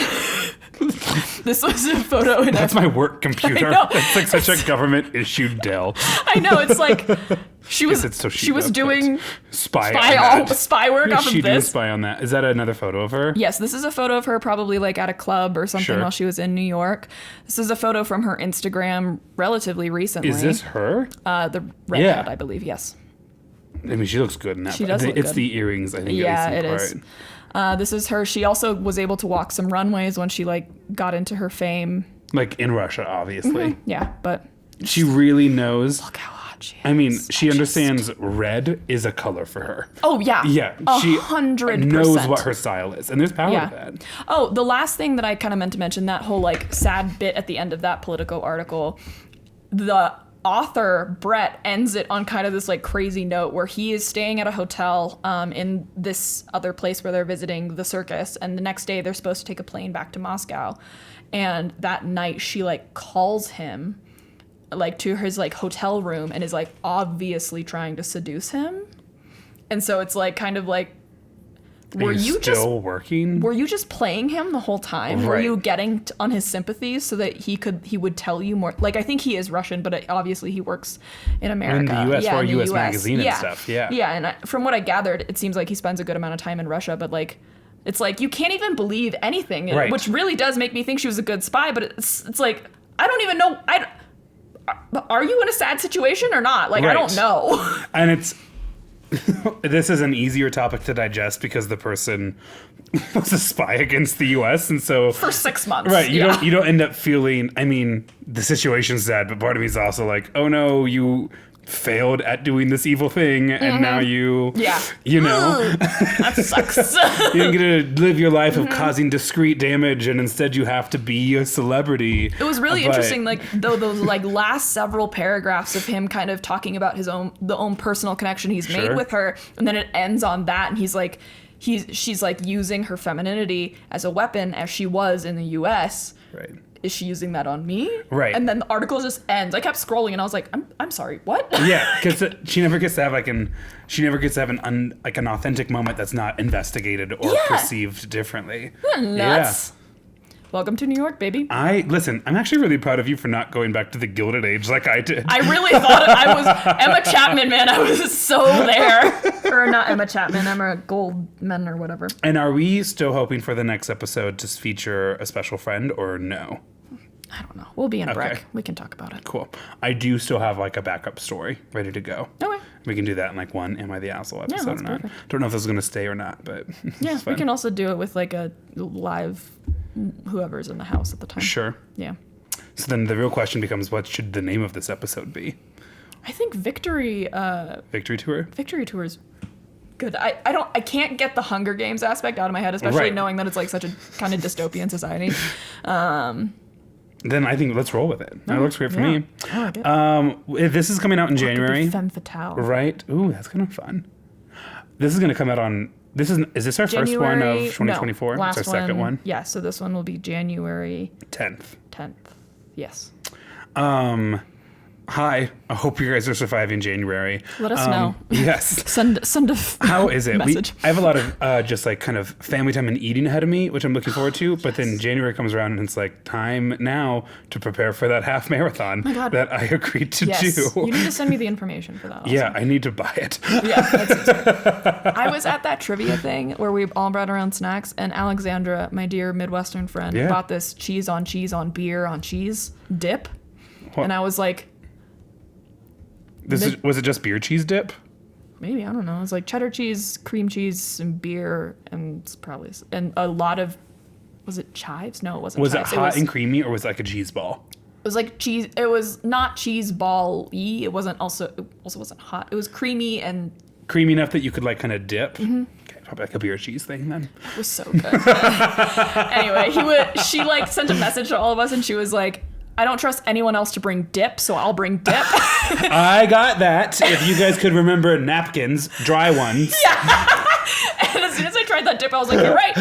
This was a photo. That's my work computer. It's like such a government-issued Dell. I know. It's like she was doing spy work off of She this. did spy on that. Is that another photo of her? Yes, this is a photo of her probably like at a club or something while she was in New York. This is a photo from her Instagram relatively recently. Is this her? The redhead, I believe. Yes. I mean, she looks good in that. She does look It's good. the earrings, I think. Yeah, it is. This is her. She also was able to walk some runways when she like got into her fame. Like in Russia, obviously. Yeah, but she really knows. Look how hot she is. I mean, she understands red is a color for her. Oh yeah. Yeah. 100%. She knows what her style is, and there's power to that. Oh, the last thing that I kind of meant to mention, that whole like sad bit at the end of that Politico article, the author Brett ends it on kind of this like crazy note where he is staying at a hotel in this other place where they're visiting the circus, and the next day they're supposed to take a plane back to Moscow, and that night she like calls him like to his like hotel room and is like obviously trying to seduce him. And so it's like kind of like, were you still working? Were you just playing him the whole time? Right. Were you getting on his sympathies so that he would tell you more? Like, I think he is Russian, but obviously he works in America. In the U.S. for in the U.S. magazine and stuff. Yeah. Yeah, and from what I gathered, it seems like he spends a good amount of time in Russia, but like, it's like you can't even believe anything, which really does make me think she was a good spy. But it's like I don't even know. Are you in a sad situation or not? Like I don't know. And it's. This is an easier topic to digest because the person was a spy against the U.S. and so for 6 months, right? You don't end up feeling. I mean, the situation's sad, but part of me is also like, oh no, you failed at doing this evil thing, and now you know, that sucks. You didn't get to live your life of causing discrete damage, and instead you have to be a celebrity. It was really interesting, like those like last several paragraphs of him kind of talking about the own personal connection he's made with her, and then it ends on that, and he's like, she's like using her femininity as a weapon as she was in the U.S. Right. Is she using that on me? Right. And then the article just ends. I kept scrolling and I was like, I'm sorry, what? Yeah, because she never gets to have an authentic moment that's not investigated or perceived differently. Nuts. Welcome to New York, baby. Listen, I'm actually really proud of you for not going back to the Gilded Age like I did. I really thought I was Emma Chapman, man. I was so there. Or not Emma Chapman, Emma Goldman or whatever. And are we still hoping for the next episode to feature a special friend or no? I don't know. We'll be in break. We can talk about it. Cool. I do still have like a backup story ready to go. Okay. We can do that in like one Am I the Asshole episode or not. Perfect. Don't know if this is going to stay or not, but yeah, we can also do it with like a live whoever's in the house at the time. Sure. Yeah. So then the real question becomes, what should the name of this episode be? I think Victory Tour? Victory Tour is good. I can't get the Hunger Games aspect out of my head, especially knowing that it's like such a kind of dystopian society. then I think let's roll with it. That looks great for me. I like it. This is coming out in January. Femme fatale. Right. Ooh, that's kind of fun. This is going to come out on... Is this our first one of 2024? No, last it's our second one? Yeah, so this one will be January 10th. Yes. Hi, I hope you guys are surviving January. Let us know. Yes. Send a How is it? message. I have a lot of just like kind of family time and eating ahead of me, which I'm looking forward to. But then January comes around and it's like time now to prepare for that half marathon that I agreed to do. You need to send me the information for that. Also. Yeah, I need to buy it. Yeah, that's I was at that trivia thing where we all brought around snacks, and Alexandra, my dear Midwestern friend, bought this cheese on beer on cheese dip. What? And I was like... Was it just beer cheese dip? Maybe, I don't know. It was like cheddar cheese, cream cheese, and beer, and a lot of, was it chives? No, it wasn't Was chives. it hot and creamy, or was it like a cheese ball? It was like cheese. It was not cheese ball-y. It wasn't it wasn't hot. It was creamy and... Creamy enough that you could like kind of dip? Mm-hmm. Okay, probably like a beer cheese thing then. It was so good. Anyway, she like sent a message to all of us, and she was like, I don't trust anyone else to bring dip, so I'll bring dip. I got that. If you guys could remember napkins, dry ones. Yeah. And as soon as I tried that dip, I was like, you're right.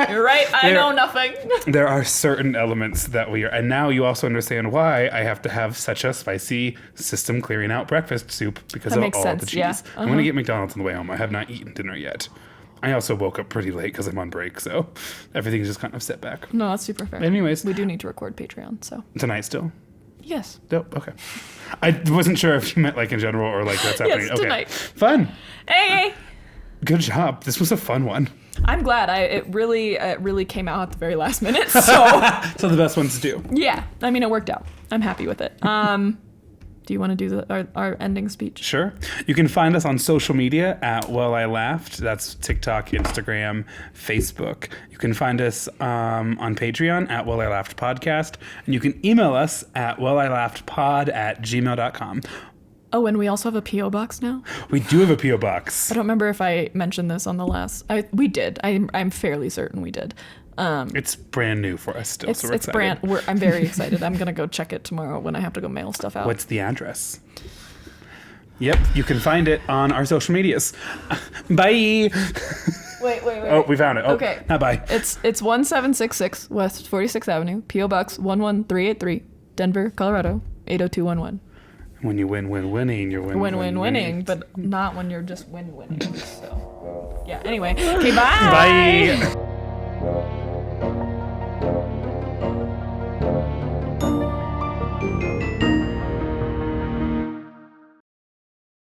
You're right. I know nothing. There are certain elements that we are. And now you also understand why I have to have such a spicy system clearing out breakfast soup because of all the cheese. Yeah. I'm going to get McDonald's on the way home. I have not eaten dinner yet. I also woke up pretty late because I'm on break, so everything's just kind of set back. No, that's super fair. Anyways. We do need to record Patreon, so. Tonight still? Yes. Dope, okay. I wasn't sure if you meant like in general or like that's happening. Yes, tonight. Fun. Hey! Good job. This was a fun one. I'm glad. It really came out at the very last minute, so. So the best ones to do. Yeah. I mean, it worked out. I'm happy with it. Do you want to do our ending speech? Sure. You can find us on social media at Well I Laughed. That's TikTok, Instagram, Facebook. You can find us on Patreon at Well I Laughed Podcast. And you can email us at welilaughedpod@gmail.com. Oh, and we also have a P.O. box now? We do have a P.O. box. I don't remember if I mentioned this on the last... We did. I'm fairly certain we did. It's brand new for us still, so we're excited. I'm very excited. I'm going to go check it tomorrow when I have to go mail stuff out. What's the address? Yep, you can find it on our social medias. Bye! Wait. Oh, we found it. Oh, okay. Not bye. It's 1766 West 46th Avenue, P.O. Box 11383, Denver, Colorado, 80211. When you winning, you're winning, but not when you're just winning. So, yeah. Anyway, okay, bye. Bye.